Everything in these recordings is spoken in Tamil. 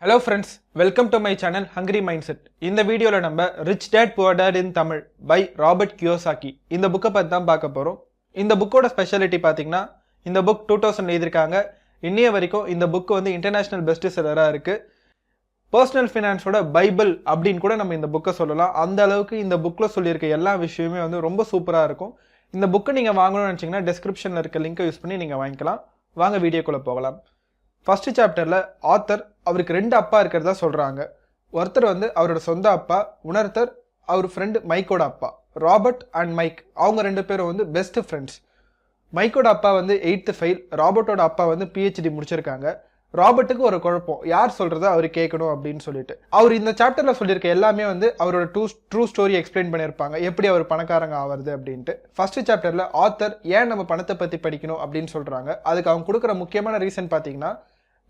Hello friends, welcome to my channel Hungry Mindset. இந்த வீடியோல நம்ம Rich Dad Poor Dad in Tamil by Robert Kiyosaki இந்த புக்கை பத்தி தான் பார்க்க போறோம். இந்த புக்கோட ஸ்பெஷாலிட்டி பாத்தீங்கன்னா இந்த புக் 2000 எழுதிருக்காங்க. இன்னைய வரைக்கும் இந்த புக் வந்து இன்டர்நேஷனல் பெஸ்ட் செல்லரா இருக்கு. பர்சனல் ஃபினான்ஸோட பைபிள் அப்படின்னு கூட நம்ம இந்த புக்கை சொல்லலாம். அந்த அளவுக்கு இந்த புக்ல சொல்லியிருக்க எல்லா விஷயமே வந்து ரொம்ப சூப்பரா இருக்கும். இந்த புக்கை நீங்க வாங்கணும்னு நினைச்சீங்கன்னா டிஸ்கிரிப்ஷன்ல இருக்க லிங்கை யூஸ் பண்ணி நீங்க வாங்கிக்கலாம். வாங்க வீடியோக்குள்ள போகலாம். ஃபர்ஸ்ட் சாப்டர்ல ஆத்தர் அவருக்கு 2 அப்பா இருக்கிறதா சொல்றாங்க. ஒருத்தர் வந்து அவரோட சொந்த அப்பா, இன்னொருத்தர் அவர் ஃப்ரெண்ட் மைக்கோட அப்பா. ராபர்ட் அண்ட் மைக் அவங்க 2 பேரும் வந்து பெஸ்ட் ஃப்ரெண்ட்ஸ். மைக்கோட அப்பா வந்து 8th ஃபெயில், ராபர்ட்டோட அப்பா வந்து PhD முடிச்சிருக்காங்க. ராபர்ட்டுக்கு ஒரு குழப்பம், யார் சொல்றதை அவர் கேட்கணும் அப்படின்னு சொல்லிட்டு. அவர் இந்த சாப்டர்ல சொல்லியிருக்க எல்லாமே வந்து அவரோட ட்ரூ ஸ்டோரி எக்ஸ்பிளைன் பண்ணியிருப்பாங்க, எப்படி அவர் பணக்காரங்க ஆவறது அப்படின்ட்டு. ஃபர்ஸ்ட் சாப்டர்ல ஆத்தர் ஏன் நம்ம பணத்தை பத்தி படிக்கணும் அப்படின்னு சொல்றாங்க. அதுக்கு அவங்க கொடுக்குற முக்கியமான ரீசன் பாத்தீங்கன்னா,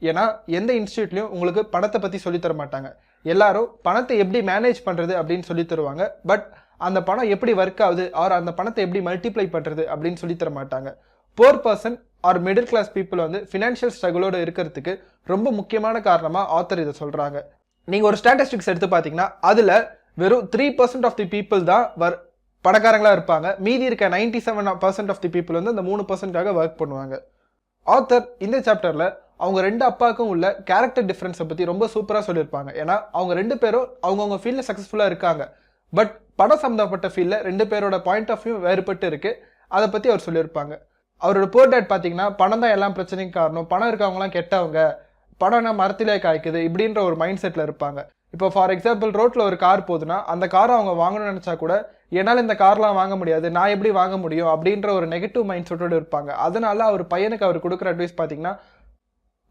ஏன்னா எந்த இன்ஸ்டியூட்லயும் உங்களுக்கு பணத்தை பத்தி சொல்லி தர மாட்டாங்க. எல்லாரும் பணத்தை எப்படி மேனேஜ் பண்றது அப்படின்னு சொல்லி தருவாங்க. பட் அந்த பணம் எப்படி ஒர்க் ஆகுது ஆர் அந்த பணத்தை எப்படி மல்டிப்ளை பண்றது அப்படின்னு சொல்லி தர மாட்டாங்க. Poor person or middle class people வந்து ஃபினான்ஷியல் ஸ்ட்ரகிளோட இருக்கிறதுக்கு ரொம்ப முக்கியமான காரணமா ஆத்தர் இதை சொல்றாங்க. நீங்க ஒரு ஸ்டாட்டிஸ்டிக்ஸ் எடுத்து பாத்தீங்கன்னா அதுல வெறும் 3% ஆஃப் தி பீப்புள் தான் பணக்காரங்களா இருப்பாங்க. மீதி இருக்க 97% ஆஃப் தி பீப்புள் வந்து அந்த 3%க்காக ஒர்க் பண்ணுவாங்க. ஆத்தர் இந்த சாப்டர்ல அவங்க 2 அப்பாவுக்கும் உள்ள கேரக்டர் டிஃபரன்ஸை பத்தி ரொம்ப சூப்பரா சொல்லியிருப்பாங்க. ஏன்னா அவங்க 2 பேரும் அவங்கவுங்க ஃபீல்ட்ல சக்சஸ்ஃபுல்லா இருக்காங்க. பட் பணம் சம்பந்தப்பட்ட ஃபீல்ட்ல 2 பேரோட பாயிண்ட் ஆஃப் வியூ வேறுபட்டு இருக்கு. அதை பத்தி அவர் சொல்லியிருப்பாங்க. அவரோட புவர் டேட் பாத்தீங்கன்னா பணம் தான் எல்லா பிரச்சனைக்கும் காரணம், பணம் இருக்கவங்கலாம் கெட்டவங்க, பணம்னா மரத்திலே காய்க்குது இப்படின்ற ஒரு மைண்ட் செட்ல இருப்பாங்க. இப்போ ஃபார் எக்ஸாம்பிள் ரோட்ல ஒரு கார் போகுதுன்னா அந்த காரை அவங்க வாங்கணும்னு நினைச்சா கூட என்னால் இந்த கார்லாம் வாங்க முடியாது, நான் எப்படி வாங்க முடியும் அப்படின்ற ஒரு நெகட்டிவ் மைண்ட் செட்டோடு இருப்பாங்க. அதனால அவர் பையனுக்கு அவர் கொடுக்குற அட்வைஸ் பாத்தீங்கன்னா,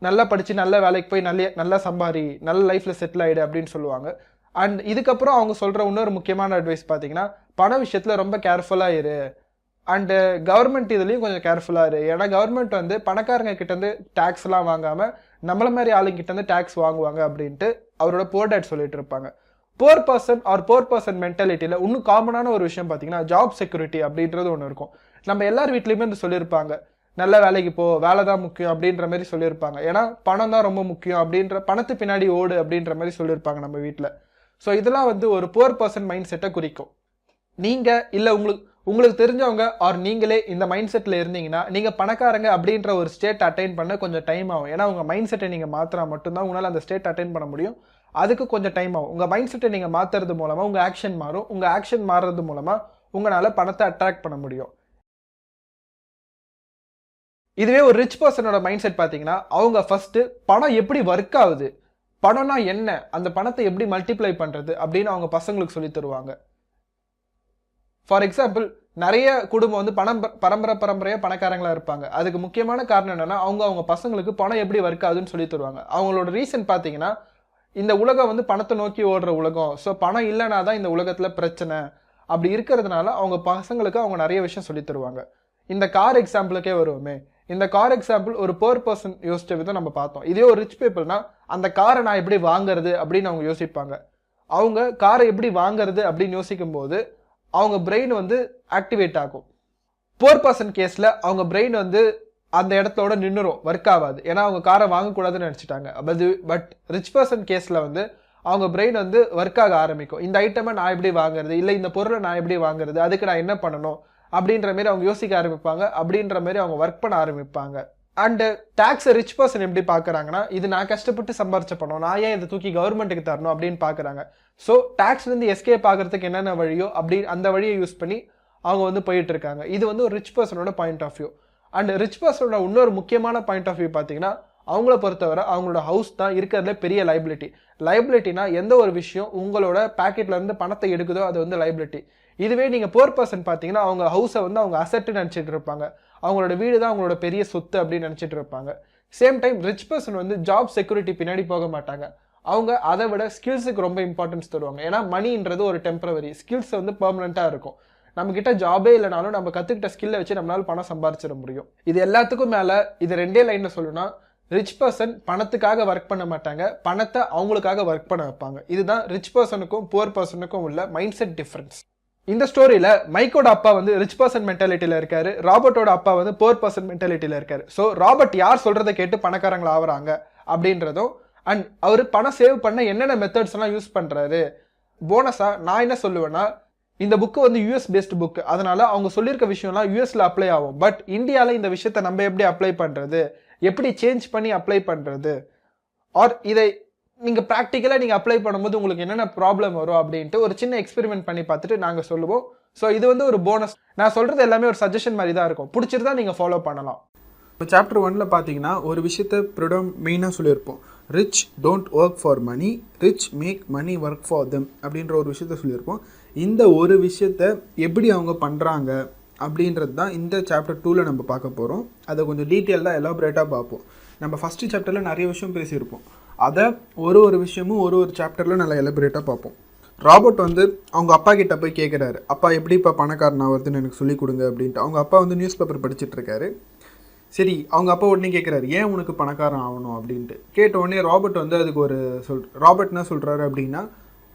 நல்லா படிச்சு நல்ல வேலைக்கு போய் நல்லா சம்பாரி, நல்ல லைஃப்ல செட்டில் ஆயிடு அப்படின்னு சொல்லுவாங்க. அண்ட் இதுக்கப்புறம் அவங்க சொல்ற இன்னொரு முக்கியமான அட்வைஸ் பாத்தீங்கன்னா, பண விஷயத்துல ரொம்ப கேர்ஃபுல்லா இரு. அண்ட் கவர்மெண்ட் இதுலயும் கொஞ்சம் கேர்ஃபுல்லா இரு. ஏன்னா கவர்மெண்ட் வந்து பணக்காரங்க கிட்ட இருந்து டாக்ஸ் எல்லாம் வாங்காம நம்மள மாதிரி ஆளுங்க கிட்ட இருந்து டாக்ஸ் வாங்குவாங்க அப்படின்ட்டு அவரோட புவர் டேட் சொல்லிட்டு இருப்பாங்க. புவர் பர்சன் மென்டாலிட்டியில இன்னும் காமனான ஒரு விஷயம் பாத்தீங்கன்னா ஜாப் செக்யூரிட்டி அப்படின்றது ஒன்று இருக்கும். நம்ம எல்லார் வீட்லயுமே வந்து சொல்லியிருப்பாங்க, நல்ல வேலைக்கு போ, வேலை தான் முக்கியம் அப்படின்ற மாதிரி சொல்லியிருப்பாங்க. ஏன்னா பணம் தான் ரொம்ப முக்கியம் அப்படின்ற, பணத்து பின்னாடி ஓடு அப்படின்ற மாதிரி சொல்லியிருப்பாங்க நம்ம வீட்டில். ஸோ இதெல்லாம் வந்து ஒரு புவர் பர்சன் மைண்ட் செட்டை குறிக்கும். நீங்க இல்லை உங்களுக்கு தெரிஞ்சவங்க ஆர் நீங்களே இந்த மைண்ட் செட்டில் இருந்தீங்கன்னா நீங்க பணக்காரங்க அப்படின்ற ஒரு ஸ்டேட் அட்டைன் பண்ண கொஞ்சம் டைம் ஆகும். ஏன்னா உங்க மைண்ட் செட்டை நீங்க மாத்தினா மட்டும்தான் உங்களால் அந்த ஸ்டேட் அட்டைன் பண்ண முடியும். அதுக்கு கொஞ்சம் டைம் ஆகும். உங்க மைண்ட் செட்டை நீங்க மாத்துறது மூலமா உங்க ஆக்ஷன் மாறும். உங்க ஆக்ஷன் மாறுறது மூலமா உங்களால பணத்தை அட்ராக்ட் பண்ண முடியும். இதுவே ஒரு ரிச் பர்சனோட மைண்ட் செட் பாத்தீங்கன்னா, அவங்க ஃபர்ஸ்ட் பணம் எப்படி ஒர்க் ஆகுது, பணம்னா என்ன, அந்த பணத்தை எப்படி மல்டிப்ளை பண்றது அப்படின்னு அவங்க பசங்களுக்கு சொல்லி தருவாங்க. ஃபார் எக்ஸாம்பிள் நிறைய குடும்பம் வந்து பரம்பரையா பணக்காரங்களா இருப்பாங்க. அதுக்கு முக்கியமான காரணம் என்னன்னா அவங்க பசங்களுக்கு பணம் எப்படி ஒர்க் ஆகுதுன்னு சொல்லி தருவாங்க. அவங்களோட ரீசன் பாத்தீங்கன்னா, இந்த உலகம் வந்து பணத்தை நோக்கி ஓடுற உலகம். ஸோ பணம் இல்லைனா தான் இந்த உலகத்துல பிரச்சனை. அப்படி இருக்கிறதுனால அவங்க பசங்களுக்கு அவங்க நிறைய விஷயம் சொல்லி தருவாங்க. இந்த கார் எக்ஸாம்பிளுக்கே வருவோமே, இந்த கார் எக்ஸாம்பிள் ஒரு புவர் பர்சன் யோசிச்ச விதம் நம்ம பார்த்தோம். இதே ஒரு ரிச் பீப்புள்னா அந்த காரை நான் எப்படி வாங்குறது அப்படின்னு அவங்க யோசிப்பாங்க. அவங்க காரை எப்படி வாங்குறது அப்படின்னு யோசிக்கும் போது அவங்க பிரெயின் வந்து ஆக்டிவேட் ஆகும். புவர் பர்சன் கேஸ்ல அவங்க பிரெயின் வந்து அந்த இடத்தோட நின்னுரும், ஒர்க் ஆகாது. ஏன்னா அவங்க காரை வாங்கக்கூடாதுன்னு நினைச்சிட்டாங்க. பட் ரிச் பர்சன் கேஸ்ல வந்து அவங்க பிரெயின் வந்து ஒர்க் ஆக ஆரம்பிக்கும். இந்த ஐட்டமை நான் எப்படி வாங்குறது, இல்லை இந்த பொருளை நான் எப்படி வாங்குறது, அதுக்கு நான் என்ன பண்ணணும் அப்படின்ற மாதிரி அவங்க யோசிக்க ஆரம்பிப்பாங்க. அப்படின்ற மாதிரி அவங்க ஒர்க் பண்ண ஆரம்பிப்பாங்க. அண்ட் டாக்ஸ் ரிச் பர்சன் எப்படி பாக்குறாங்கன்னா, இது நான் கஷ்டப்பட்டு சம்பாரிச்ச பணம், நான் ஏன் இதை தூக்கி கவர்மெண்ட்டுக்கு தரணும் அப்படின்னு பாக்குறாங்க. ஸோ டாக்ஸ்ல இருந்து எஸ்கேப் ஆகிறதுக்கு என்னென்ன வழியோ அப்படி அந்த வழியை யூஸ் பண்ணி அவங்க வந்து போயிட்டு இருக்காங்க. இது வந்து ஒரு ரிச் பர்சனோட point of view. And rich பர்சனோட இன்னொரு முக்கியமான பாயிண்ட் ஆஃப் வியூ பாத்தீங்கன்னா, அவங்கள பொறுத்தவரை அவங்களோட ஹவுஸ் தான் இருக்கிறதுல பெரிய லைபிலிட்டி. லைபிலிட்டினா எந்த ஒரு விஷயம் உங்களோட பாக்கெட்ல இருந்து பணத்தை எடுக்குதோ அது வந்து லைபிலிட்டி. இதுவே நீங்க புவர் பர்சன் பாத்தீங்கன்னா அவங்க ஹவுஸை வந்து அவங்க அசெட் நினைச்சிட்டு இருப்பாங்க. அவங்களோட வீடு தான் அவங்களோட பெரிய சொத்து அப்படின்னு நினைச்சிட்டு இருப்பாங்க. சேம் டைம் ரிச் பர்சன் வந்து ஜாப் செக்யூரிட்டி பின்னாடி போக மாட்டாங்க. அவங்க அதை விட ஸ்கில்ஸுக்கு ரொம்ப இம்பார்ட்டன்ஸ் தருவாங்க. ஏன்னா மணின்றது ஒரு டெம்பரவரி, ஸ்கில்ஸ் வந்து பெர்மனண்டா இருக்கும். நம்ம கிட்ட ஜாபே இல்லைனாலும் நம்ம கத்துக்கிட்ட ஸ்கில்லை வச்சு நம்மளால பணம் சம்பாதிச்சிட முடியும். இது எல்லாத்துக்கும் மேல இது 2 லைன்ல சொல்லணும்னா, ரிச் பர்சன் பணத்துக்காக ஒர்க் பண்ண மாட்டாங்க, பணத்தை அவங்களுக்காக ஒர்க் பண்ண வைப்பாங்க. இதுதான் ரிச் பர்சனுக்கும் புவர் பர்சனுக்கும் உள்ள மைண்ட் செட் டிஃபரன்ஸ். இந்த ஸ்டோரியில மைக்கோட அப்பா வந்து ரிச் பர்சன் மென்டாலிட்டியில இருக்காரு, ராபர்ட்டோட அப்பா வந்து புவர் பர்சன் மென்டாலிட்டியில இருக்காரு. ஸோ ராபர்ட் யார் சொல்றதை கேட்டு பணக்காரங்களா ஆகுறாங்க அப்படின்றதும், அண்ட் அவர் பணம் சேவ் பண்ண என்னென்ன மெத்தட்ஸ் எல்லாம் யூஸ் பண்றாரு. போனஸா நான் என்ன சொல்லுவேன்னா, இந்த புக்கு வந்து யூஎஸ் பேஸ்டு புக், அதனால அவங்க சொல்லியிருக்க விஷயம்லாம் யூஎஸ்ல அப்ளை ஆகும். பட் இந்தியாவில் இந்த விஷயத்த நம்ம எப்படி அப்ளை பண்றது, எப்படி சேஞ்ச் பண்ணி அப்ளை பண்றது, ஆர் இதை நீங்க ப்ராக்டிக்கலா நீங்க அப்ளை பண்ணும்போது உங்களுக்கு என்னென்ன ப்ராப்ளம் வரும் அப்படின்ட்டு ஒரு சின்ன எக்ஸ்பெரிமெண்ட் பண்ணி பார்த்துட்டு நாங்க சொல்லுவோம். ஸோ இது வந்து ஒரு போனஸ். நான் சொல்றது எல்லாமே ஒரு சஜஷன் மாதிரி தான் இருக்கும். பிடிச்சிருந்தா நீங்க ஃபாலோ பண்ணலாம். இப்போ சாப்டர் 1ல் பார்த்தீங்கன்னா ஒரு விஷயத்த மெயினாக சொல்லியிருப்போம். Rich don't work for money, rich make money work for them அப்படின்ற ஒரு விஷயத்த சொல்லியிருப்போம். இந்த ஒரு விஷயத்த எப்படி அவங்க பண்ணுறாங்க அப்படின்றது தான் இந்த சாப்டர் 2ல் நம்ம பார்க்க போகிறோம். அதை கொஞ்சம் டீட்டெயிலாக எலாபரேட்டாக பார்ப்போம். நம்ம ஃபஸ்ட்டு சாப்டரில் நிறைய விஷயம் பேசியிருப்போம். அதை ஒரு விஷயமும் ஒரு சாப்டரில் நல்லா எலாபரேட்டாக பார்ப்போம். ராபர்ட் வந்து அவங்க அப்பா கிட்ட போய் கேட்குறாரு, அப்பா எப்படி இப்போ பணக்காரன் ஆகுறதுன்னு எனக்கு சொல்லிக் கொடுங்க அப்படின்ட்டு. அவங்க அப்பா வந்து நியூஸ் பேப்பர் படிச்சுட்டு இருக்காரு. சரி, அவங்க அப்பா உடனே கேட்குறாரு, ஏன் உனக்கு பணக்காரன் ஆகணும் அப்படின்ட்டு. கேட்ட உடனே ராபர்ட் வந்து அதுக்கு ராபர்ட் என்ன சொல்கிறாரு அப்படின்னா,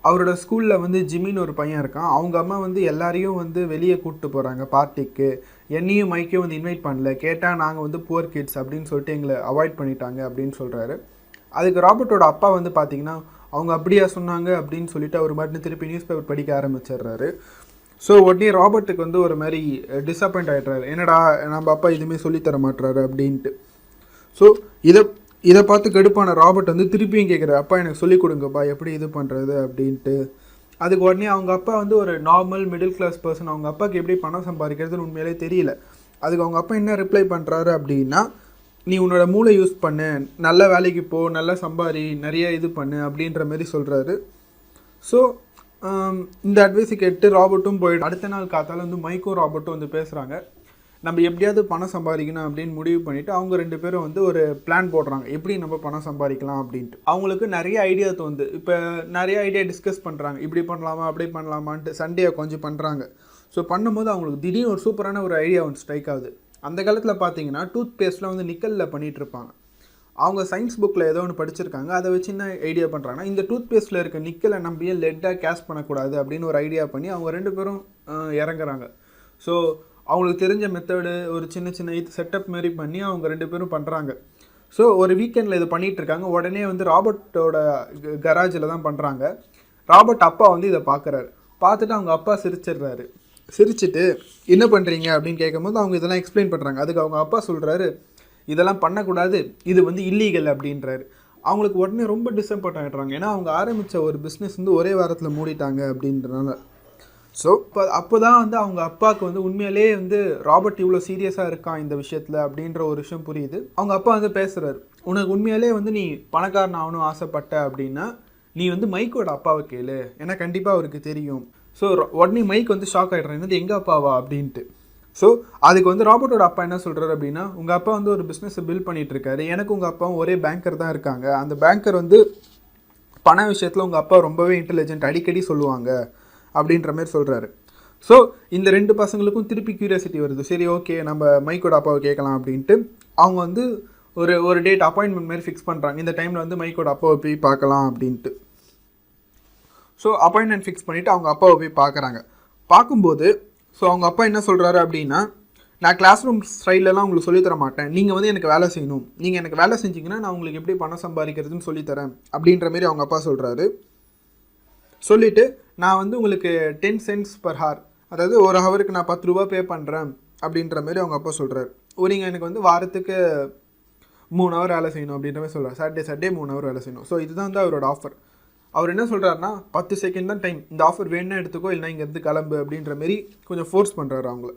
அவரோட ஸ்கூலில் வந்து ஜிம்மின்னு ஒரு பையன் இருக்கான். அவங்க அம்மா வந்து எல்லாரையும் வந்து வெளியே கூப்பிட்டு போகிறாங்க பார்ட்டிக்கு, என்னையும் மைக்கையும் வந்து இன்வைட் பண்ணல, கேட்டால் நாங்கள் வந்து புவர் கிட்ஸ் அப்படின்னு சொல்லிட்டு எங்களை அவாய்ட் பண்ணிட்டாங்க அப்படின்னு சொல்கிறாரு. அதுக்கு ராபர்ட்டோட அப்பா வந்து பார்த்தீங்கன்னா, அவங்க அப்படியா சொன்னாங்க அப்படின்னு சொல்லிட்டு அவர் மட்டும் திருப்பி நியூஸ் பேப்பர் படிக்க ஆரம்பிச்சிடுறாரு. ஸோ உடனே ராபர்ட்டுக்கு வந்து ஒரு மாதிரி டிஸப்பாயிண்ட் ஆகிடுறாரு. என்னடா நம்ம அப்பா எதுவுமே சொல்லித்தர மாட்டுறாரு அப்படின்ட்டு. ஸோ இதை பார்த்து கடுப்பான ராபர்ட் வந்து திருப்பியும் கேட்குறாரு, அப்பா எனக்கு சொல்லிக் கொடுங்கப்பா எப்படி இது பண்ணுறது அப்படின்ட்டு. அதுக்கு உடனே அவங்க அப்பா வந்து ஒரு நார்மல் மிடில் கிளாஸ் பர்சன், அவங்க அப்பாவுக்கு எப்படி பணம் சம்பாதிக்கிறதுன்னு உண்மையிலே தெரியல. அதுக்கு அவங்க அப்பா என்ன ரிப்ளை பண்ணுறாரு அப்படின்னா, நீ உன்னோட மூளை யூஸ் பண்ணு, நல்ல வேலைக்கு போ, நல்லா சம்பாரி, நிறைய இது பண்ணு அப்படின்ற மாதிரி சொல்கிறாரு. ஸோ இந்த அட்வைஸை கேட்டு ராபர்ட்டும் போயிடும். அடுத்த நாள் காத்தால வந்து மைக்கும் ராபர்ட்டும் வந்து பேசுகிறாங்க. நம்ம எப்படியாவது பணம் சம்பாதிக்கணும் அப்படின்னு முடிவு பண்ணிவிட்டு அவங்க 2 பேரும் வந்து ஒரு பிளான் போடுறாங்க, எப்படி நம்ம பணம் சம்பாதிக்கலாம் அப்படின்ட்டு. அவங்களுக்கு நிறைய ஐடியா தோணுது. இப்போ நிறைய ஐடியா டிஸ்கஸ் பண்ணுறாங்க, இப்படி பண்ணலாமா அப்படி பண்ணலாமான்ட்டு சண்டே கொஞ்சம் பண்ணுறாங்க. ஸோ பண்ணும்போது அவங்களுக்கு திடீர்னு ஒரு சூப்பரான ஒரு ஐடியா ஒன்று ஸ்ட்ரைக் ஆகுது. அந்த காலத்தில் பார்த்தீங்கன்னா டூத் பேஸ்ட்டில் வந்து நிக்கலில் பண்ணிகிட்டு இருப்பாங்க. அவங்க சயின்ஸ் புக்கில் ஏதோ ஒன்று படிச்சிருக்காங்க. அதை வச்சு என்ன ஐடியா பண்ணுறாங்கன்னா, இந்த டூத் பேஸ்ட்டில் இருக்க நிக்கலை நம்பியே லெட்டாக கேஷ் பண்ணக்கூடாது அப்படின்னு ஒரு ஐடியா பண்ணி அவங்க 2 பேரும் இறங்குறாங்க. ஸோ அவங்களுக்கு தெரிஞ்ச மெத்தடு ஒரு சின்ன இது செட்டப் மாரி பண்ணி அவங்க 2 பேரும் பண்ணுறாங்க. ஸோ ஒரு வீக்கெண்டில் இது பண்ணிகிட்டு இருக்காங்க. உடனே வந்து ராபர்ட்டோட கராஜில் தான் பண்ணுறாங்க. ராபர்ட் அப்பா வந்து இதை பார்க்குறாரு. பார்த்துட்டு அவங்க அப்பா சிரிச்சிடுறாரு. சிரிச்சுட்டு என்ன பண்ணுறீங்க அப்படின்னு கேட்கும்போது அவங்க இதெல்லாம் எக்ஸ்பிளைன் பண்ணுறாங்க. அதுக்கு அவங்க அப்பா சொல்கிறாரு, இதெல்லாம் பண்ணக்கூடாது, இது வந்து இல்லீகல் அப்படின்றாரு. அவங்களுக்கு உடனே ரொம்ப டிசப்பாயிண்ட் ஆகிடுறாங்க. ஏன்னா அவங்க ஆரம்பித்த ஒரு பிஸ்னஸ் வந்து ஒரே வாரத்தில் மூடிட்டாங்க அப்படின்றனால. ஸோ அப்போ தான் வந்து அவங்க அப்பாவுக்கு வந்து உண்மையிலே வந்து ராபர்ட் இவ்வளோ சீரியஸாக இருக்கான் இந்த விஷயத்தில் அப்படின்ற ஒரு விஷயம் புரியுது. அவங்க அப்பா வந்து பேசுகிறாரு, உனக்கு உண்மையிலே வந்து நீ பணக்காரன் ஆகணும் ஆசைப்பட்ட அப்படின்னா நீ வந்து மைக்கோட அப்பாவை கேளு, ஏன்னா கண்டிப்பாக அவருக்கு தெரியும். ஸோ உடனே மைக் வந்து ஷாக் ஆகிடுறேன், என்னது எங்கள் அப்பாவா அப்படின்ட்டு. ஸோ அதுக்கு வந்து ராபர்ட்டோட அப்பா என்ன சொல்கிறாரு அப்படின்னா, உங்கள் அப்பா வந்து ஒரு பிஸ்னஸை பில்ட் பண்ணிகிட்ருக்காரு, எனக்கு உங்கள் அப்பாவும் ஒரே பேங்கர் தான் இருக்காங்க, அந்த பேங்கர் வந்து பண விஷயத்தில் உங்கள் அப்பா ரொம்பவே இன்டெலிஜென்ட், அடிக்கடி சொல்லுவாங்க அப்படின்ற மாதிரி சொல்கிறாரு. ஸோ இந்த 2 பசங்களுக்கும் திருப்பி க்யூரியாசிட்டி வருது. சரி ஓகே நம்ம மைக்கோட அப்பாவை கேட்கலாம் அப்படின்ட்டு அவங்க வந்து ஒரு டேட் அப்பாயின்மெண்ட் மாதிரி ஃபிக்ஸ் பண்ணுறாங்க. இந்த டைமில் வந்து மைக்கோட அப்பாவை போய் பார்க்கலாம் அப்படின்ட்டு. ஸோ அப்பாயின்மெண்ட் ஃபிக்ஸ் பண்ணிவிட்டு அவங்க அப்பாவை போய் பார்க்குறாங்க. பார்க்கும்போது ஸோ அவங்க அப்பா என்ன சொல்கிறாரு அப்படின்னா, நான் கிளாஸ் ரூம் ஸ்டைலெலாம் உங்களுக்கு சொல்லித்தர மாட்டேன், நீங்கள் வந்து எனக்கு வேலை செய்யணும், நீங்கள் எனக்கு வேலை செஞ்சிங்கன்னா நான் உங்களுக்கு எப்படி பணம் சம்பாதிக்கிறதுன்னு சொல்லித்தரேன் அப்படின்ற மாரி அவங்க அப்பா சொல்கிறாரு. சொல்லிவிட்டு நான் வந்து உங்களுக்கு 10 cents per hour, அதாவது ஒரு ஹவருக்கு நான் 10 ரூபா பே பண்ணுறேன் அப்படின்ற மாரி அவங்க அப்பா சொல்கிறாரு. நீங்கள் எனக்கு வந்து வாரத்துக்கு 3 ஹவர் வேலை செய்யணும் அப்படின்ற மாதிரி சொல்கிறார். சாட்டர்டே 3 ஹவர் வேலை செய்யணும். ஸோ இதுதான் வந்து அவரோட ஆஃபர். அவர் என்ன சொல்கிறாருன்னா, 10 செகண்ட் தான் டைம், இந்த ஆஃபர் வேணும்னா எடுத்துக்கோ, இல்லைனா இங்கேருந்து கிளம்பு அப்படின்ற மாரி கொஞ்சம் ஃபோர்ஸ் பண்ணுறாரு அவங்கள.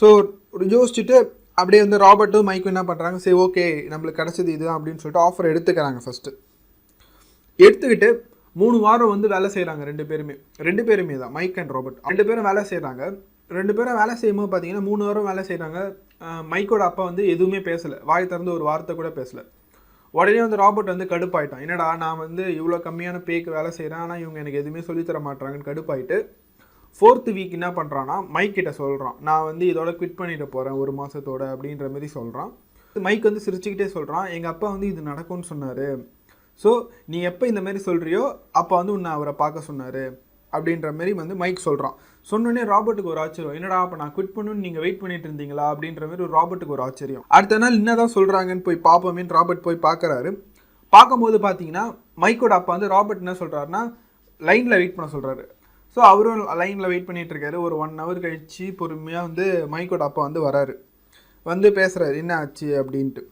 ஸோ யோசிச்சுட்டு அப்படியே வந்து ராபர்ட்டும் மைக்கும் என்ன பண்ணுறாங்க, சரி ஓகே நம்மளுக்கு கிடச்சது இதுதான் அப்படின்னு சொல்லிட்டு ஆஃபர் எடுத்துக்கிறாங்க. ஃபஸ்ட்டு எடுத்துக்கிட்டு 3 வாரம் வந்து வேலை செய்கிறாங்க. 2 பேருமே தான், மைக் அண்ட் ராபர்ட் 2 பேரும் வேலை செய்கிறாங்க. 2 பேரும் வேலை செய்யும்போது பார்த்தீங்கன்னா 3 வாரம் வேலை செய்கிறாங்க. மைக்கோட அப்பா வந்து எதுவுமே பேசலை, வாய் திறந்து ஒரு வார்த்தை கூட பேசலை. உடனே வந்து ராபர்ட் வந்து கடுப்பாயிட்டான். என்னடா நான் வந்து இவ்வளோ கம்மியான பேக்கு வேலை செய்கிறேன், ஆனால் இவங்க எனக்கு எதுவுமே சொல்லித்தர மாட்டாங்கன்னு கடுப்பாயிட்டு 4th வீக் என்ன பண்ணுறான்னா மைக் கிட்ட சொல்கிறான், நான் வந்து இதோட குவிட் பண்ணிட்டு போகிறேன் 1 மாதத்தோட அப்படின்ற மாதிரி சொல்கிறான். மைக் வந்து சிரிச்சுக்கிட்டே சொல்கிறான், எங்கள் அப்பா வந்து இது நடக்கும்னு சொன்னார், ஸோ நீ எப்போ இந்த மாதிரி சொல்கிறியோ அப்போ வந்து உன்னை அவரை பார்க்க சொன்னார் அப்படின்ற மாதிரி வந்து மைக் சொல்கிறான். சொன்னோடனே ராபர்ட்டுக்கு ஒரு ஆச்சரியம், என்னடா அப்போ நான் குவிட் பண்ணணும்னு நீங்கள் வெயிட் பண்ணிட்டு இருந்தீங்களா அப்படின்ற மாதிரி ஒரு ராபர்ட்டுக்கு ஒரு ஆச்சரியம். அடுத்த நாள் என்னதான் சொல்கிறாங்கன்னு போய் பார்ப்போமேன்னு ராபர்ட் போய் பார்க்குறாரு. பார்க்கும்போது பார்த்தீங்கன்னா மைக்கோட அப்பா வந்து ராபர்ட் என்ன சொல்கிறாருன்னா லைனில் வெயிட் பண்ண சொல்கிறாரு. ஸோ அவரும் லைனில் வெயிட் பண்ணிகிட்டு இருக்காரு. ஒரு 1 hour கழிச்சு பொறுமையாக வந்து மைக்கோட அப்பா வந்து வராரு, வந்து பேசுகிறாரு என்ன ஆச்சு அப்படின்ட்டு.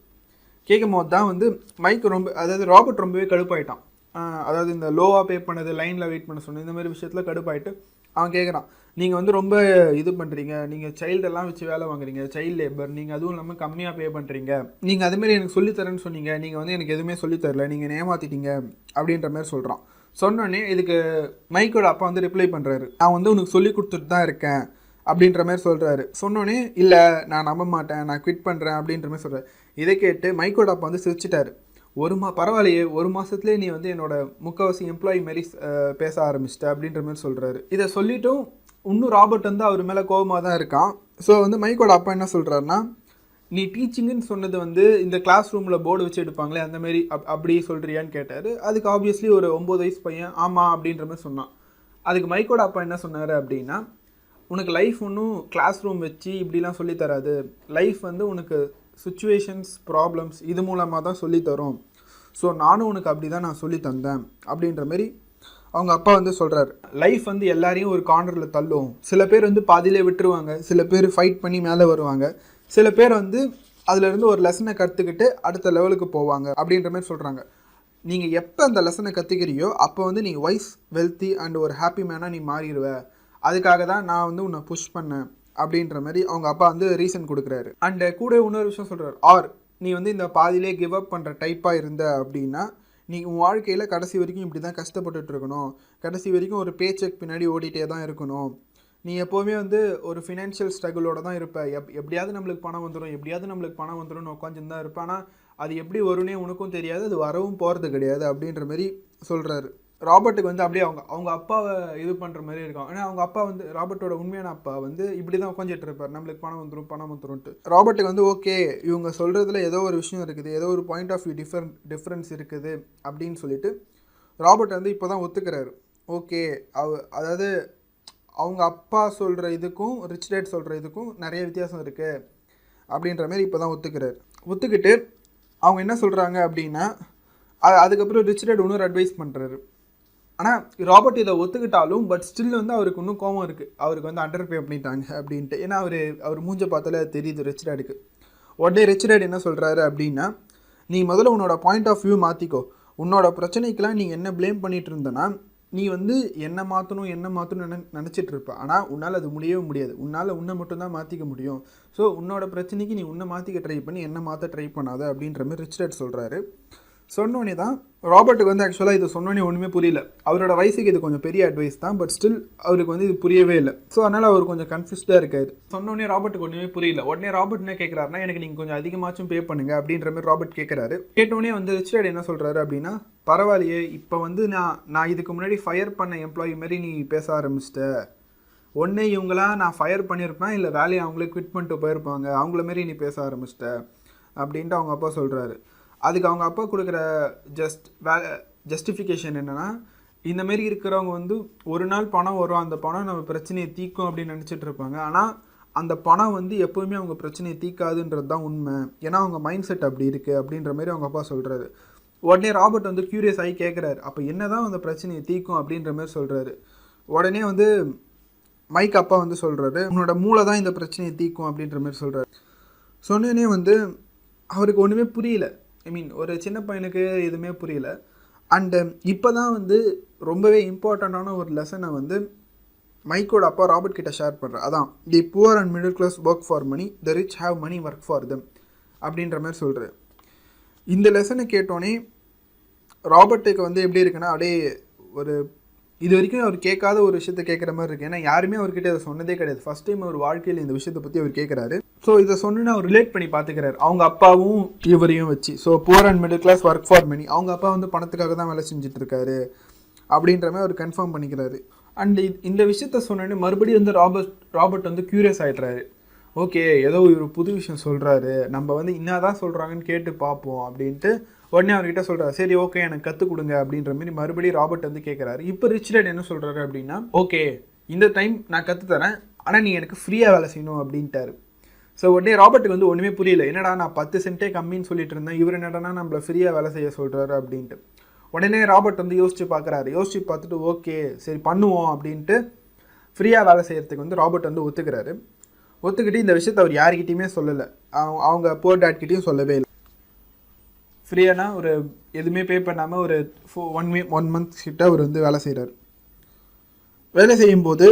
கேட்கும் போது தான் வந்து மைக் அதாவது ராபர்ட் ரொம்பவே கடுப்பாயிட்டான். அதாவது இந்த லோவாக பே பண்ணது, லைனில் வெயிட் பண்ண சொன்னது, இந்த மாதிரி விஷயத்தில் கடுப்பாயிட்டு அவன் கேட்குறான், நீங்கள் வந்து ரொம்ப இது பண்ணுறீங்க, நீங்கள் சைல்டெல்லாம் வச்சு வேலை வாங்குறீங்க, சைல்டு லேபர், நீங்கள் அதுவும் இல்லாமல் கம்மியாக பே பண்ணுறீங்க, நீங்கள் அதுமாரி எனக்கு சொல்லித்தரேன்னு சொன்னீங்க, நீங்கள் வந்து எனக்கு எதுவுமே சொல்லித்தரல, நீங்கள் ஏமாற்றிட்டீங்க அப்படின்ற மாதிரி சொல்கிறான். சொன்னோடனே இதுக்கு மைக்கோட அப்பா வந்து ரிப்ளை பண்ணுறாரு, நான் வந்து உனக்கு சொல்லி கொடுத்துட்டு தான் இருக்கேன் அப்படின்ற மாதிரி சொல்கிறாரு. சொன்னோடனே இல்லை நான் நம்ப மாட்டேன், நான் குவிட் பண்ணுறேன் அப்படின்ற மாதிரி சொல்கிறார். இதை கேட்டு மைக்கோட அப்பா வந்து சிரிச்சிட்டாரு. பரவாயில்லையே, 1 மாதத்துலேயே நீ வந்து என்னோட முக்கால்வாசி எம்ப்ளாயி மாரி பேச ஆரம்பிச்சிட்ட அப்படின்ற மாதிரி சொல்கிறாரு. இதை சொல்லிட்டும் இன்னும் ராபர்ட் வந்து அவர் மேலே கோபமாக தான் இருக்கான். ஸோ வந்து மைக்கோட அப்பா என்ன சொல்கிறாருன்னா, நீ டீச்சிங்குன்னு சொன்னது வந்து இந்த கிளாஸ் ரூமில் போர்டு வச்சு எடுப்பாங்களே அந்தமாரி அப்படி சொல்கிறியான்னு கேட்டார். அதுக்கு ஆப்வியஸ்லி ஒரு 9 வயசு பையன் ஆமாம் அப்படின்ற மாதிரி சொன்னான். அதுக்கு மைக்கோட அப்பா என்ன சொன்னார் அப்படின்னா, உனக்கு லைஃப் ஒன்றும் கிளாஸ் ரூம் வச்சு இப்படிலாம் சொல்லித்தராது, லைஃப் வந்து உனக்கு சுச்சுவேஷன்ஸ், ப்ராப்ளம்ஸ் இது மூலமாக தான் சொல்லித்தரும். ஸோ நானும் உனக்கு அப்படி தான் நான் சொல்லி தந்தேன் அப்படின்ற மாரி அவங்க அப்பா வந்து சொல்கிறாரு. லைஃப் வந்து எல்லாரையும் ஒரு கார்னரில் தள்ளும். சில பேர் வந்து பாதியிலே விட்டுருவாங்க, சில பேர் ஃபைட் பண்ணி மேலே வருவாங்க, சில பேர் வந்து அதுலேருந்து ஒரு லெசனை கற்றுக்கிட்டு அடுத்த லெவலுக்கு போவாங்க அப்படின்ற மாதிரி சொல்கிறாங்க. நீங்கள் எப்போ அந்த லெசனை கற்றுக்கிறியோ அப்போ வந்து நீ வைஸ், வெல்த்தி அண்ட் ஒரு ஹாப்பி மேனாக நீ மாறிடுவ. அதுக்காக தான் நான் வந்து உன்னை புஷ் பண்ணேன் அப்படின்ற மாதிரி அவங்க அப்பா வந்து ரீசன் கொடுக்குறாரு. அண்டு கூட இன்னொரு விஷயம் சொல்கிறார், ஆர் நீ வந்து இந்த பாதியிலே கிவ் அப் பண்ணுற டைப்பாக இருந்த அப்படின்னா நீ உன் வாழ்க்கையில் கடைசி வரைக்கும் இப்படி தான் கஷ்டப்பட்டுட்டு இருக்கணும், கடைசி வரைக்கும் ஒரு பே செக் பின்னாடி ஓடிட்டே தான் இருக்கணும், நீ எப்போவுமே வந்து ஒரு ஃபினான்ஷியல் ஸ்ட்ரகிளோட தான் இருப்ப, எப்படியாவது நம்மளுக்கு பணம் வந்துடும் உட்காந்துன்னு தான் இருப்பேன், ஆனால் அது எப்படி வரும்னே உனக்கும் தெரியாது, அது வரவும் போகிறது கிடையாது அப்படின்ற மாதிரி சொல்கிறாரு. ராபர்ட்டுக்கு வந்து அப்படியே அவங்க அப்பாவை இது பண்ணுற மாதிரி இருக்கும். ஆனால் அவங்க அப்பா வந்து ராபர்ட்டோட உண்மையான அப்பா வந்து இப்படி தான் உட்காந்துட்டு இருப்பார், நம்மளுக்கு பணம் வந்துரும்ட்டு. ராபர்ட்டுக்கு வந்து ஓகே இவங்க சொல்கிறதுல ஏதோ ஒரு விஷயம் இருக்குது, ஏதோ ஒரு பாயிண்ட் ஆஃப் வியூ டிஃப்ரென்ஸ் இருக்குது அப்படின்னு சொல்லிட்டு ராபர்ட் வந்து இப்போ தான் ஒத்துக்கிறாரு. ஓகே அதாவது அவங்க அப்பா சொல்கிற இதுக்கும் ரிச் டேட் சொல்கிற இதுக்கும் நிறைய வித்தியாசம் இருக்குது அப்படின்ற மாதிரி இப்போ தான் ஒத்துக்கிட்டு அவங்க என்ன சொல்கிறாங்க அப்படின்னா, அதுக்கப்புறம் ரிச் டேட் இன்னொரு அட்வைஸ் பண்ணுறாரு. ஆனால் ராபர்ட் இதை ஒத்துக்கிட்டாலும் பட் ஸ்டில் வந்து அவருக்கு இன்னும் கோபம் இருக்குது, அவருக்கு வந்து அண்டர் பே பண்ணிட்டாங்க அப்படின்ட்டு. ஏன்னா அவர் மூஞ்ச பார்த்தாலே தெரியுது ரிச் டேடுக்கு. உடனே ரிச் டேட் என்ன சொல்கிறாரு அப்படின்னா, நீ முதல்ல உன்னோட பாயிண்ட் ஆஃப் வியூ மாற்றிக்கோ, உன்னோட பிரச்சனைக்கெலாம் நீ என்ன ப்ளேம் பண்ணிகிட்டு இருந்தனா நீ வந்து என்ன மாற்றணும்னு நினச்சிட்டு இருப்ப. ஆனால் உன்னால் அது முடியவே முடியாது, உன்னால் உன்னை மட்டும்தான் மாற்றிக்க முடியும். ஸோ உன்னோட பிரச்சனைக்கு நீ உன்னை மாற்றிக்க ட்ரை பண்ணி என்ன மாற்ற ட்ரை பண்ணாத அப்படின்ற மாதிரி ரிச் டேட் சொல்கிறாரு. சொன்னோன்னே தான் ராபர்ட்டுக்கு வந்து ஆக்சுவலாக இது சொன்னோன்னே ஒன்றுமே புரியல. அவரோட வயசுக்கு இது கொஞ்சம் பெரிய அட்வைஸ் தான், பட் ஸ்டில் அவருக்கு வந்து இது புரியவே இல்லை. ஸோ அதனால் அவர் கொஞ்சம் கன்ஃபியூஸ்டாக இருக்காரு. சொன்னோன்னே ராபர்ட்டுக்கு ஒன்றுமே புரியல. உடனே ராபர்ட் என்ன கேட்குறாருன்னா, எனக்கு நீங்கள் கொஞ்சம் அதிகமாச்சும் பே பண்ணுங்க அப்படின்ற மாதிரி ராபர்ட் கேட்குறாரு. கேட்டோடனே வந்து ரிச் டேட் என்ன சொல்கிறாரு அப்படின்னா, பரவாயில்லையே இப்போ வந்து நான் இதுக்கு முன்னாடி ஃபயர் பண்ண எம்ப்ளாயி மாதிரி நீ பேச ஆரம்பிச்சிட்ட, ஒன்றே இவங்களாம் நான் ஃபயர் பண்ணியிருப்பேன், இல்லை வேலையை அவங்களே குவிட் பண்ணிட்டு போயிருப்பாங்க, அவங்கள மாரி நீ பேச ஆரம்பிச்சிட்ட அப்படின்ட்டு அவங்க அப்பா சொல்கிறாரு. அதுக்கு அவங்க அப்பா கொடுக்குற ஜஸ்டிஃபிகேஷன் என்னென்னா, இந்தமாரி இருக்கிறவங்க வந்து ஒரு நாள் பணம் வரும், அந்த பணம் நம்ம பிரச்சனையை தீர்க்கும் அப்படின்னு நினச்சிட்டு இருப்பாங்க. ஆனால் அந்த பணம் வந்து எப்போவுமே அவங்க பிரச்சனையை தீர்க்காதுன்றது தான் உண்மை, ஏன்னா அவங்க மைண்ட் செட் அப்படி இருக்குது அப்படின்ற மாதிரி அவங்க அப்பா சொல்கிறாரு. உடனே ராபர்ட் வந்து க்யூரியஸ் ஆகி கேட்குறாரு, அப்போ என்ன தான் அந்த பிரச்சனையை தீர்க்கும் அப்படின்ற மாதிரி சொல்கிறாரு. உடனே வந்து மைக் அப்பா வந்து சொல்கிறாரு, உன்னோட மூளை தான் இந்த பிரச்சனையை தீர்க்கும் அப்படின்ற மாதிரி சொல்கிறாரு. சொன்னோடனே வந்து அவருக்கு ஒன்றுமே புரியல. ஒரு சின்ன பையனுக்கு எதுவுமே புரியல. அண்டு இப்போ தான் வந்து ரொம்பவே இம்பார்ட்டண்ட்டான ஒரு லெசனை வந்து மைக்கோட அப்பா ராபர்ட் கிட்ட ஷேர் பண்ணுறார். அதான் the poor and middle class work for money, the rich have money work for them அப்படின்ற மாதிரி சொல்கிறார். இந்த லெசனை கேட்டோன்னே ராபர்ட்டுக்கு வந்து எப்படி இருக்குன்னா, அப்படியே ஒரு இது வரைக்கும் அவர் கேட்காத ஒரு விஷயத்த கேட்குற மாதிரி இருக்குது. ஏன்னா யாருமே அவர்கிட்ட அதை சொன்னதே கிடையாது. ஃபஸ்ட் டைம் அவர் வாழ்க்கையில் இந்த விஷயத்தை பற்றி அவர் கேட்குறாரு. ஸோ இதை சொன்னு அவர் ரிலேட் பண்ணி பார்த்துக்கிறாரு அவங்க அப்பாவும் இவரையும் வச்சு. So poor and middle class work for money, அவங்க அப்பா வந்து பணத்துக்காக தான் வேலை செஞ்சுட்ருக்காரு அப்படின்ற மாதிரி அவர் கன்ஃபார்ம் பண்ணிக்கிறாரு. அண்ட் இந்த விஷயத்த சொன்னோன்னே மறுபடியும் வந்து ராபர்ட் வந்து க்யூரியஸ் ஆகிடுறாரு. ஓகே ஏதோ ஒரு புது விஷயம் சொல்கிறாரு, நம்ம வந்து என்னதான் சொல்கிறாங்கன்னு கேட்டு பார்ப்போம் அப்படின்ட்டு உடனே அவர்கிட்ட சொல்கிறாரு. சரி ஓகே எனக்கு கற்றுக் கொடுங்க அப்படின்ற மாதிரி மறுபடியும் ராபர்ட் வந்து கேட்குறாரு. இப்போ ரிச் டேட் என்ன சொல்கிறாரு அப்படின்னா, ஓகே இந்த டைம் நான் கற்றுத்தரேன், ஆனால் நீ எனக்கு ஃப்ரீயாக வேலை செய்யணும் அப்படின்ட்டாரு. ஸோ உடனே ராபர்ட்டுக்கு வந்து ஒன்றுமே புரியல, என்னடா நான் 10 சென்ட்டே கம்மின்னு சொல்லிட்டு இருந்தேன், இவர் என்னடா நம்மளை ஃப்ரீயாக வேலை செய்ய சொல்கிறாரு அப்படின்ட்டு. உடனே ராபர்ட் வந்து யோசிச்சு பார்த்துட்டு ஓகே சரி பண்ணுவோம் அப்படின்ட்டு ஃப்ரீயாக வேலை செய்கிறதுக்கு வந்து ராபர்ட் வந்து ஒத்துக்கிட்டு இந்த விஷயத்தை அவர் யார்கிட்டையுமே சொல்லலை, அவங்க புவர் டேட்கிட்டையும் சொல்லவே இல்லை. ஃப்ரீயானா ஒரு எதுவுமே பே பண்ணாமல் ஒரு 1 month கிட்ட அவர் வந்து வேலை செய்கிறார். வேலை செய்யும்போது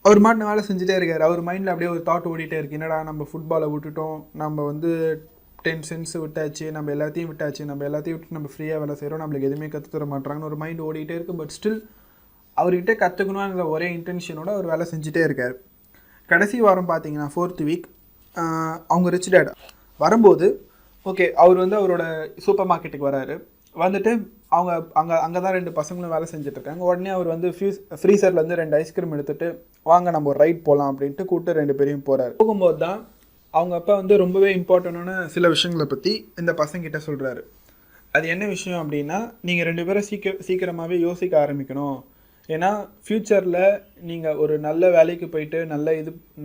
அவர் மாட்டு வேலை செஞ்சுட்டே இருக்கார். அவர் மைண்டில் அப்படியே ஒரு தாட் ஓடிட்டே இருக்கு, என்னடா நம்ம ஃபுட்பாலை விட்டுட்டோம், நம்ம வந்து 10 cents விட்டாச்சு, நம்ம எல்லாத்தையும் விட்டு நம்ம ஃப்ரீயாக வேலை செய்கிறோம், நம்மளுக்கு எதுவுமே கற்றுத்தர மாட்டாங்கன்னு ஒரு மைண்ட் ஓடிட்டே இருக்குது. பட் ஸ்டில் அவர்கிட்ட கற்றுக்கணுன்ற ஒரே இன்டென்ஷனோட அவர் வேலை செஞ்சுட்டே இருக்கார். கடைசி வாரம் பார்த்தீங்கன்னா 4th week அவங்க ரிச் டேட் வரும்போது ஓகே அவர் வந்து அவரோட சூப்பர் மார்க்கெட்டுக்கு வராரு. வந்துட்டு அவங்க அங்கே தான் 2 பசங்களும் வேலை செஞ்சுட்ருக்காங்க. உடனே அவர் வந்து ஃப்ரீசர்லேருந்து 2 ஐஸ்கிரீம் எடுத்துகிட்டு வாங்க நம்ம ஒரு ரைட் போகலாம் அப்படின்ட்டு கூப்பிட்டு 2 பேரையும் போகிறாரு. போகும்போது தான் அவங்க அப்பா வந்து ரொம்பவே இம்பார்ட்டண்டான சில விஷயங்களை பற்றி இந்த பசங்கிட்ட சொல்கிறாரு. அது என்ன விஷயம் அப்படின்னா, நீங்கள் 2 பேரும் சீக்கிரமாகவே யோசிக்க ஆரம்பிக்கணும். ஏன்னா ஃப்யூச்சரில் நீங்கள் ஒரு நல்ல வேலைக்கு போயிட்டு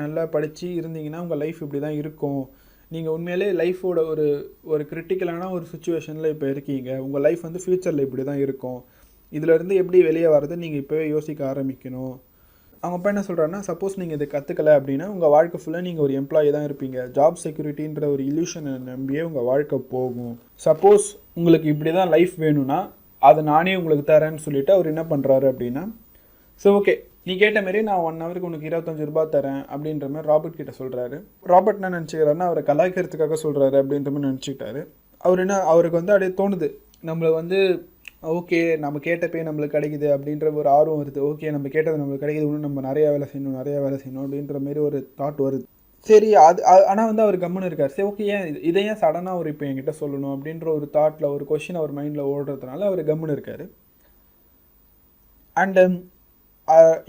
நல்லா படித்து இருந்தீங்கன்னா உங்கள் லைஃப் இப்படி தான் இருக்கும். நீங்கள் உண்மையிலே லைஃபோட ஒரு கிரிட்டிக்கலான ஒரு சுச்சுவேஷனில் இப்போ இருக்கீங்க. உங்கள் லைஃப் வந்து ஃப்யூச்சரில் இப்படி தான் இருக்கும். இதிலேருந்து எப்படி வெளியே வர்றது நீங்கள் இப்போவே யோசிக்க ஆரம்பிக்கணும். அவங்க அப்பா என்ன சொல்கிறாருன்னா, சப்போஸ் நீங்கள் இதை கற்றுக்கலை அப்படின்னா உங்கள் வாழ்க்கை ஃபுல்லாக நீங்கள் ஒரு எம்ப்ளாயி தான் இருப்பீங்க. ஜாப் செக்யூரிட்டின்ற ஒரு இல்யூஷனை நம்பியே உங்கள் வாழ்க்கை போகும். சப்போஸ் உங்களுக்கு இப்படி தான் லைஃப் வேணும்னா அதை நானே உங்களுக்கு தரேன்னு சொல்லிவிட்டு அவர் என்ன பண்ணுறாரு அப்படின்னா, ஸோ ஓகே நீ கேட்ட மாரி நான் 1 ஹவருக்கு உனக்கு 25 ரூபா தரேன் அப்படின்ற மாதிரி ராபர்ட் கிட்ட சொல்கிறாரு. ராபர்ட் என்ன நினச்சிக்கிறாருன்னா, அவரை கலாய்க்கிறதுக்காக சொல்கிறாரு அப்படின்ற மாதிரி நினச்சிக்கிட்டாரு. அவருக்கு வந்து அப்படியே தோணுது, நம்மளை வந்து ஓகே நம்ம கேட்டப்பே நம்மளுக்கு கிடைக்குது அப்படின்ற ஒரு ஆர்வம் வருது. ஓகே நம்ம கேட்டது நம்மளுக்கு கிடைக்குது, இன்னும் நம்ம நிறையா வேலை செய்யணும் அப்படின்ற மாதிரி ஒரு தாட் வருது. சரி ஆனால் வந்து அவர் கம்முன்னு இருக்கார். சரி ஓகே இதை ஏன் சடனாக அவர் இப்போ என்கிட்ட சொல்லணும் அப்படின்ற ஒரு தாட்டில் ஒரு கொஷின் அவர் மைண்டில் ஓடுறதுனால அவர் கம்முன்னு இருக்கார். அண்டு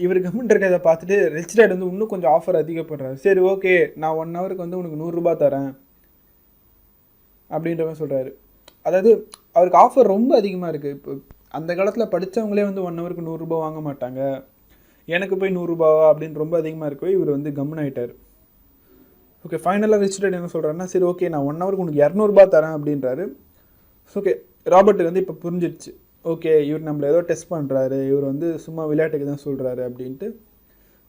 இவர் கவர்மெண்ட் இருக்கிறத பார்த்துட்டு ரிச் டேட் வந்து இன்னும் கொஞ்சம் ஆஃபர் அதிகப்படுறாரு. சரி ஓகே நான் 1 ஹவருக்கு வந்து உனக்கு 100 ரூபா தரேன் அப்படின்ற மாதிரி சொல்கிறாரு. அதாவது அவருக்கு ஆஃபர் ரொம்ப அதிகமாக இருக்குது. இப்போ அந்த காலத்தில் படித்தவங்களே வந்து 1 ஹவருக்கு 100 ரூபா வாங்க மாட்டாங்க, எனக்கு போய் 100 ரூபாவா அப்படின்னு ரொம்ப அதிகமாக இருக்கவே இவர் வந்து கம்முன்னு ஆகிட்டார். ஓகே ஃபைனலாக ரிச் டேட் என்ன சொல்கிறாருன்னா, சரி ஓகே நான் 1 ஹவருக்கு உனக்கு 200 ரூபா தரேன் அப்படின்றாரு. ஓகே ராபர்ட்டுக்கு வந்து இப்போ புரிஞ்சிடுச்சு, ஓகே இவர் நம்மளை ஏதோ டெஸ்ட் பண்ணுறாரு, இவர் வந்து சும்மா விளையாட்டுக்கு தான் சொல்கிறாரு அப்படின்ட்டு.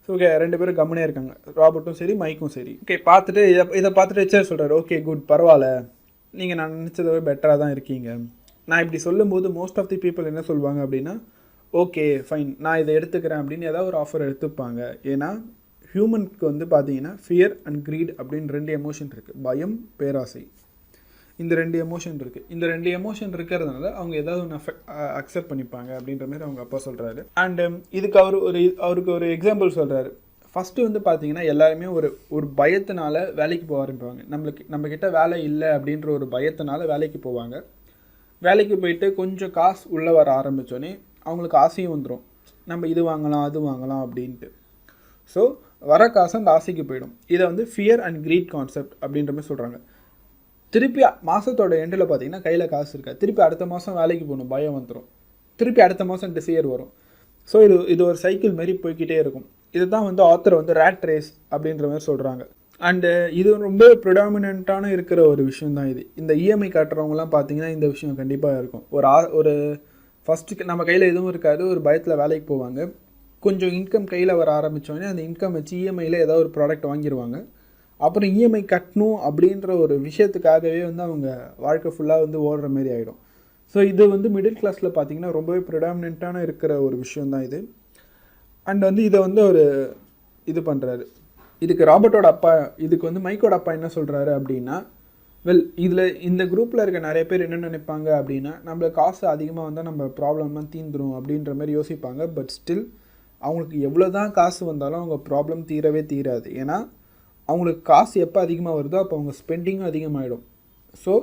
ஸோ ஓகே 2 பேரும் கம்முனே இருக்காங்க, ராபர்ட்டும் சரி மைக்கும் சரி. ஓகே பார்த்துட்டு இதை பார்த்துட்டு ரிச்சர் சொல்கிறாரு, ஓகே குட் பரவாயில்ல, நீங்கள் நான் நினச்சதை பெட்டராக தான் இருக்கீங்க. நான் இப்படி சொல்லும்போது மோஸ்ட் ஆஃப் தி பீப்புள் என்ன சொல்லுவாங்க அப்படின்னா, ஓகே ஃபைன் நான் இதை எடுத்துக்கிறேன் அப்படின்னு ஏதாவது ஒரு ஆஃபர் எடுத்துப்பாங்க. ஏன்னா ஹியூமனுக்கு வந்து பார்த்தீங்கன்னா ஃபியர் அண்ட் க்ரீட் அப்படின்னு 2 எமோஷன் இருக்குது, பயம் பேராசை. இந்த 2 எமோஷன் இருக்குது. இந்த 2 எமோஷன் இருக்கிறதுனால அவங்க ஏதாவது ஒன்று அக்செப்ட் பண்ணிப்பாங்க அப்படின்ற மாதிரி அவங்க அப்பா சொல்கிறாரு. அண்டு இதுக்கு அவருக்கு ஒரு எக்ஸாம்பிள் சொல்கிறாரு. ஃபஸ்ட்டு வந்து பார்த்தீங்கன்னா எல்லாருமே ஒரு பயத்தினால வேலைக்கு போக ஆரம்பிப்பாங்க. நம்மக்கிட்ட வேலை இல்லை அப்படின்ற ஒரு பயத்தினால வேலைக்கு போவாங்க. வேலைக்கு போயிட்டு கொஞ்சம் காசு உள்ளே வர ஆரம்பித்தோன்னே அவங்களுக்கு ஆசையும் வந்துடும், நம்ம இது வாங்கலாம் அது வாங்கலாம் அப்படின்ட்டு. ஸோ வர காசு அந்த ஆசைக்கு போயிடும். இதை வந்து ஃபியர் அண்ட் க்ரீட் கான்செப்ட் அப்படின்ற மாதிரி சொல்கிறாங்க. திருப்பி மாதத்தோட எண்டில் பார்த்தீங்கன்னா கையில் காசு இருக்காது, திருப்பி அடுத்த மாதம் வேலைக்கு போகணும் பயம் வந்துடும், திருப்பி அடுத்த மாதம் டிசையர் வரும். ஸோ இது ஒரு சைக்கிள் மாரி போய்கிட்டே இருக்கும். இது தான் வந்து ஆத்தர் வந்து ரேட் ரேஸ் அப்படின்ற மாதிரி சொல்கிறாங்க. அண்டு இது ரொம்ப ப்ரிடாமினண்ட்டான இருக்கிற ஒரு விஷயம் தான் இது. இந்த இஎம்ஐ காட்டுறவங்கலாம் பார்த்தீங்கன்னா இந்த விஷயம் கண்டிப்பாக இருக்கும். ஒரு ஃபஸ்ட்டுக்கு நம்ம கையில் எதுவும் இருக்காது, ஒரு பயத்தில் வேலைக்கு போவாங்க. கொஞ்சம் இன்கம் கையில் வர ஆரம்பித்தோடனே அந்த இன்கம் வச்சு இஎம்ஐயில் ஏதாவது ஒரு ப்ராடக்ட் வாங்கிடுவாங்க. அப்புறம் இஎம்ஐ கட்டணும் அப்படின்ற ஒரு விஷயத்துக்காகவே வந்து அவங்க வாழ்க்கை ஃபுல்லாக வந்து ஓடுற மாரி ஆகிடும். ஸோ இது வந்து மிடில் கிளாஸில் பார்த்திங்கன்னா ரொம்பவே ப்ரிடாமினண்ட்டான இருக்கிற ஒரு விஷயந்தான் இது. அண்ட் வந்து இதை வந்து அவர் இது பண்ணுறாரு. இதுக்கு ராபர்ட்டோட அப்பா, இதுக்கு வந்து மைக்கோட அப்பா என்ன சொல்கிறாரு அப்படின்னா, இந்த குரூப்பில் இருக்க நிறைய பேர் என்ன நினைப்பாங்க அப்படின்னா, நம்மளுக்கு காசு அதிகமாக வந்தால் நம்ம ப்ராப்ளம்லாம் தீந்துடும் அப்படின்ற மாதிரி யோசிப்பாங்க. பட் ஸ்டில் அவங்களுக்கு எவ்வளோ தான் காசு வந்தாலும் அவங்க ப்ராப்ளம் தீரவே தீராது. ஏன்னா அவங்களுக்கு காசு எப்போ அதிகமாக வருதோ அப்போ அவங்க ஸ்பெண்டிங்கும் அதிகமாகிடும். ஸோ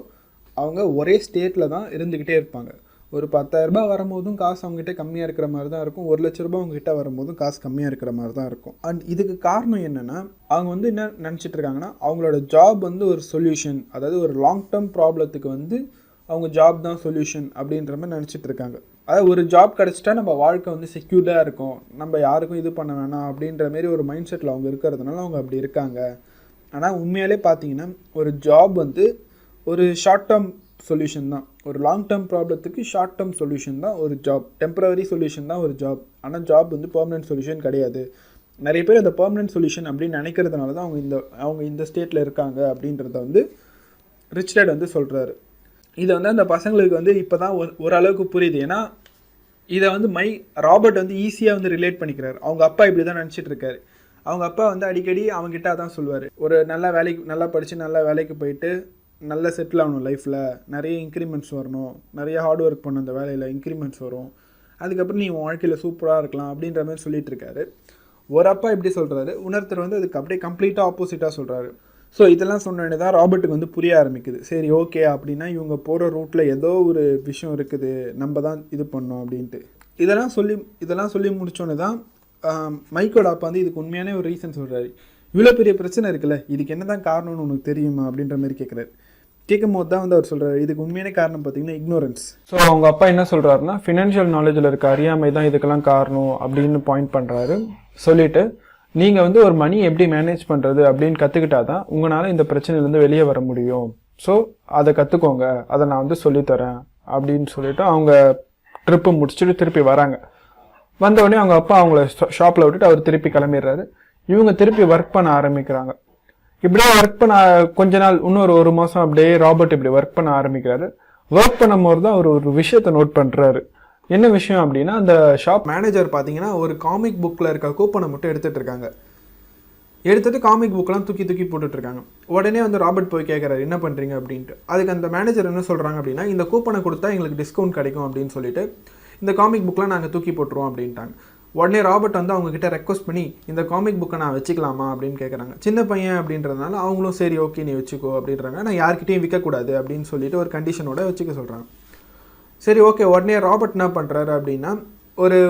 அவங்க ஒரே ஸ்டேட்டில் தான் இருந்துக்கிட்டே இருப்பாங்க. ஒரு 10,000 ரூபாய் வரும்போதும் காசு அவங்ககிட்ட கம்மியாக இருக்கிற மாதிரி தான் இருக்கும், 1 லட்ச ரூபாய் அவங்ககிட்ட வரும்போதும் காசு கம்மியாக இருக்கிற மாதிரி தான் இருக்கும். அண்ட் இதுக்கு காரணம் என்னென்னா, அவங்க வந்து என்ன நினச்சிட்டு இருக்காங்கன்னா, அவங்களோட ஜாப் வந்து ஒரு சொல்யூஷன், அதாவது ஒரு லாங் டேர்ம் ப்ராப்ளத்துக்கு வந்து அவங்க ஜாப் தான் சொல்யூஷன் அப்படின்ற மாதிரி நினச்சிட்டு இருக்காங்க. அதாவது ஒரு ஜாப் கிடச்சிட்டா நம்ம வாழ்க்கை வந்து செக்யூர்டாக இருக்கும், நம்ம யாருக்கும் இது பண்ண வேணாம் அப்படின்ற மாரி ஒரு மைண்ட் செட்டில் அவங்க இருக்கிறதுனால அவங்க அப்படி இருக்காங்க. ஆனால் உண்மையாலே பார்த்தீங்கன்னா ஒரு ஜாப் வந்து ஒரு ஷார்ட் டேர்ம் சொல்யூஷன் தான். ஒரு லாங் டேர்ம் ப்ராப்ளத்துக்கு ஷார்ட் டேர்ம் சொல்யூஷன் தான் ஒரு ஜாப். டெம்பரவரி சொல்யூஷன் தான் ஒரு ஜாப். ஆனால் ஜாப் வந்து பெர்மனன்ட் சொல்யூஷன் கிடையாது. நிறைய பேர் அந்த பெர்மனன்ட் சொல்யூஷன் அப்படின்னு நினைக்கிறதுனால தான் அவங்க இந்த ஸ்டேட்டில் இருக்காங்க அப்படின்றத வந்து ரிச் டேட் வந்து சொல்கிறாரு. இதை வந்து அந்த பசங்களுக்கு வந்து இப்போ தான் ஓரளவுக்கு புரியுது. ஏன்னா இதை வந்து ராபர்ட் வந்து ஈஸியாக வந்து ரிலேட் பண்ணிக்கிறாரு. அவங்க அப்பா இப்படி தான் நினச்சிட்டு இருக்காரு. அவங்க அப்பா வந்து அடிக்கடி அவங்ககிட்ட அதான் சொல்லுவார், ஒரு நல்லா படித்து நல்ல வேலைக்கு போயிட்டு நல்லா செட்டில் ஆகணும் லைஃப்பில், நிறைய இன்க்ரிமெண்ட்ஸ் வரணும், நிறைய ஹார்ட் ஒர்க் பண்ண அந்த வேலையில் இன்க்ரிமெண்ட்ஸ் வரும், அதுக்கப்புறம் நீ உன் வாழ்க்கையில் சூப்பராக இருக்கலாம் அப்படின்ற மாதிரி சொல்லிட்டு இருக்காரு. ஒரு அப்பா இப்படி சொல்கிறாரு, இன்னொருத்தர் வந்து அதுக்கு அப்படியே கம்ப்ளீட்டாக ஆப்போசிட்டாக சொல்கிறாரு. ஸோ இதெல்லாம் சொன்னோடனே தான் ராபர்ட்டுக்கு வந்து புரிய ஆரம்பிக்குது. சரி ஓகே, அப்படின்னா இவங்க போகிற ரூட்டில் ஏதோ ஒரு விஷயம் இருக்குது, நம்ம தான் இது பண்ணோம் அப்படின்ட்டு. இதெல்லாம் சொல்லி முடிச்சோன்னே தான் மைக்கோட அப்பா வந்து இதுக்கு உண்மையான ஒரு ரீசன் சொல்கிறாரு. இவ்வளோ பெரிய பிரச்சனை இருக்குல்ல, இதுக்கு என்ன தான் காரணம்னு உனக்கு தெரியுமா அப்படின்ற மாதிரி கேட்குறாரு. கேட்கும் போது தான் வந்து அவர் சொல்கிறார், இதுக்கு உண்மையான காரணம் பார்த்தீங்கன்னா இக்னோரன்ஸ். ஸோ அவங்க அப்பா என்ன சொல்கிறாருன்னா, ஃபினான்ஷியல் நாலேஜில் இருக்க அறியாமை தான் இதுக்கெல்லாம் காரணம் அப்படின்னு பாயிண்ட் பண்ணுறாரு. சொல்லிவிட்டு நீங்கள் வந்து ஒரு மணி எப்படி மேனேஜ் பண்ணுறது அப்படின்னு கற்றுக்கிட்டா தான் உங்களால் இந்த பிரச்சனையிலேருந்து வெளியே வர முடியும். ஸோ அதை கற்றுக்கோங்க, அதை நான் வந்து சொல்லித்தரேன் அப்படின்னு சொல்லிவிட்டு அவங்க ட்ரிப்பு முடிச்சுட்டு திருப்பி வராங்க. வந்தவுடனே அவங்க அப்பா அவங்கள ஷாப்பில் விட்டுட்டு அவர் திருப்பி கிளம்பிடுறாரு. இவங்க திருப்பி ஒர்க் பண்ண ஆரம்பிக்கிறாங்க. இப்படியே ஒர்க் பண்ண கொஞ்ச நாள், இன்னொரு 1 மாதம் அப்படியே ராபர்ட் இப்படி ஒர்க் பண்ண ஆரம்பிக்கிறாரு. ஒர்க் பண்ணும்போது தான் அவர் ஒரு விஷயத்தை நோட் பண்ணுறாரு. என்ன விஷயம் அப்படின்னா, அந்த ஷாப் மேனேஜர் பார்த்தீங்கன்னா ஒரு காமிக் புக்கில் இருக்க கூப்பனை மட்டும் எடுத்துகிட்டு இருக்காங்க. எடுத்துகிட்டு காமிக் புக்கெலாம் தூக்கி போட்டுட்ருக்காங்க. உடனே வந்து ராபர்ட் போய் கேட்குறாரு, என்ன பண்ணுறீங்க அப்படின்ட்டு. அதுக்கு அந்த மேனேஜர் என்ன சொல்கிறாங்க அப்படின்னா, இந்த கூப்பனை கொடுத்தா எங்களுக்கு டிஸ்கவுண்ட் கிடைக்கும் அப்படின்னு சொல்லிட்டு இந்த காமிக் புக்கெலாம் நாங்கள் தூக்கி போட்டுருவோம் அப்படின்ட்டாங்க. உடனே ராபர்ட் வந்து அவங்கக்கிட்ட ரெக்வஸ்ட் பண்ணி இந்த காமிக் புக்கை நான் வச்சுக்கலாமா அப்படின்னு கேட்குறாங்க. சின்ன பையன் அப்படின்றதுனால அவங்களும் சரி ஓகே நீ வச்சுக்கோ அப்படின்றாங்க. நான் யார்கிட்டையும் விற்கக்கூடாது அப்படின்னு சொல்லிட்டு ஒரு கண்டிஷனோட வச்சுக்க சொல்கிறாங்க. சரி ஓகே. உடனே ராபர்ட் என்ன பண்ணுறாரு அப்படின்னா,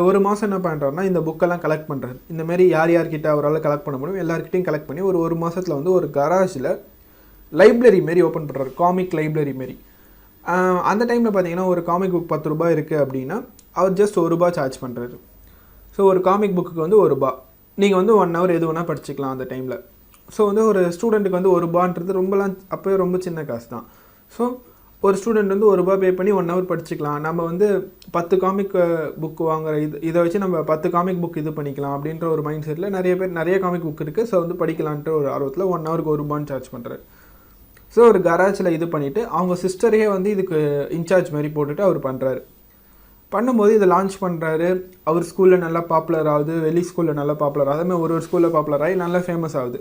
ஒரு மாதம் என்ன பண்ணுறாருன்னா இந்த புக்கெல்லாம் கலெக்ட் பண்ணுறாரு. இந்தமாரி யார்கிட்ட அவரால் கலெக்ட் பண்ண முடியும் எல்லாருக்கிட்டையும் கலெக்ட் பண்ணி ஒரு மாதத்தில் வந்து ஒரு கராஜில் லைப்ரரி மாரி ஓப்பன் பண்ணுறாரு, காமிக் லைப்ரரி மாரி. அந்த டைமில் பார்த்தீங்கன்னா ஒரு காமிக் புக் 10 ரூபாய் இருக்குது அப்படின்னா அவர் ஜஸ்ட் ₹1 சார்ஜ் பண்ணுறாரு. ஸோ ஒரு காமிக் புக்குக்கு வந்து ₹1. நீங்கள் வந்து 1 ஹவர் எது வேணால் படிச்சுக்கலாம் அந்த டைமில். ஸோ வந்து ஒரு ஸ்டூடெண்ட்டுக்கு வந்து ₹1 ரொம்பலாம் அப்போயே ரொம்ப சின்ன காசு தான். ஸோ ஒரு ஸ்டூடெண்ட் வந்து ₹1 பே பண்ணி 1 ஹவர் படிச்சுக்கலாம். நம்ம வந்து 10 காமிக் புக் வாங்குற இதை வச்சு நம்ம 10 காமிக் புக் இது பண்ணிக்கலாம் அப்படின்ற ஒரு மைண்ட் செட்டில் நிறைய பேர் நிறைய காமிக் புக் இருக்குது. ஸோ வந்து படிக்கலான்ட்டு ஒரு ஆர்வத்தில் 1 ஹவருக்கு ₹1 சார்ஜ் பண்ணுறாரு. ஸோ ஒரு கராஜில் இது பண்ணிவிட்டு அவங்க சிஸ்டரையே வந்து இதுக்கு இன்சார்ஜ் மாதிரி போட்டுட்டு அவர் பண்ணுறாரு. பண்ணும்போது இதை லான்ச் பண்ணுறாரு. அவர் ஸ்கூலில் நல்லா பாப்புலர் ஆகுது, வெளி ஸ்கூலில் நல்லா பாப்புலர் ஆகுது, அதுமாதிரி ஒரு ஸ்கூலில் பாப்புலர் ஆகி நல்லா ஃபேமஸ் ஆகுது.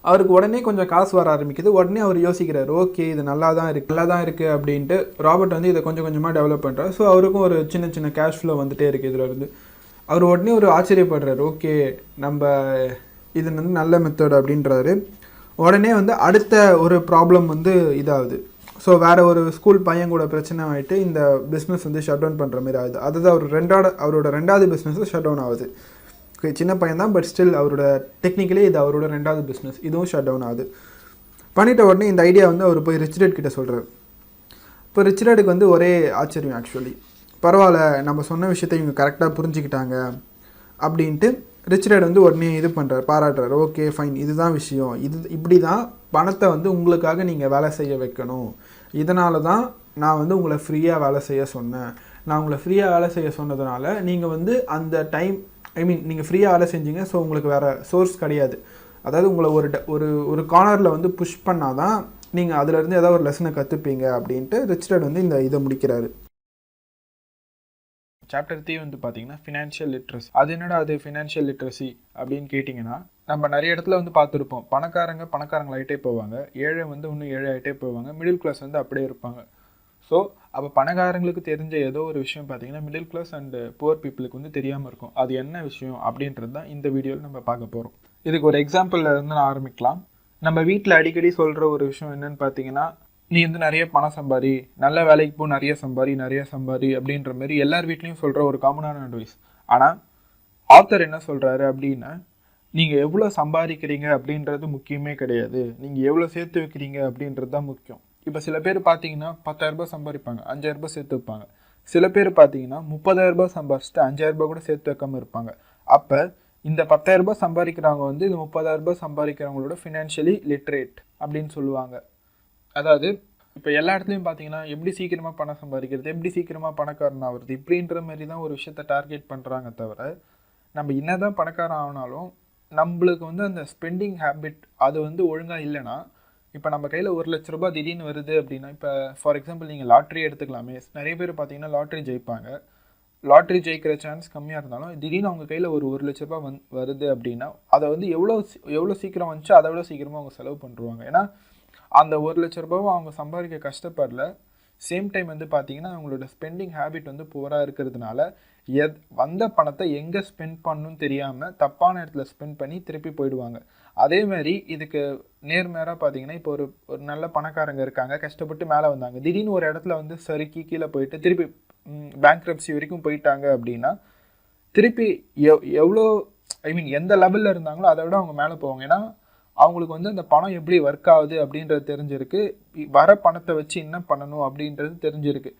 அவருக்கு உடனே கொஞ்சம் காசு வர ஆரம்பிக்குது. உடனே அவர் யோசிக்கிறார், ஓகே இது நல்லா தான் இருக்குது அப்படின்ட்டு ராபர்ட் வந்து இதை கொஞ்சம் கொஞ்சமாக டெவலப் பண்ணுறாரு. ஸோ அவருக்கும் ஒரு சின்ன கேஷ் ஃப்ளோ வந்துகிட்டே இருக்குது இதிலேருந்து. அவர் உடனே ஒரு ஆச்சரியப்படுறாரு, ஓகே நம்ம இது வந்து நல்ல மெத்தட் அப்படின்றாரு. உடனே வந்து அடுத்த ஒரு ப்ராப்ளம் வந்து இதாகுது. ஸோ வேறு ஒரு ஸ்கூல் பையன் கூட பிரச்சனை ஆகிட்டு இந்த பிஸ்னஸ் வந்து ஷட் டவுன் பண்ணுற மாதிரி ஆகுது. அதுதான் அவரோட ரெண்டாவது பிஸ்னஸும் ஷட் டவுன் ஆகுது. சின்ன பையன் தான், பட் ஸ்டில் அவரோட டெக்னிக்கலி இது அவரோட 2வது பிஸ்னஸ், இதுவும் ஷட் டவுன் ஆகுது. பண்ணிட்ட உடனே இந்த ஐடியா வந்து அவர் போய் ரிச் டேட் கிட்ட சொல்கிறார். இப்போ ரிச் டேட்டுக்கு வந்து ஒரே ஆச்சரியம் ஆக்சுவலி. பரவாயில்ல, நம்ம சொன்ன விஷயத்தை இவங்க கரெக்டாக புரிஞ்சுக்கிட்டாங்க அப்படின்ட்டு ரிச் டேட் வந்து உடனே இது பண்ணுறாரு, பாராட்டுறாரு. ஓகே ஃபைன், இதுதான் விஷயம், இப்படி தான் பணத்தை வந்து உங்களுக்காக நீங்கள் வேலை செய்ய வைக்கணும். இதனால தான் நான் வந்து உங்களை ஃப்ரீயாக வேலை செய்ய சொன்னேன். நான் உங்களை ஃப்ரீயாக வேலை செய்ய சொன்னதுனால நீங்கள் வந்து அந்த டைம் நீங்கள் ஃப்ரீயாக வேலை செஞ்சீங்க. ஸோ உங்களுக்கு வேறு சோர்ஸ் கிடையாது. அதாவது உங்களை ஒரு கார்னரில் வந்து புஷ் பண்ணால் தான் நீங்கள் அதிலேருந்து ஏதாவது ஒரு லெசனை கற்றுப்பீங்க அப்படின்ட்டு ரிச் டேட் வந்து இதை முடிக்கிறாரு. சாப்டர் 3 வந்து பார்த்தீங்கன்னா ஃபினான்ஷியல் லிட்ரஸி. அது என்னடா அது ஃபினான்ஷியல் லிட்ரஸி அப்படின்னு கேட்டிங்கன்னா, நம்ம நிறைய இடத்துல வந்து பார்த்துருப்போம். பணக்காரங்களாகிட்டே போவாங்க, ஏழை வந்து இன்னும் ஏழை ஆகிட்டே போவாங்க, மிடில் கிளாஸ் வந்து அப்படியே இருப்பாங்க. ஸோ அப்போ பணக்காரங்களுக்கு தெரிஞ்ச ஏதோ ஒரு விஷயம் பார்த்தீங்கன்னா மிடில் கிளாஸ் அண்டு புவர் பீப்புளுக்கு வந்து தெரியாமல் இருக்கும். அது என்ன விஷயம் அப்படின்றது தான் இந்த வீடியோவில் நம்ம பார்க்க போகிறோம். இதுக்கு ஒரு எக்ஸாம்பிளில் இருந்து நான் ஆரம்பிக்கலாம். நம்ம வீட்டில் அடிக்கடி சொல்கிற ஒரு விஷயம் என்னென்னு பார்த்தீங்கன்னா, நீ வந்து நிறைய பணம் சம்பாரி, நல்ல வேலைக்கு போ, நிறைய சம்பாரி அப்படின்ற மாதிரி எல்லார் வீட்லேயும் சொல்கிற ஒரு காமனான அட்வைஸ். ஆனால் ஆத்தர் என்ன சொல்கிறாரு அப்படின்னா, நீங்கள் எவ்வளோ சம்பாதிக்கிறீங்க அப்படின்றது முக்கியமே கிடையாது, நீங்கள் எவ்வளோ சேர்த்து வைக்கிறீங்க அப்படின்றது தான் முக்கியம். இப்போ சில பேர் பார்த்தீங்கன்னா 10,000 சம்பாதிப்பாங்க, 5,000 சேர்த்து வைப்பாங்க. சில பேர் பார்த்தீங்கன்னா 30,000 சம்பாதிச்சுட்டு 5,000 கூட சேர்த்து வைக்காமல் இருப்பாங்க. அப்போ இந்த 10,000 ரூபாய் சம்பாதிக்கிறவங்க வந்து இந்த 30,000 ரூபாய் சம்பாதிக்கிறவங்களோட ஃபினான்ஷியலி லிட்ரேட் அப்படின்னு சொல்லுவாங்க. அதாவது இப்போ எல்லா இடத்துலையும் பார்த்தீங்கன்னா எப்படி சீக்கிரமாக பணம் சம்பாதிக்கிறது, எப்படி சீக்கிரமாக பணக்காரன் ஆகுறது, இப்படின்ற மாதிரி தான் ஒரு விஷயத்த டார்கெட் பண்ணுறாங்க தவிர, நம்ம என்னதான் பணக்காரன் ஆனாலும் நம்மளுக்கு வந்து அந்த ஸ்பெண்டிங் ஹேபிட் அது வந்து ஒழுங்காக இல்லைன்னா, இப்போ நம்ம கையில் 1,00,000 ரூபாய் திடீர்னு வருது அப்படின்னா, இப்போ ஃபார் எக்ஸாம்பிள் நீங்கள் லாட்ரி எடுத்துக்கலாமே. நிறைய பேர் பார்த்தீங்கன்னா லாட்ரி ஜெயிப்பாங்க. லாட்ரி ஜெயிக்கிற சான்ஸ் கம்மியாக இருந்தாலும் திடீர்னு அவங்க கையில் ஒரு 1,00,000 ரூபாய் வருது அப்படின்னா, அதை வந்து எவ்வளோ சீக்கிரம் வந்துச்சு அதை விட சீக்கிரமாக அவங்க செலவு பண்ணுவாங்க. ஏன்னா அந்த 1,00,000 ரூபாவை அவங்க சம்பாதிக்க கஷ்டப்படல. சேம் டைம் வந்து பார்த்தீங்கன்னா அவங்களோட ஸ்பெண்டிங் ஹேபிட் வந்து புவராக இருக்கிறதுனால வந்த பணத்தை எங்கே ஸ்பெண்ட் பண்ணணும்னு தெரியாமல் தப்பான இடத்துல ஸ்பெண்ட் பண்ணி திருப்பி போயிடுவாங்க. அதே மாதிரி இதுக்கு நேர்மேராக பார்த்தீங்கன்னா இப்போ ஒரு நல்ல பணக்காரங்க இருக்காங்க, கஷ்டப்பட்டு மேலே வந்தாங்க, திடீர்னு ஒரு இடத்துல வந்து சறுக்கி கீழே போயிட்டு திருப்பி பேங்க்ரப்சி வரைக்கும் போயிட்டாங்க அப்படின்னா, திருப்பி எவ்வளோ எந்த லெவலில் இருந்தாங்களோ அதை விட அவங்க மேலே போவாங்க. ஏன்னா அவங்களுக்கு வந்து அந்த பணம் எப்படி ஒர்க் ஆகுது அப்படின்றது தெரிஞ்சிருக்கு, வர பணத்தை வச்சு என்ன பண்ணணும் அப்படின்றது தெரிஞ்சிருக்கு.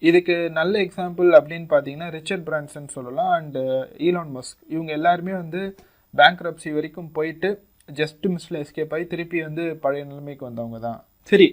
இதுக்கு நல்ல எக்ஸாம்பிள் அப்படின்னு பார்த்தீங்கன்னா ரிச்சர்ட் பிரான்சன் சொல்லலாம் அண்ட் ஈலான் மஸ்க். இவங்க எல்லாருமே வந்து பேங்க்ரப்சி வரைக்கும் போயிட்டு ஜஸ்ட் மிஸ்ல எஸ்கேப் ஆகி திருப்பி வந்து பழைய நிலைமைக்கு வந்தவங்க தான். சரி,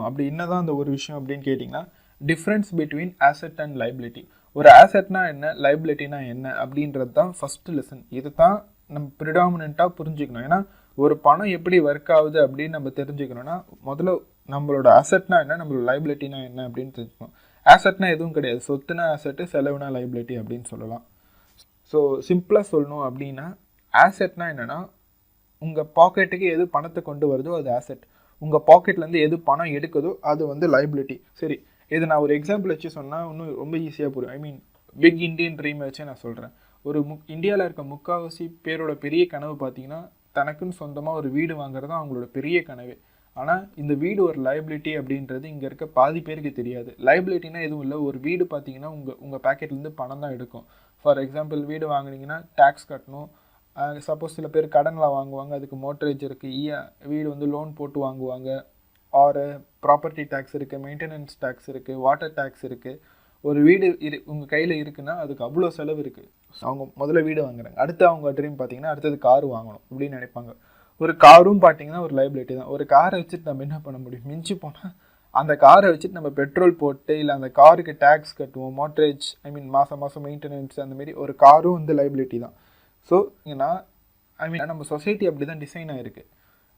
அப்படி என்னதான் அந்த ஒரு விஷயம் அப்படின்னு கேட்டிங்கன்னா, difference between asset and liability. ஒரு ஆசெட்னா என்ன, லைபிலிட்டினா என்ன அப்படின்றது தான் ஃபர்ஸ்ட் லெசன். இது தான் நம்ம ப்ரிடாமினண்ட்டாக புரிஞ்சுக்கணும். ஏன்னா ஒரு பணம் எப்படி ஒர்க் ஆகுது அப்படின்னு நம்ம தெரிஞ்சுக்கணும்னா முதல்ல நம்மளோட அசெட்னா என்ன, நம்மளோட லைபிலிட்டினா என்ன அப்படின்னு தெரிஞ்சுக்கணும். ஆசெட்னா எதுவும் கிடையாது, சொத்துனா ஆசெட்டு, செலவுனா லைபிலிட்டி அப்படின்னு சொல்லலாம். ஸோ சிம்பிளாக சொல்லணும் அப்படின்னா ஆசெட்னா என்னென்னா, உங்கள் பாக்கெட்டுக்கு எது பணத்தை கொண்டு வருதோ அது ஆசெட், உங்கள் பாக்கெட்லேருந்து எது பணம் எடுக்குதோ அது வந்து லைபிலிட்டி. சரி, இது நான் ஒரு எக்ஸாம்பிள் வச்சு சொன்னால் இன்னும் ரொம்ப ஈஸியாக புரியும். பிக் இண்டியன் ட்ரீம் வச்சு நான் சொல்கிறேன். இந்தியாவில் இருக்க முக்கால்வாசி பேரோட பெரிய கனவு பார்த்தீங்கன்னா தனக்குன்னு சொந்தமாக ஒரு வீடு வாங்குறது தான் அவங்களோட பெரிய கனவே. ஆனால் இந்த வீடு ஒரு லைபிலிட்டி அப்படின்றது இங்கே இருக்க பாதி பேருக்கு தெரியாது. லைபிலிட்டினா எதுவும் இல்லை, ஒரு வீடு பார்த்தீங்கன்னா உங்கள் பேக்கெட்லேருந்து பணம் தான் எடுக்கும். ஃபார் எக்ஸாம்பிள் வீடு வாங்குனீங்கன்னா டேக்ஸ் கட்டணும். சப்போஸ் சில பேர் கடனில் வாங்குவாங்க, அதுக்கு மோட்ரேஜ் இருக்குது. வீடு வந்து லோன் போட்டு வாங்குவாங்க. ஆர் ப்ராப்பர்ட்டி டேக்ஸ் இருக்குது, மெயின்டெனன்ஸ் டேக்ஸ் இருக்குது, வாட்டர் டேக்ஸ் இருக்குது. ஒரு வீடு உங்கள் கையில் இருக்குன்னா அதுக்கு அவ்வளோ செலவு இருக்குது. அவங்க முதல்ல வீடு வாங்குறாங்க, அடுத்து அவங்க ட்ரீம் பார்த்தீங்கன்னா அடுத்தது கார் வாங்கணும் அப்படின்னு நினைப்பாங்க. ஒரு காரும் பார்த்தீங்கன்னா ஒரு லைபிலிட்டி தான். ஒரு காரை வச்சுட்டு நம்ம என்ன பண்ண முடியும், மிஞ்சி போனால் அந்த காரை வச்சுட்டு நம்ம பெட்ரோல் போட்டு இல்லை அந்த காருக்கு டேக்ஸ் கட்டுவோம், மோட்ரேஜ் மாதம் மாதம் மெயின்டெனன்ஸ், அந்தமாரி ஒரு காரும் வந்து லைபிலிட்டி தான். ஸோ நம்ம சொசைட்டி அப்படி தான் டிசைன் ஆகிருக்கு.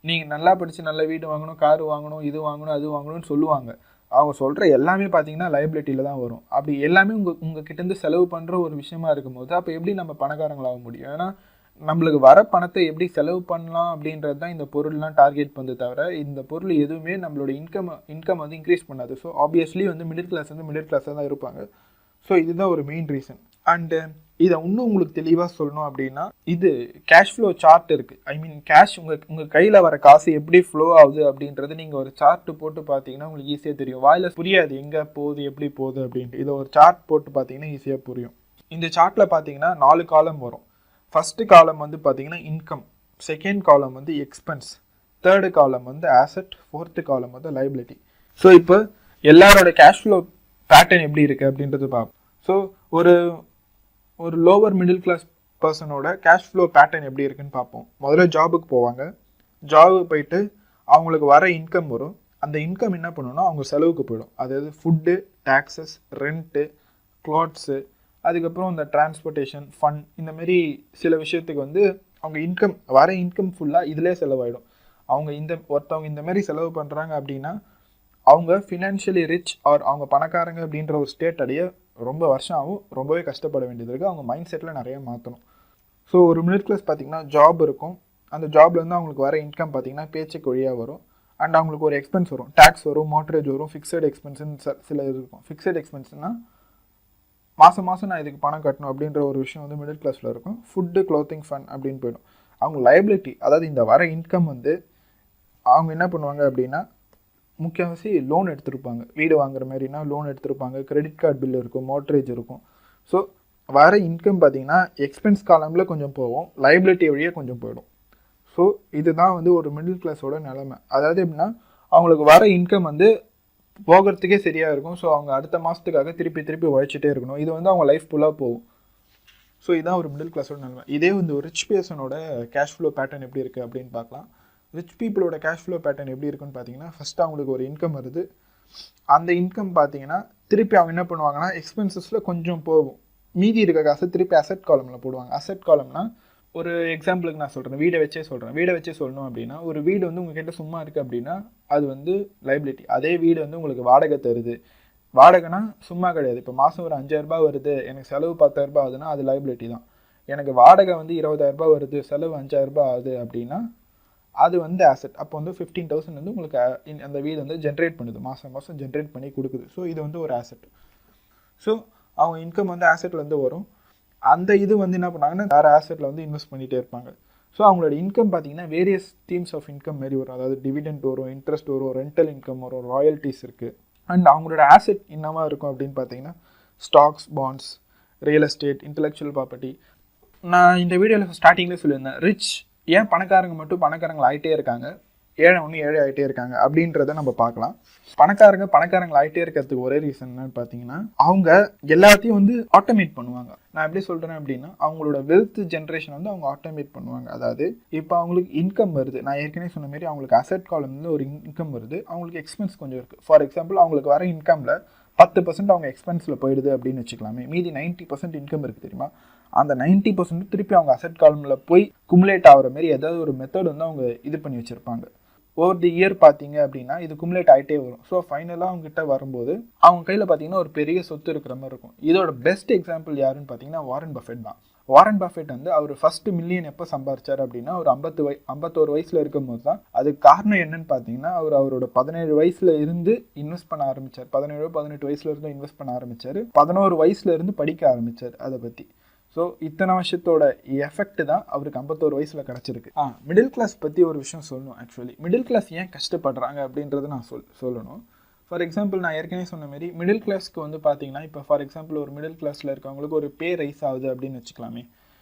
நீங்கள் நல்லா படித்து நல்ல வீடு வாங்கணும், கார் வாங்கணும், இது வாங்கணும், அது வாங்கணும்னு சொல்லுவாங்க. அவங்க சொல்கிற எல்லாமே பார்த்தீங்கன்னா லைபிலிட்டியில் தான் வரும். அப்படி எல்லாமே உங்கள் கிட்டேருந்து செலவு பண்ணுற ஒரு விஷயமா இருக்கும்போது அப்போ எப்படி நம்ம பணக்காரங்களாக முடியும்? ஏன்னா நம்மளுக்கு வர பணத்தை எப்படி செலவு பண்ணலாம் அப்படின்றது தான் இந்த பொருள்லாம் டார்கெட் பண்ணது தவிர, இந்த பொருள் எதுவுமே நம்மளோட இன்கம் வந்து இன்க்ரீஸ் பண்ணாது. ஸோ ஆப்வியஸ்லி வந்து மிடில் கிளாஸாக தான் இருப்பாங்க. ஸோ இதுதான் ஒரு மெயின் ரீசன். அண்டு இதை இன்னும் உங்களுக்கு தெளிவாக சொல்லணும் அப்படின்னா, இது கேஷ் ஃப்ளோ சார்ட் இருக்குது. கேஷ் உங்கள் கையில் வர காசு எப்படி ஃப்ளோ ஆகுது அப்படின்றது நீங்கள் ஒரு சார்ட்டு போட்டு பார்த்தீங்கன்னா உங்களுக்கு ஈஸியாக தெரியும். வாயில் புரியாது எங்கே போகுது எப்படி போகுது அப்படின்ட்டு. இதை ஒரு சார்ட் போட்டு பார்த்தீங்கன்னா ஈஸியாக புரியும். இந்த சார்ட்டில் பார்த்தீங்கன்னா 4 காலம் வரும். ஃபஸ்ட்டு காலம் வந்து பார்த்தீங்கன்னா இன்கம், செகண்ட் காலம் வந்து எக்ஸ்பென்ஸ், தேர்டு காலம் வந்து ஆசெட், ஃபோர்த்து காலம் வந்து லைபிலிட்டி. ஸோ இப்போ எல்லாரோட கேஷ் ஃப்ளோ பேட்டர்ன் எப்படி இருக்குது அப்படின்றது பார்ப்போம். ஸோ ஒரு லோவர் மிடில் கிளாஸ் பர்சனோட கேஷ் ஃப்ளோ பேட்டர்ன் எப்படி இருக்குன்னு பார்ப்போம். முதல்ல ஜாபுக்கு போவாங்க. ஜாபுக்கு போயிட்டு அவங்களுக்கு வர இன்கம் வரும். அந்த இன்கம் என்ன பண்ணணும்னா அவங்க செலவுக்கு போயிடும். அதாவது ஃபுட்டு, டேக்ஸஸ், ரெண்ட்டு, க்ளாத்ஸு, அதுக்கப்புறம் இந்த டிரான்ஸ்போர்ட்டேஷன், ஃபண்ட், இந்தமாரி சில விஷயத்துக்கு வந்து அவங்க வர இன்கம் ஃபுல்லாக இதிலே செலவாயிடும். ஒருத்தவங்க இந்தமாரி செலவு பண்ணுறாங்க அப்படின்னா அவங்க ஃபினான்ஷியலி ரிச் ஆர் அவங்க பணக்காரங்க அப்படின்ற ஒரு ஸ்டேட் அடைய ரொம்ப வருஷம் ஆகும், ரொம்பவே கஷ்டப்பட வேண்டியது இருக்குது. அவங்க மைண்ட் செட்டில் நிறைய மாற்றணும். ஸோ ஒரு மிடில் கிளாஸ் பார்த்திங்கன்னா ஜாப் இருக்கும். அந்த ஜாப்லேருந்து அவங்களுக்கு வர இன்கம் பார்த்திங்கன்னா பேச்சுக்கு வழியாக வரும். அண்ட் அவங்களுக்கு ஒரு எக்ஸ்பென்ஸ் வரும், டேக்ஸ் வரும், மோட்ரேஜ் வரும், ஃபிக்ஸட் எக்ஸ்பென்ஸ்ன்னு சில இருக்கும். ஃபிக்ஸட் எக்ஸ்பென்ஸ்னால் மாதம் நான் இதுக்கு பணம் கட்டணும் அப்படின்ற ஒரு விஷயம் வந்து மிடில் கிளாஸில் இருக்கும். ஃபுட்டு, க்ளோத்திங், ஃபன் அப்படின்னு போயிடும். அவங்க லைபிலிட்டி, அதாவது இந்த வர இன்கம் வந்து அவங்க என்ன பண்ணுவாங்க அப்படின்னா முக்கியவாசி லோன் எடுத்திருப்பாங்க. வீடு வாங்குற மாதிரினா லோன் எடுத்திருப்பாங்க, கிரெடிட் கார்டு பில் இருக்கும், மோட்ரேஜ் இருக்கும். ஸோ வர இன்கம் பார்த்திங்கன்னா எக்ஸ்பென்ஸ் காலமில் கொஞ்சம் போகும், லைபிலிட்டி வழியாக கொஞ்சம் போயிடும். ஸோ இதுதான் வந்து ஒரு மிடில் கிளாஸோட நிலைமை. அதாவது எப்படின்னா அவங்களுக்கு வர இன்கம் வந்து போகிறதுக்கே சரியாக இருக்கும். ஸோ அவங்க அடுத்த மாதத்துக்காக திருப்பி உழைச்சிட்டே இருக்கணும். இது வந்து அவங்க லைஃப் ஃபுல்லாக போகும். ஸோ இதான் ஒரு மிடில் கிளாஸோட நிலைமை. இதே வந்து ஒரு ரிச் பர்சனோட கேஷ் ஃப்ளோ பேட்டர்ன் எப்படி இருக்குது அப்படின்னு பார்க்கலாம். ரிச் பீப்புளோட கேஷ் ஃப்ளோ பேட்டர்ன் எப்படி இருக்குன்னு பார்த்தீங்கன்னா, ஃபஸ்ட்டு அவங்களுக்கு ஒரு இன்கம் வருது. அந்த இன்கம் பார்த்தீங்கன்னா திருப்பி அவங்க என்ன பண்ணுவாங்கன்னா எக்ஸ்பென்சஸில் கொஞ்சம் போகும், மீதி இருக்க காசை திருப்பி அசெட் காலமில் போடுவாங்க. அசெட் காலம்னா ஒரு எக்ஸாம்பிளுக்கு நான் சொல்கிறேன், வீடை வச்சே சொல்லணும் அப்படின்னா, ஒரு வீடு வந்து உங்ககிட்ட சும்மா இருக்குது அப்படின்னா அது வந்து லைபிலிட்டி. அதே வீடு வந்து உங்களுக்கு வாடகை தருது, வாடகைனா சும்மா கிடையாது. இப்போ மாதம் ஒரு 5,000 வருது, எனக்கு செலவு 10,000 ஆகுதுன்னா அது லைபிலிட்டி தான். எனக்கு வாடகை வந்து 20,000 வருது, செலவு 5,000 ஆகுது அப்படின்னா அது வந்து ஆசெட். அப்போ வந்து 15,000 வந்து உங்களுக்கு அந்த வீடு வந்து ஜென்ரேட் பண்ணுது, மாதம் ஜென்ரேட் பண்ணி கொடுக்குது. ஸோ இது வந்து ஒரு ஆசெட். ஸோ அவங்க இன்கம் வந்து ஆசெட்லேருந்து வரும். அந்த இது வந்து என்ன பண்ணாங்கன்னா வேறு ஆசெட்டில் வந்து இன்வெஸ்ட் பண்ணிகிட்டே இருப்பாங்க. ஸோ அவங்களோட இன்கம் பார்த்தீங்கன்னா வேரியஸ் தீம்ஸ் ஆஃப் இன்கம் மாரி வரும். அதாவது டிவிடெண்ட் வரும், இன்ட்ரெஸ்ட் வரும், ரெண்டல் இன்கம் வரும், ராயல்ட்டிஸ் இருக்குது. அண்ட் அவங்களோட ஆசெட் என்னவா இருக்கும் அப்படின்னு பார்த்தீங்கன்னா stocks, bonds, real estate, intellectual property. நான் இந்த வீடியோவில் ஸ்டார்டிங்லேயே சொல்லியிருந்தேன், ரிச் ஏன் பணக்காரங்க மட்டும் பணக்காரங்கள் ஆகிட்டே இருக்காங்க, ஏழை ஆகிட்டே இருக்காங்க அப்படின்றத நம்ம பார்க்கலாம். பணக்காரங்கள் ஆகிட்டே இருக்கிறதுக்கு ஒரே ரீசன் என்னன்னு பார்த்தீங்கன்னா, அவங்க எல்லாத்தையும் வந்து ஆட்டோமேட் பண்ணுவாங்க. நான் எப்படி சொல்கிறேன் அப்படின்னா, அவங்களோட வெல்த் ஜென்ரேஷன் வந்து அவங்க ஆட்டோமேட் பண்ணுவாங்க. அதாவது இப்போ அவங்களுக்கு இன்கம் வருது, நான் ஏற்கனவே சொன்ன மாதிரி அவங்களுக்கு அசெட் காலம்ல ஒரு இன்கம் வருது, அவங்களுக்கு எக்ஸ்பென்ஸ் கொஞ்சம் இருக்குது. ஃபார் எக்ஸாம்பிள் அவங்களுக்கு வர இன்கமில் 10% அவங்க எக்ஸ்பென்ஸில் போயிடுது அப்படின்னு வச்சுக்கலாமே, மீதி 90% இன்கம் இருக்குது தெரியுமா. அந்த 90% திருப்பி அவங்க அசெட் காலமில் போய் குமுலேட் ஆகிற மாதிரி ஏதாவது ஒரு மெத்தட் வந்து அவங்க இது பண்ணி வச்சுருப்பாங்க. ஓவர் தி இயர் பார்த்தீங்க அப்படின்னா இது குமுலேட் ஆகிட்டே வரும். ஸோ ஃபைனலாக அவங்ககிட்ட வரும்போது அவங்க கையில் பார்த்தீங்கன்னா ஒரு பெரிய சொத்து இருக்கிற மாதிரி இருக்கும். இதோட பெஸ்ட் எக்ஸாம்பிள் யாருன்னு பார்த்தீங்கன்னா வாரன் பஃபெட் தான். வாரன் பஃபெட் வந்து அவர் ஃபர்ஸ்ட் மில்லியன் எப்போ சம்பாரிச்சார் அப்படின்னா ஒரு 51 வயசில் இருக்கும்போது தான். அதுக்கு காரணம் என்னன்னு பார்த்தீங்கன்னா, அவரோட 17 வயசுல இருந்து இன்வெஸ்ட் பண்ண ஆரம்பித்தார். 17-18 வயசுல இருந்து இன்வெஸ்ட் பண்ண ஆரம்பித்தார். 11 வயசுல இருந்து படிக்க ஆரம்பித்தார் அதை பற்றி. ஸோ இத்தனை வருஷத்தோட எஃபெக்ட் தான் அவருக்கு 51 வயசில் கிடச்சிருக்கு. மிடில் கிளாஸ் பற்றி ஒரு விஷயம் சொல்லணும். ஆக்சுவலி மிடில் கிளாஸ் ஏன் கஷ்டப்படுறாங்க அப்படின்றத நான் சொல்லணும். ஃபார் எக்ஸாம்பிள் நான் ஏற்கனவே சொன்ன மாதிரி மிடில் கிளாஸ்க்கு வந்து பார்த்தீங்கன்னா, இப்போ ஃபார் எக்ஸாம்பிள் ஒரு மிடில் கிளாஸில் இருக்கவங்களுக்கு ஒரு பே ரைஸ் ஆகுது அப்படின்னு வச்சுக்கலாமே.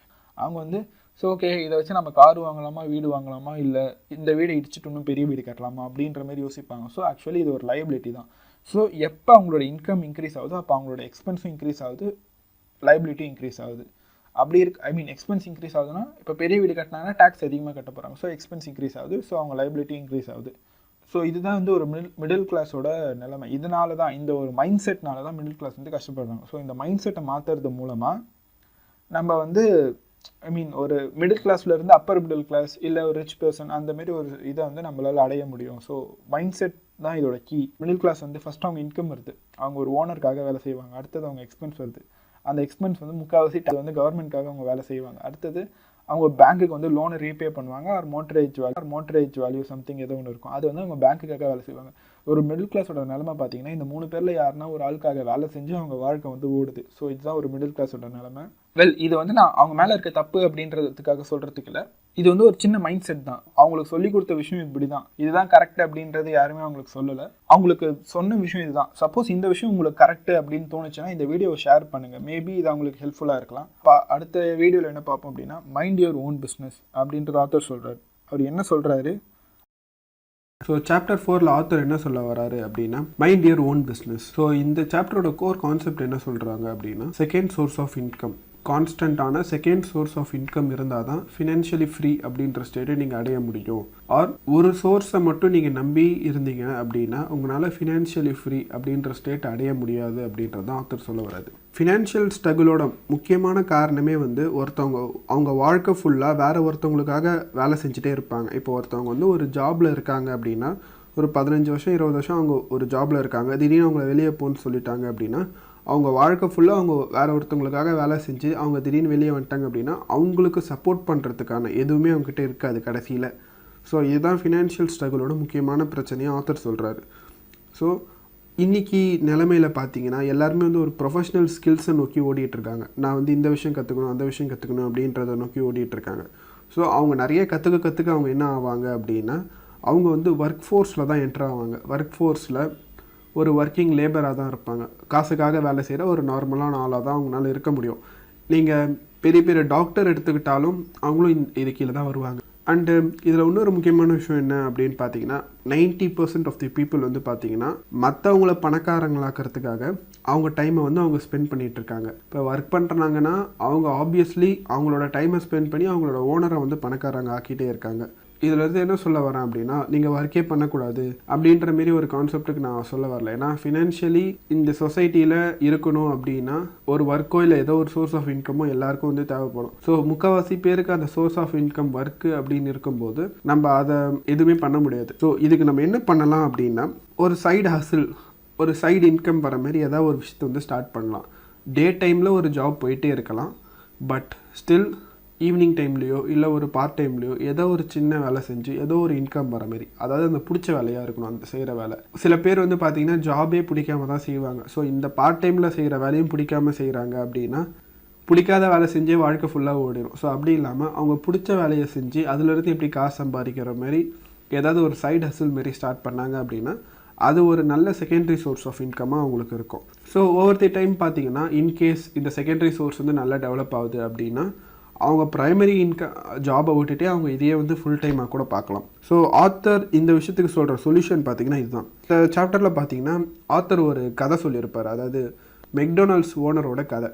அவங்க வந்து ஸோ ஓகே இதை வச்சு நம்ம கார் வாங்கலாமா, வீடு வாங்கலாமா, இல்லை இந்த வீடை இடிச்சுட்டு இன்னும் பெரிய வீடு கட்டலாமா அப்படின்ற மாதிரி யோசிப்பாங்க. ஸோ ஆக்சுவலி இது ஒரு லைபிலிட்டி தான். ஸோ எப்போ அவங்களோட இன்கம் இன்க்ரீஸ் ஆகுதோ அப்போ அவங்களோட எக்ஸ்பென்ஸும் இன்க்ரீஸ் ஆகுது, லைபிலிட்டி இன்க்ரீஸ் ஆகுது. அப்படி இருக்கு, எக்ஸ்பென்ஸ் இன்க்ரீஸ் ஆகுதுன்னா இப்போ பெரிய வீடு கட்டினாங்கன்னா டேக்ஸ் அதிகமாக கட்ட போகிறாங்க. ஸோ எக்ஸ்பென்ஸ் இன்க்ரீஸ் ஆகுது, ஸோ அவங்க லைபிலிட்டி இன்க்ரீஸ் ஆகுது. ஸோ இதுதான் வந்து ஒரு மிடில் கிளாஸோட நிலைமை. இதனால தான் இந்த ஒரு மைண்ட் செட்னால தான் மிடில் கிளாஸ் வந்து கஷ்டப்படுறாங்க. ஸோ இந்த மைண்ட் செட்டை மாற்றுறது மூலமாக நம்ம வந்து ஒரு மிடில் கிளாஸில் இருந்து அப்பர் மிடில் கிளாஸ் இல்லை ஒரு ரிச் பர்சன் அந்த மாதிரி ஒரு இதை வந்து நம்மளால் அடைய முடியும். ஸோ மைண்ட் செட் தான் இதோட கீ. மிடில் கிளாஸ் வந்து ஃபஸ்ட் அவங்க இன்கம் வருது, அவங்க ஒரு ஓனருக்காக வேலை செய்வாங்க. அடுத்தது அவங்க எக்ஸ்பென்ஸ் வருது, அந்த எக்ஸ்பென்ஸ் வந்து முக்கால்வாசி வந்து கவர்மெண்ட்காக அவங்க வேலை செய்வாங்க. அடுத்தது அவங்க பேங்க்குக்கு வந்து லோனை ரீபே பண்ணுவாங்க, ஆர் மோட்டரேஜ் வேல்யூ சம்திங் ஏதோ ஒன்று இருக்கும், அது வந்து அவங்க பேங்க்குக்காக வேலை செய்வாங்க. ஒரு மிடில் கிளாஸோட நிலைமை பார்த்தீங்கன்னா இந்த 3 பேரில் யாருன்னா ஒரு ஆளுக்காக வேலை செஞ்சு அவங்க வாழ்க்கை வந்து ஓடுது. ஸோ இதுதான் ஒரு மிடில் கிளாஸோட நிலைமை. இது வந்து நான் அவங்க மேலே இருக்க தப்பு அப்படின்றதுக்காக சொல்கிறதுக்கு இல்லை, இது வந்து ஒரு சின்ன மைண்ட் செட் தான். அவங்களுக்கு சொல்லி கொடுத்த விஷயம் இப்படி தான், இதுதான் கரெக்ட் அப்படின்றது யாருமே அவங்களுக்கு சொல்லலை. அவங்களுக்கு சொன்ன விஷயம் இதுதான். சப்போஸ் இந்த விஷயம் உங்களுக்கு கரெக்ட் அப்படின்னு தோணுச்சுன்னா இந்த வீடியோவை ஷேர் பண்ணுங்கள், மேபி இது அவங்களுக்கு ஹெல்ப்ஃபுல்லாக இருக்கலாம். அடுத்த வீடியோவில் என்ன பார்ப்போம் அப்படின்னா, மைண்ட் யுவர் ஓன் பிஸ்னஸ் அப்படின்ற ஆத்தர் சொல்கிறார். அவர் என்ன சொல்கிறாரு, ஸோ சாப்டர் 4ல் ஆத்தர் என்ன சொல்ல வராரு அப்படின்னா, mind your own business. So இந்த சாப்டரோட கோர் கான்செப்ட் என்ன சொல்கிறாங்க அப்படின்னா, செகண்ட் சோர்ஸ் ஆஃப் இன்கம், கான்ஸ்டன்டான செகண்ட் சோர்ஸ் ஆஃப் இன்கம் இருந்தால் தான் ஃபினான்ஷியலி ஃப்ரீ அப்படின்ற ஸ்டேட்டை நீங்கள் அடைய முடியும். ஆர் ஒரு சோர்ஸை மட்டும் நீங்கள் நம்பி இருந்தீங்க அப்படின்னா உங்களால் ஃபினான்ஷியலி ஃப்ரீ அப்படின்ற ஸ்டேட் அடைய முடியாது அப்படின்றதான் ஆத்தர் சொல்ல வராது. ஃபினான்ஷியல் ஸ்ட்ரகிளோட முக்கியமான காரணமே வந்து ஒருத்தவங்க அவங்க வாழ்க்கை ஃபுல்லாக வேறு ஒருத்தவங்களுக்காக வேலை செஞ்சுட்டே இருப்பாங்க. இப்போ ஒருத்தவங்க வந்து ஒரு ஜாபில் இருக்காங்க அப்படின்னா, ஒரு 15 வருஷம் 20 வருஷம் அவங்க ஒரு ஜாபில் இருக்காங்க, திடீர்னு அவங்கள வெளியே போன்னு சொல்லிட்டாங்க அப்படின்னா அவங்க வாழ்க்கை ஃபுல்லாக அவங்க வேறு ஒருத்தவங்களுக்காக வேலை செஞ்சு அவங்க திடீர்னு வெளியே வந்துட்டாங்க அப்படின்னா அவங்களுக்கு சப்போர்ட் பண்ணுறதுக்கான எதுவுமே அவங்ககிட்ட இருக்காது கடைசியில். ஸோ இதுதான் ஃபினான்ஷியல் ஸ்ட்ரகிளோட முக்கியமான பிரச்சனையாக ஆத்தர் சொல்கிறாரு. ஸோ இன்றைக்கி நிலைமையில் பார்த்தீங்கன்னா எல்லாருமே வந்து ஒரு ப்ரொஃபஷ்னல் ஸ்கில்ஸை நோக்கி ஓடிட்டுருக்காங்க. நான் வந்து இந்த விஷயம் கற்றுக்கணும் அந்த விஷயம் கற்றுக்கணும் அப்படின்றத நோக்கி ஓடிட்டுருக்காங்க. ஸோ அவங்க நிறைய கற்றுக்க அவங்க என்ன ஆவாங்க அப்படின்னா, அவங்க வந்து ஒர்க் ஃபோர்ஸில் தான் என்ட்ரு ஆவாங்க. ஒர்க் ஃபோர்ஸில் ஒரு ஒர்க்கிங் லேபராக தான் இருப்பாங்க. காசுக்காக வேலை செய்கிற ஒரு நார்மலான ஆளாக தான் அவங்களால இருக்க முடியும். நீங்கள் பெரிய பெரிய டாக்டர் எடுத்துக்கிட்டாலும் அவங்களும் இது கீழே தான் வருவாங்க. அண்டு இதில் இன்னொரு முக்கியமான விஷயம் என்ன அப்படின்னு பார்த்தீங்கன்னா 90% ஆஃப் தி பீப்புள் வந்து பார்த்தீங்கன்னா மற்றவங்கள பணக்காரங்களாக்கிறதுக்காக அவங்க டைமை வந்து அவங்க ஸ்பெண்ட் பண்ணிகிட்டு இருக்காங்க. இப்போ ஒர்க் பண்ணுறாங்கன்னா அவங்க ஆப்வியஸ்லி அவங்களோட டைமை ஸ்பெண்ட் பண்ணி அவங்களோட ஓனரை வந்து பணக்காரங்க ஆக்கிட்டே இருக்காங்க. இதில் இருந்து என்ன சொல்ல வரேன் அப்படின்னா, நீங்கள் ஒர்க்கே பண்ணக்கூடாது அப்படின்ற மாரி ஒரு கான்செப்ட்டுக்கு நான் சொல்ல வரல. ஏன்னா ஃபினான்ஷியலி இந்த சொசைட்டியில் இருக்கணும் அப்படின்னா ஒரு ஒர்க்கோ இல்லை ஏதோ ஒரு சோர்ஸ் ஆஃப் இன்கமோ எல்லாருக்கும் வந்து தேவைப்படும். ஸோ முக்கால்வாசி பேருக்கு அந்த சோர்ஸ் ஆஃப் இன்கம் ஒர்க்கு அப்படின்னு இருக்கும்போது நம்ம அதை எதுவுமே பண்ண முடியாது. ஸோ இதுக்கு நம்ம என்ன பண்ணலாம் அப்படின்னா, ஒரு சைடு ஹசில், ஒரு சைடு இன்கம் வர மாதிரி ஏதாவது ஒரு விஷயத்தை வந்து ஸ்டார்ட் பண்ணலாம். டே டைமில் ஒரு ஜாப் போயிட்டே இருக்கலாம், பட் ஸ்டில் ஈவினிங் டைம்லேயோ இல்லை ஒரு பார்ட் டைம்லேயோ ஏதோ ஒரு சின்ன வேலை செஞ்சு ஏதோ ஒரு இன்கம் வர மாதிரி, அதாவது அந்த பிடிச்ச வேலையாக இருக்கணும் அந்த செய்கிற வேலை. சில பேர் வந்து பார்த்திங்கன்னா ஜாபே பிடிக்காம தான் செய்வாங்க. ஸோ இந்த பார்ட் டைமில் செய்கிற வேலையும் பிடிக்காம செய்கிறாங்க அப்படின்னா பிடிக்காத வேலை செஞ்சே வாழ்க்கை ஃபுல்லாக ஓடிடும். ஸோ அப்படி இல்லாமல் அவங்க பிடிச்ச வேலையை செஞ்சு அதுலேருந்து எப்படி காசு சம்பாதிக்கிற மாதிரி ஏதாவது ஒரு சைடு ஹசில் மாரி ஸ்டார்ட் பண்ணாங்க அப்படின்னா அது ஒரு நல்ல செகண்டரி சோர்ஸ் ஆஃப் இன்கமாக அவங்களுக்கு இருக்கும். ஸோ ஓவர் தி டைம் பார்த்திங்கன்னா இன்கேஸ் இந்த செகண்டரி சோர்ஸ் வந்து நல்லா டெவலப் ஆகுது அப்படின்னா அவங்க ப்ரைமரி ஜாபை விட்டுட்டே அவங்க இதையே வந்து ஃபுல் டைமாக கூட பார்க்கலாம். ஸோ ஆத்தர் இந்த விஷயத்துக்கு சொல்கிற சொல்யூஷன் பார்த்திங்கன்னா இதுதான். இந்த சாப்டரில் பார்த்திங்கன்னா ஆத்தர் ஒரு கதை சொல்லியிருப்பார், அதாவது மெக்டொனால்ட்ஸ் ஓனரோட கதை.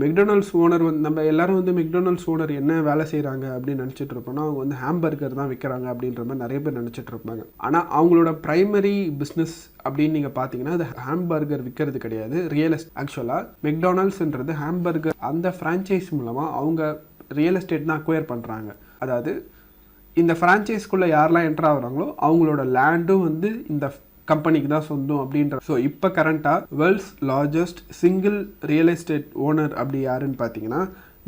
மெக்டொனால்ட்ஸ் ஓனர் வந்து நம்ம எல்லோரும் வந்து மெக்டொனால்ட்ஸ் ஓனர் என்ன வேலை செய்கிறாங்க அப்படின்னு நினச்சிட்டு இருப்போம்னா அவங்க வந்து ஹாம்பர்கர் தான் விற்கிறாங்க அப்படின்ற மாதிரி நிறைய பேர் நினச்சிட்டு இருப்பாங்க. ஆனால் அவங்களோட ப்ரைமரி பிஸ்னஸ் அப்படின்னு நீங்கள் பார்த்தீங்கன்னா அது ஹாம்பர்கர் விற்கிறது கிடையாது. ஆக்சுவலாக மெக்டொனால்ட்ஸ்ன்றது ஹாம்பர்கர் அந்த ஃப்ரான்ச்சைஸ் மூலமாக அவங்க ரியல் எஸ்டேட் தான் அக்வயர் பண்ணுறாங்க. அதாவது இந்த ஃப்ரான்ச்சைஸ்குள்ளே யாரெல்லாம் என்ட்ரு ஆகுறாங்களோ அவங்களோட லேண்டும் வந்து இந்த கம்பெனிக்கு தான் சொந்தம் அப்படின்ற. ஸோ இப்போ கரண்ட்டாக world's largest single real estate owner அப்படி யாருன்னு பார்த்தீங்கன்னா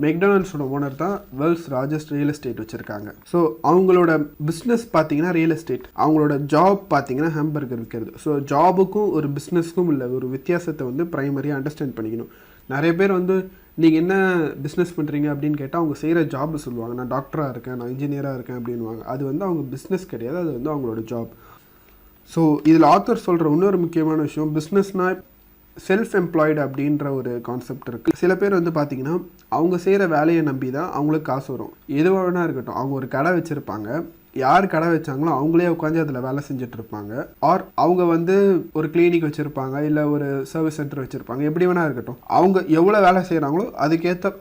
மெக்டொனால்ட்ஸோட ஓனர் தான் வேர்ல்ட்ஸ் லார்ஜஸ்ட் ரியல் எஸ்டேட் வச்சுருக்காங்க. ஸோ அவங்களோட பிஸ்னஸ் பார்த்தீங்கன்னா ரியல் எஸ்டேட், அவங்களோட ஜாப் பார்த்தீங்கன்னா ஹாம்பர்கர் விற்கிறது. ஸோ ஜாபுக்கும் ஒரு பிஸ்னஸ்க்கும் உள்ள ஒரு வித்தியாசத்தை வந்து ப்ரைமரியாக அண்டர்ஸ்டாண்ட் பண்ணிக்கணும். நிறைய பேர் வந்து நீங்கள் என்ன பிஸ்னஸ் பண்ணுறீங்க அப்படின்னு கேட்டால் அவங்க செய்கிற ஜாப் சொல்லுவாங்க. நான் டாக்டராக இருக்கேன், நான் இன்ஜினியராக இருக்கேன் அப்படின்வாங்க. அது வந்து அவங்க பிஸ்னஸ் கிடையாது, அது வந்து அவங்களோட ஜாப். ஸோ இதில் ஆத்தர் சொல்கிற இன்னொரு முக்கியமான விஷயம், பிஸ்னஸ்னால் செல்ஃப் எம்ப்ளாய்டு அப்படின்ற ஒரு கான்செப்ட் இருக்குது. சில பேர் வந்து பார்த்திங்கன்னா அவங்க செய்கிற வேலையை நம்பி தான் அவங்களுக்கு காசு வரும். எதுவாக வேணா இருக்கட்டும், அவங்க ஒரு கடை வச்சுருப்பாங்க, யார் கடை வச்சாங்களோ அவங்களே உட்காந்து அதில் வேலை செஞ்சுட்டு இருப்பாங்க. ஆர் அவங்க வந்து ஒரு கிளினிக் வச்சுருப்பாங்க, இல்லை ஒரு சர்வீஸ் சென்டர் வச்சுருப்பாங்க, எப்படி வேணா இருக்கட்டும். அவங்க எவ்வளோ வேலை செய்கிறாங்களோ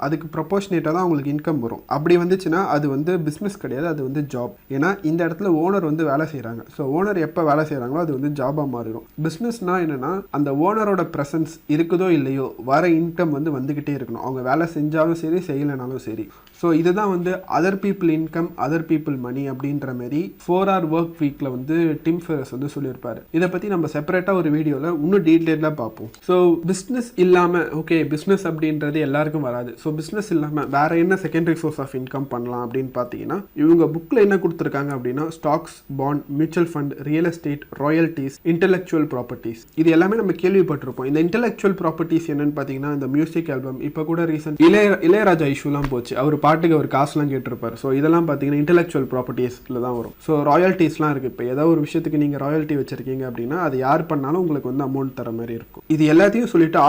அதுக்கு ப்ரொபோர்ஷனேட்டாக தான் அவங்களுக்கு இன்கம் வரும். அப்படி வந்துச்சுன்னா அது வந்து பிஸ்னஸ் கிடையாது, அது வந்து ஜாப். ஏன்னா இந்த இடத்துல ஓனர் வந்து வேலை செய்கிறாங்க. ஸோ ஓனர் எப்போ வேலை செய்கிறாங்களோ அது வந்து ஜாபாக மாறிடும். பிஸ்னஸ்னால் என்னென்னா அந்த ஓனரோட ப்ரெசன்ஸ் இருக்குதோ இல்லையோ வர இன்கம் வந்து வந்துக்கிட்டே இருக்கணும், அவங்க வேலை செஞ்சாலும் சரி செய்யலைனாலும் சரி. ஸோ இதுதான் வந்து other people income other people money அப்படின்ற மாதிரி 4-hour ஒர்க் வீக்கில் வந்து டிம் ஃபெரஸ் வந்து சொல்லியிருப்பாரு. இதை பற்றி நம்ம செப்பரேட்டாக ஒரு வீடியோவில் இன்னும் டீட்டெயிலாக பார்ப்போம். ஸோ பிஸ்னஸ் இல்லாமல், ஓகே பிஸ்னஸ் அப்படின்றது எல்லாருக்கும் வராது. ஸோ பிஸ்னஸ் இல்லாமல் வேற என்ன செகண்டரி சோர்ஸ் ஆஃப் இன்கம் பண்ணலாம் அப்படின்னு பார்த்தீங்கன்னா இவங்க புக்கில் என்ன கொடுத்துருக்காங்க அப்படின்னா stocks, bond, mutual fund, real estate, royalties, intellectual properties. இது எல்லாமே நம்ம கேள்விப்பட்டிருப்போம். இந்த இன்டெலெக்சுவல் ப்ராப்பர்ட்டிஸ் என்னன்னு பார்த்தீங்கன்னா இந்த மியூசிக் ஆல்பம், இப்போ கூட ரீசெண்ட் இளையராஜா இஷ்யூலாம் போச்சு, அவர் பாட்டுக்கு அவர் காசுலாம் கேட்டிருப்பார். ஸோ இதெல்லாம் பார்த்தீங்கன்னா இன்டெலெக்சுவல் ப்ராப்பர்ட்டிஸில் தான் வரும். ஸோ ராயல்ட்டிஸ்லாம் இருக்குது. இப்போ ஏதாவது ஒரு விஷயத்துக்கு நீங்கள் ராயல்ட்டி வச்சுருக்கீங்க அப்படின்னா அது யார் பண்ணாலும் உங்களுக்கு வந்து அமௌண்ட் தர மாதிரி இருக்கும். இது எல்லாத்தையும் சொல்லிட்டு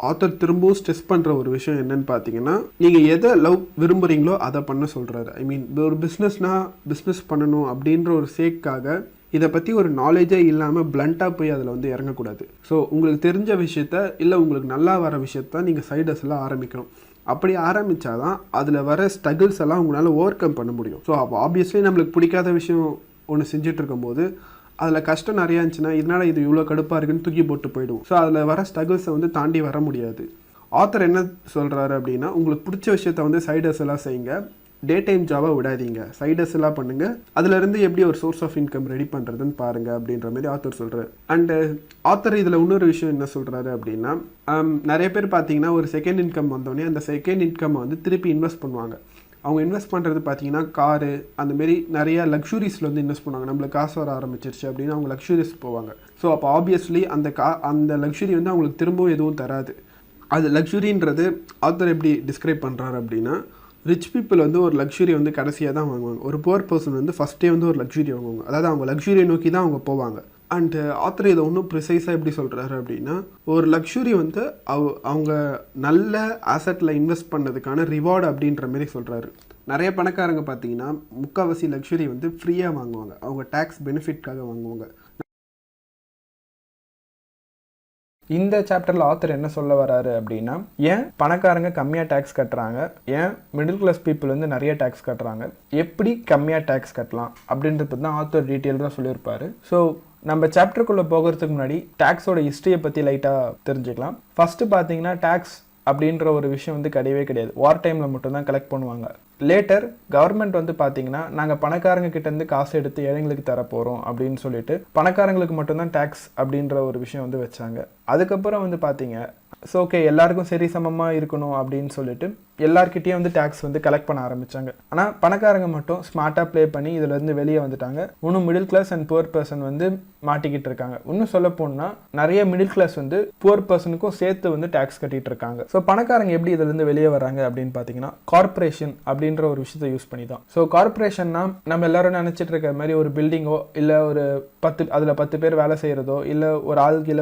ஆத்தர் திரும்பவும் ஸ்ட்ரெஸ் பண்ணுற ஒரு விஷயம் என்னன்னு பார்த்தீங்கன்னா நீங்கள் எதை லவ் விரும்புகிறீங்களோ அதை பண்ண சொல்கிறாரு. ஐ மீன் ஒரு பிஸ்னஸ் பண்ணணும் அப்படின்ற ஒரு சேக்காக இதை பற்றி ஒரு நாலேஜே இல்லாமல் பிளண்ட்டாக போய் அதில் வந்து இறங்கக்கூடாது. ஸோ உங்களுக்கு தெரிஞ்ச விஷயத்த இல்லை உங்களுக்கு நல்லா வர விஷயத்த நீங்கள் சைடஸ் எல்லாம் ஆரம்பிக்கணும். அப்படி ஆரம்பித்தாதான் அதில் வர ஸ்ட்ரகிள்ஸ் எல்லாம் உங்களால் ஓவர் கம் பண்ண முடியும். ஸோ அப்போ ஆப்வியஸ்லி நம்மளுக்கு பிடிக்காத விஷயம் ஒன்று செஞ்சுட்டு இருக்கும்போது அதில் கஷ்டம் நிறையா இருந்துச்சுன்னா இதனால் இது இவ்வளோ கடுப்பாக இருக்குன்னு தூக்கி போட்டு போயிடுவோம். ஸோ அதில் வர ஸ்ட்ரகிள்ஸை வந்து தாண்டி வர முடியாது. ஆத்தர் என்ன சொல்கிறாரு அப்படின்னா உங்களுக்கு பிடிச்ச விஷயத்த வந்து சைடஸ் எல்லாம் செய்யுங்க, டே டைம் ஜாபாக விடாதீங்க, சைடஸ் எல்லாம் பண்ணுங்கள், அதுலேருந்து எப்படி ஒரு சோர்ஸ் ஆஃப் இன்கம் ரெடி பண்ணுறதுன்னு பாருங்கள் அப்படின்ற மாதிரி ஆத்தர் சொல்கிறார். அண்டு ஆத்தர் இதில் இன்னொரு விஷயம் என்ன சொல்கிறாரு அப்படின்னா நிறைய பேர் பார்த்தீங்கன்னா ஒரு செகண்ட் இன்கம் வந்தோடனே அந்த செகண்ட் இன்கம் வந்து திருப்பி இன்வெஸ்ட் பண்ணுவாங்க. அவங்க இன்வெஸ்ட் பண்ணுறது பார்த்தீங்கன்னா காரு அந்தமாரி நிறையா லக்ஸுரிஸில் வந்து இன்வெஸ்ட் பண்ணுவாங்க. நம்மளுக்கு காசு வர ஆரம்பிச்சிருச்சு அப்படின்னு அவங்க லக்ஸுரிஸ் போவாங்க. ஸோ அப்போ ஆப்வியஸ்லி அந்த லக்ஸுரி வந்து அவங்களுக்கு திரும்பவும் எதுவும் தராது. அது லக்ஸுரின்றது ஆத்தர் எப்படி டிஸ்கிரைப் பண்ணுறாரு அப்படின்னா ரிச் பீப்புள் வந்து ஒரு லக்ஸுரி வந்து கடைசியாக தான் வாங்குவாங்க, ஒரு புவர் பர்சன் வந்து ஃபஸ்ட்டே வந்து ஒரு லக்ஸுரி வாங்குவாங்க. அதாவது அவங்க லக்ஸுரியை நோக்கி தான் அவங்க போவாங்க. அண்டு ஆத்தர் இதை இன்னும் ப்ரிசைஸாக எப்படி சொல்கிறாரு அப்படின்னா ஒரு லக்ஸுரி வந்து அவங்க நல்ல ஆசெட்டில் இன்வெஸ்ட் பண்ணதுக்கான ரிவார்டு அப்படின்ற மாதிரி சொல்கிறாரு. நிறைய பணக்காரங்க பார்த்தீங்கன்னா முக்கால்வாசி லக்ஸுரி வந்து ஃப்ரீயாக வாங்குவாங்க, அவங்க டேக்ஸ் பெனிஃபிட்காக வாங்குவாங்க. இந்த சாப்டரில் ஆத்தர் என்ன சொல்ல வராரு அப்படின்னா, ஏன் பணக்காரங்க கம்மியாக டேக்ஸ் கட்டுறாங்க, ஏன் மிடில் கிளாஸ் பீப்புள் வந்து நிறைய டேக்ஸ் கட்டுறாங்க, எப்படி கம்மியாக டேக்ஸ் கட்டலாம் அப்படின்றது தான் ஆத்தர் டீட்டெயில் தான் சொல்லியிருப்பாரு. ஸோ நம்ம சாப்டருக்குள்ளே போகிறதுக்கு முன்னாடி டேக்ஸோட ஹிஸ்ட்ரியை பற்றி லைட்டாக தெரிஞ்சுக்கலாம். ஃபஸ்ட்டு பார்த்தீங்கன்னா டேக்ஸ் அப்படின்ற ஒரு விஷயம் வந்து கிடையவே கிடையாது. வார் டைமில் மட்டும்தான் கலெக்ட் பண்ணுவாங்க. லேட்டர் கவர்மெண்ட் வந்து பார்த்தீங்கன்னா நாங்கள் பணக்காரங்க கிட்டேருந்து காசு எடுத்து ஏழைங்களுக்கு தர போகிறோம் அப்படின்னு சொல்லிட்டு பணக்காரங்களுக்கு மட்டும்தான் டேக்ஸ் அப்படின்ற ஒரு விஷயம் வந்து வச்சாங்க. அதுக்கப்புறம் வந்து பார்த்தீங்க ஸோ ஓகே எல்லாருக்கும் சரி சமமாக இருக்கணும் அப்படின்னு சொல்லிட்டு எல்லார்கிட்டையும் வந்து டேக்ஸ் வந்து கலெக்ட் பண்ண ஆரம்பித்தாங்க. ஆனால் பணக்காரங்க மட்டும் ஸ்மார்ட்டாக ப்ளே பண்ணி இதிலேருந்து வெளியே வந்துட்டாங்க. இன்னும் middle class and poor person வந்து மாட்டிக்கிட்டு இருக்காங்க. இன்னும் சொல்ல போனால் நிறைய மிடில் கிளாஸ் வந்து புவர் பர்சனுக்கும் சேர்த்து வந்து டேக்ஸ் கட்டிட்டு இருக்காங்க. ஸோ பணக்காரங்க எப்படி இதிலேருந்து வெளியே வராங்க அப்படின்னு பார்த்தீங்கன்னா கார்பரேஷன் அப்படின்ற ஒரு விஷயத்தை யூஸ் பண்ணி தான். ஸோ கார்பரேஷன்னா நம்ம எல்லாரும் நினச்சிட்டு இருக்க மாதிரி ஒரு பில்டிங்கோ இல்லை ஒரு 10 பேர் வேலை செய்கிறதோ இல்லை ஒரு ஆளுக்கு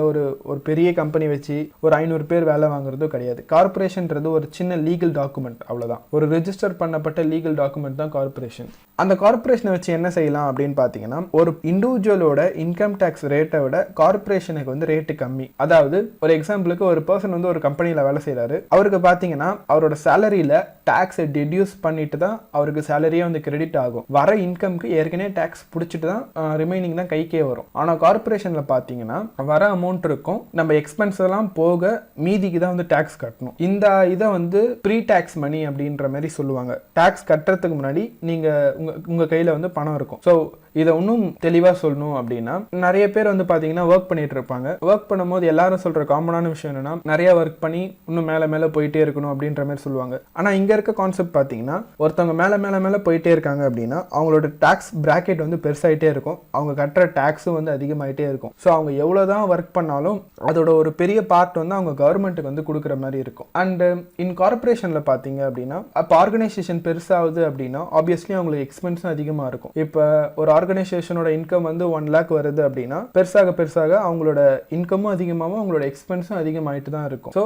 ஒரு பெரிய கம்பெனி வச்சு ஒரு 500 பேர் வேலை வாங்குறதோ கிடையாது. கார்பரேஷன்ன்றது ஒரு சின்ன லீகல் டாக்குமெண்ட், அவ்வளோதான். ஒரு ரெஜிஸ்டர் பண்ணப்பட்ட லீகல் டாக்குமெண்ட் தான் கார்பரேஷன். அந்த கார்பரேஷனை வச்சு என்ன செய்யலாம் அப்படின்னு பார்த்தீங்கன்னா, ஒரு இண்டிவிஜுவலோட இன்கம் டேக்ஸ் ரேட்டை விட கார்பரேஷனுக்கு வந்து ரேட்டு கம்மி. அதாவது ஒரு எக்ஸாம்பிளுக்கு ஒரு பர்சன் வந்து ஒரு கம்பெனியில் வேலை செய்கிறாரு. அவருக்கு பார்த்தீங்கன்னா அவரோட சேலரியில் டேக்ஸை டிடியூஸ் பண்ணிட்டு தான் அவருக்கு சேலரியே வந்து கிரெடிட் ஆகும். வர இன்கம்க்கு ஏற்கனவே டேக்ஸ் பிடிச்சிட்டு தான் ரிமைனிங் தான் கைக்கே வரும். ஆனால் கார்பரேஷனில் பார்த்தீங்கன்னா வர அமௌண்ட் இருக்கும், நம்ம எக்ஸ்பென்ஸ் எல்லாம் போக மீதிக்கு தான் வந்து டேக்ஸ் கட்டணும். இந்த இதை வந்து ப்ரீ டேக்ஸ் மணி அப்படின்ற மாதிரி சொல்லுவாங்க. டேக்ஸ் கட்டுறதுக்கு முன்னாடி நீங்கள் உங்கள் கையில் வந்து பணம் இருக்கும். ஸோ இதை இன்னும் தெளிவாக சொல்லணும் அப்படின்னா, நிறைய பேர் வந்து பார்த்தீங்கன்னா ஒர்க் பண்ணிட்டு இருப்பாங்க. ஒர்க் பண்ணும்போது எல்லாரும் சொல்கிற காமனான விஷயம் என்னன்னா, நிறைய ஒர்க் பண்ணி இன்னும் மேலே மேலே போயிட்டே இருக்கணும் அப்படின்ற மாதிரி சொல்லுவாங்க. ஆனால் இங்கே இருக்க கான்செப்ட் பார்த்தீங்கன்னா, ஒருத்தவங்க மேலே மேலே மேலே போயிட்டே இருக்காங்க அப்படின்னா அவங்களோட டேக்ஸ் பிராக்கெட் வந்து பெருசாகிட்டே இருக்கும், அவங்க கட்டுற டேக்ஸும் வந்து அதிகமாகிட்டே இருக்கும். ஸோ அவங்க எவ்வளோதான் ஒர்க் பண்ணாலும் அதோட ஒரு பெரிய பார்ட் வந்து அவங்க கவர்மெண்ட்டுக்கு வந்து கொடுக்குற மாதிரி இருக்கும். அண்ட் இன் கார்பரேஷனில் பார்த்தீங்க அப்படின்னா, அப்போ ஆர்கனைசேஷன் பெருசாகுது அப்படின்னா ஆப்வியஸ்லி அவங்களுக்கு எக்ஸ்பென்ஸும் அதிகமாக இருக்கும். இப்போ ஒரு ஆர்கனைசேஷனோட இன்கம் வந்து 1 lakh வருது அப்படின்னா பெருசாக அவங்களோட இன்கமும் அதிகமாகவும் அவங்களோட எக்ஸ்பென்ஸும் அதிகமாகிட்டு தான் இருக்கும். ஸோ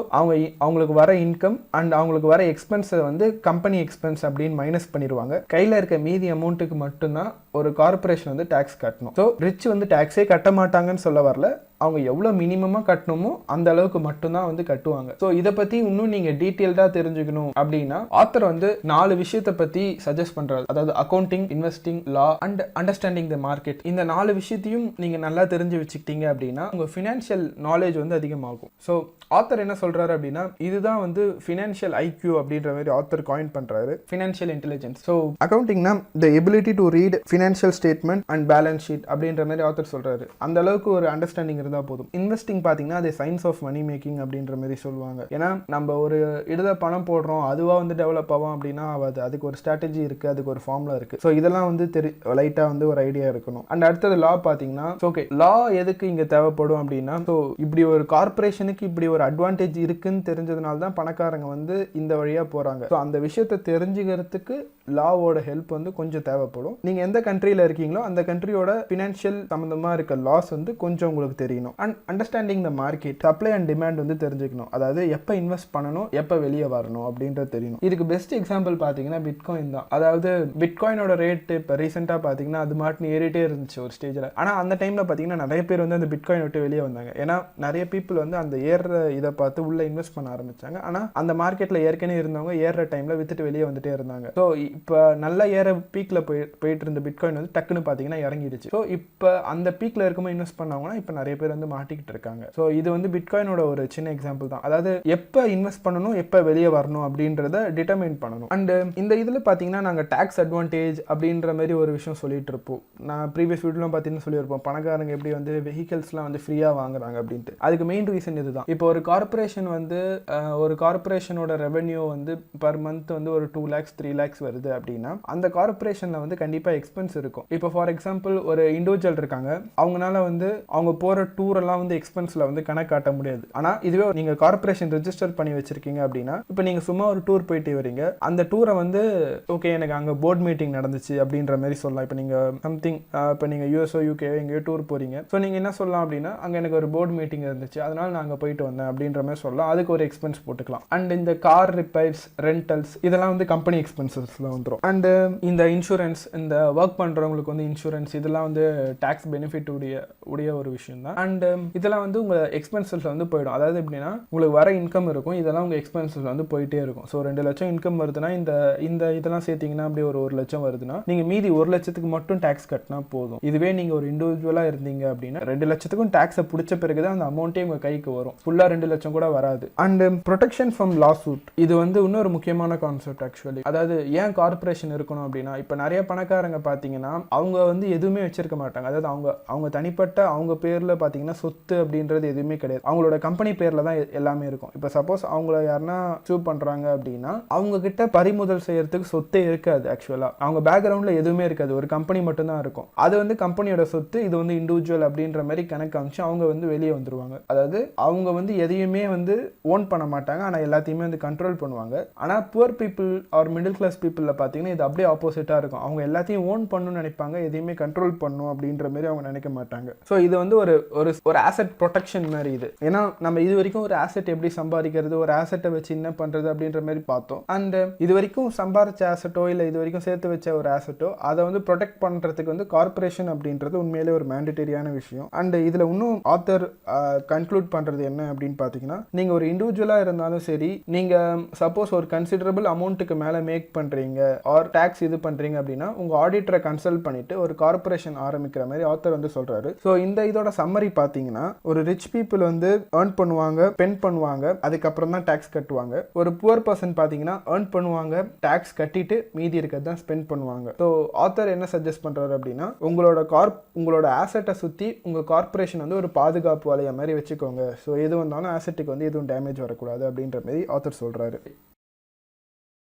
அவங்களுக்கு வர இன்கம் அண்ட் அவங்களுக்கு வர எக்ஸ்பென்ஸை வந்து கம்பெனி எக்ஸ்பென்ஸ் அப்படின்னு மைனஸ் பண்ணிடுவாங்க. கையில் இருக்க மீதி அமௌண்ட்டுக்கு மட்டும்தான் ஒரு கார்பரேஷன் வந்து டேக்ஸ் கட்டணும். ஸோ ரிச் வந்து டேக்ஸே கட்ட மாட்டாங்கன்னு சொல்ல வரல, அவங்க எவ்வளோ மினிமமாக கட்டணுமோ அந்த அளவுக்கு மட்டும்தான் வந்து கட்டுவாங்க. ஸோ இதை பற்றி இன்னும் நீங்கள் டீட்டெயில்டாக தெரிஞ்சுக்கணும் அப்படின்னா ஆத்தர் வந்து 4 விஷயத்தை பற்றி சஜஸ்ட் பண்ணுறாரு. அதாவது accounting, investing, law and understanding the market. இந்த 4 விஷயத்தையும் நீங்கள் நல்லா தெரிஞ்சு வச்சுக்கிட்டீங்க அப்படின்னா உங்கள் ஃபினான்ஷியல் நாலேஜ் வந்து அதிகமாகும். ஸோ ஆத்தர் என்ன சொல்கிறாரு அப்படின்னா, இதுதான் வந்து ஃபினான்ஷியல் ஐக்யூ அப்படின்ற மாதிரி ஆத்தர் காயின் பண்ணுறாரு, ஃபினான்ஷியல் இன்டெலிஜென்ஸ். ஸோ அக்கௌண்டிங்னா the ability to read financial statement and balance sheet அப்படின்ற மாதிரி ஆத்தர் சொல்கிறாரு. அந்த அளவுக்கு ஒரு அண்டர்ஸ்டாண்டிங் இருந்தால் போதும். இன்வெஸ்டிங் பார்த்தீங்கன்னா அது சயின்ஸ் ஆஃப் மணி மேக்கிங் அப்படின்ற மாதிரி சொல்லுவாங்க. ஏன்னா நம்ம ஒரு இடத்துல பணம் போடுறோம், அதுவாக வந்து டெவலப் ஆகும் அப்படின்னா அதுக்கு ஒரு ஸ்ட்ராட்டஜி இருக்குது, அதுக்கு ஒரு ஃபார்முலா இருக்குது. ஸோ இதெல்லாம் வந்து லைட்டாக வந்து ஒரு ஐடியா இருக்கணும். அண்ட் அடுத்தது லா பார்த்தீங்கன்னா, ஓகே லா எதுக்கு இங்கே தேவைப்படும் அப்படின்னா, ஸோ இப்படி ஒரு கார்பரேஷனுக்கு இப்படி ஒரு அட்வான்டேஜ் இருக்குன்னு தெரிஞ்சதுனால தான் பணக்காரங்க வந்து இந்த வழியாக போகிறாங்க. ஸோ அந்த விஷயத்தை தெரிஞ்சுக்கிறதுக்கு லாவோட ஹெல்ப் வந்து கொஞ்சம் தேவைப்படும். நீங்கள் எந்த கண்ட்ரியில் இருக்கீங்களோ அந்த கண்ட்ரியோட ஃபினான்ஷியல் சம்மந்தமாக இருக்க லாஸ் வந்து கொஞ்சம் உங்களுக்கு தெரியணும். And understanding the market, supply and demand வந்து தெரிஞ்சுக்கணும். அதாவது எப்போ இன்வெஸ்ட் பண்ணணும், எப்போ வெளியே வரணும் அப்படின்றது தெரியணும். இதுக்கு பெஸ்ட் எக்ஸாம்பிள் பார்த்தீங்கன்னா பிட்காயின் தான். அதாவது பிட்காயினோட ரேட் இப்போ ரீசெண்டாக பார்த்தீங்கன்னா அது மாட்டுன்னு ஏறிட்டே இருந்துச்சு ஒரு ஸ்டேஜில். ஆனால் அந்த டைமில் பார்த்தீங்கன்னா நிறைய பேர் வந்து அந்த பிட்காயின் விட்டு வெளியே வந்தாங்க. ஏன்னா நிறைய பீப்புள் வந்து அந்த ஏறுற இதை பார்த்து உள்ளே இன்வெஸ்ட் பண்ண ஆரம்பிச்சாங்க. ஆனால் அந்த மார்க்கெட்டில் ஏற்கனவே இருந்தவங்க ஏறுற டைமில் வித்துட்டு வெளியே வந்துட்டே இருந்தாங்க. ஸோ இப்போ நல்லா ஏற பீக்கில் போயிட்டு இருந்த பிட்காயின் வந்து டக்குன்னு பார்த்தீங்கன்னா இறங்கிடுச்சு. ஸோ இப்போ அந்த பீக்கில் இருக்கும்போது இன்வெஸ்ட் பண்ணவங்கன்னா இப்போ நிறைய பேர் வந்து மாட்டிக்கிட்டு இருக்காங்க. ஸோ இது வந்து பிட்காயினோட ஒரு சின்ன எக்ஸாம்பிள் தான். அதாவது எப்போ இன்வெஸ்ட் பண்ணணும், எப்போ வெளியே வரணும் அப்படின்றத டிட்டர்மைன் பண்ணணும். அண்ட் இந்த இதில் பார்த்தீங்கன்னா நாங்கள் டேக்ஸ் அட்வான்டேஜ் அப்படின்ற மாதிரி ஒரு விஷயம் சொல்லிட்டு இருப்போம். நான் ப்ரீவியஸ் வீடியோலாம் பார்த்தீங்கன்னா சொல்லியிருப்போம் பணக்காரங்க எப்படி வந்து வெஹிக்கல்ஸ்லாம் வந்து ஃப்ரீயாக வாங்குறாங்க அப்படின்ட்டு. அதுக்கு மெயின் ரீசன் இதுதான். இப்போ ஒரு கார்பரேஷன் வந்து ஒரு கார்பரேஷனோட ரெவென்யூ வந்து பர் மந்த் வந்து ஒரு 2 lakhs 3 lakhs வருது அப்படின்னா அந்த கார்பரேஷனில் வந்து கண்டிப்பாக எக்ஸ்பென்ஸ் இருக்கும். இப்போ ஃபார் எக்ஸாம்பிள் ஒரு இண்டிவிஜுவல் இருக்காங்க, அவங்களால வந்து அவங்க போகிற டூரெல்லாம் வந்து எக்ஸ்பென்ஸில் வந்து கணக்கு காட்ட முடியாது. ஆனால் இதுவே நீங்கள் கார்பரேஷன் ரெஜிஸ்டர் பண்ணி வச்சிருக்கீங்க அப்படின்னா இப்போ நீங்கள் சும்மா ஒரு டூர் போயிட்டு வரீங்க, அந்த டூரை வந்து ஓகே எனக்கு அங்கே போர்ட் மீட்டிங் நடந்துச்சு அப்படின்ற மாதிரி சொல்லலாம். இப்போ நீங்கள் சம்திங் இப்போ நீங்கள் யூஎஸ்ஓ யூகே எங்கேயோ டூர் போகிறீங்க, ஸோ நீங்கள் என்ன சொல்லலாம் அப்படின்னா அங்கே எனக்கு ஒரு போர்ட் மீட்டிங் இருந்துச்சு அதனால் நான் அங்கே போயிட்டு வந்தேன் அப்படின்ற மாதிரி சொல்லலாம். அதுக்கு ஒரு எக்ஸ்பென்ஸ் போட்டுக்கலாம். அண்ட் இந்த கார் ரிப்பேர்ஸ், ரெண்டல்ஸ் இதெல்லாம் வந்து கம்பெனி எக்ஸ்பென்சஸில் வந்துடும். அண்டு இந்த இன்சூரன்ஸ், இந்த ஒர்க் பண்ணுறவங்களுக்கு வந்து இன்சூரன்ஸ் இதெல்லாம் வந்து டேக்ஸ் பெனிஃபிட் உடைய ஒரு விஷயம் தான். அண்ட் இதெல்லாம் வந்து உங்கள் எக்ஸ்பென்சஸில் வந்து போயிடும். அதாவது எப்படின்னா உங்களுக்கு வர இன்கம் இருக்கும், இதெல்லாம் உங்கள் எக்ஸ்பென்சஸ் வந்து போயிட்டே இருக்கும். ஸோ 2 லட்சம் இன்கம் வருதுன்னா இந்த இதெல்லாம் சேர்த்திங்கன்னா அப்படியே ஒரு 1 லட்சம் வருதுன்னா நீங்கள் மீதி 1 லட்சத்துக்கு மட்டும் டேக்ஸ் கட்டினா போதும். இதுவே நீங்கள் ஒரு இண்டிவிஜுவலாக இருந்தீங்க அப்படின்னா 2 லட்சத்துக்கும் டேக்ஸை பிடிச்ச பிறகு தான் அந்த அமௌண்ட்டே உங்கள் கைக்கு வரும். ஃபுல்லாக 2 லட்சம் கூட வராது. And protection from lawsuit, இது வந்து இன்னொரு முக்கியமான கான்செப்ட் ஆக்சுவலி. அதாவது ஏன் கார்பரேஷன் இருக்கணும் அப்படின்னா இப்போ நிறைய பணக்காரங்க பார்த்தீங்கன்னா அவங்க வந்து எதுவுமே வச்சிருக்க மாட்டாங்க. அதாவது அவங்க தனிப்பட்ட அவங்க பேரில் பார்த்தீங்கன்னா சொத்து அப்படின்றது எதுவுமே கிடையாது. அவங்களோட கம்பெனி பேரில் தான் எல்லாமே இருக்கும். இப்போ சப்போஸ் அவங்கள யாருன்னா சூ பண்ணுறாங்க அப்படின்னா அவங்க கிட்ட பறிமுதல் செய்யறதுக்கு சொத்தே இருக்காது. ஆக்சுவலாக அவங்க பேக்ரவுண்டில் எதுவுமே இருக்காது, ஒரு கம்பெனி மட்டும்தான் இருக்கும். அது வந்து கம்பெனியோட சொத்து, இது வந்து இண்டிவிஜுவல் அப்படின்ற மாதிரி கணக்கு காமிச்சு அவங்க வந்து வெளியே வந்துருவாங்க. அதாவது அவங்க வந்து எதையுமே வந்து ஓன் பண்ண மாட்டாங்க, ஆனால் எல்லாத்தையுமே வந்து கண்ட்ரோல் பண்ணுவாங்க. ஆனால் poor people or middle class பீப்புளில் பார்த்தீங்கன்னா இது அப்படியே ஆப்போசிட்டாக இருக்கும். அவங்க எல்லாத்தையும் ஓன் பண்ணணும்னு நினைப்பாங்க, எதையுமே கண்ட்ரோல் பண்ணணும் அப்படின்ற மாதிரி அவங்க நினைக்க மாட்டாங்க. ஸோ இது வந்து ஒரு ஆசெட் ப்ரொடெக்ஷன் மாதிரி இது. ஏன்னா நம்ம இது வரைக்கும் ஒரு ஆசெட் எப்படி சம்பாதிக்கிறது, ஒரு ஆசெட்டை வச்சு என்ன பண்ணுறது அப்படின்ற மாதிரி பார்த்தோம். அண்ட் இது வரைக்கும் சம்பாதிச்ச ஆசெட்டோ இல்லை இது வரைக்கும் சேர்த்து வச்ச ஒரு ஆசெட்டோ அதை வந்து ப்ரொடெக்ட் பண்ணுறதுக்கு வந்து கார்பரேஷன் அப்படின்றது உண்மையிலே ஒரு மேண்டேட்டரியான விஷயம். அண்ட் இதில் இன்னும் ஆத்தர் கன்க்ளூட் பண்ணுறது என்ன அப்படின்னு பார்த்தீங்கன்னா நீங்கள் ஒரு இண்டிவிஜுவலாக இருந்தாலும் சரி, நீங்கள் சப்போஸ் ஒரு கன்சிடரபிள் அமௌண்ட்டுக்கு மேலே மேக் பண்ணுறீங்க ஆர் டேக்ஸ் இது பண்ணுறீங்க அப்படின்னா உங்கள் ஆடிட்டரை கன்சல்ட் பண்ணிட்டு ஒரு கார்பரேஷன் ஆரம்பிக்கிற மாதிரி ஆத்தர் வந்து சொல்கிறாரு. ஸோ இதோட சம்மரி பார்த்தீங்கன்னா ஒரு ரிச் பீப்புள் வந்து ஏர்ன் பண்ணுவாங்க, ஸ்பெண்ட் பண்ணுவாங்க, அதுக்கப்புறம் தான் டேக்ஸ் கட்டுவாங்க. ஒரு புவர் பர்சன் பார்த்தீங்கன்னா ஏர்ன் பண்ணுவாங்க, டேக்ஸ் கட்டிட்டு மீதி இருக்கிறது தான் ஸ்பெண்ட் பண்ணுவாங்க. ஸோ ஆத்தர் என்ன சஜஸ்ட் பண்ணுறாரு அப்படின்னா உங்களோட ஆசெட்டை சுற்றி உங்கள் கார்பரேஷன் வந்து ஒரு பாதுகாப்பு வலைய மாதிரி வச்சுக்கோங்க. ஸோ எது வந்தாலும் ஆசெட்டுக்கு வந்து எதுவும் டேமேஜ் வரக்கூடாது அப்படின்ற மாதிரி ஆத்தர் சொல்கிறாரு.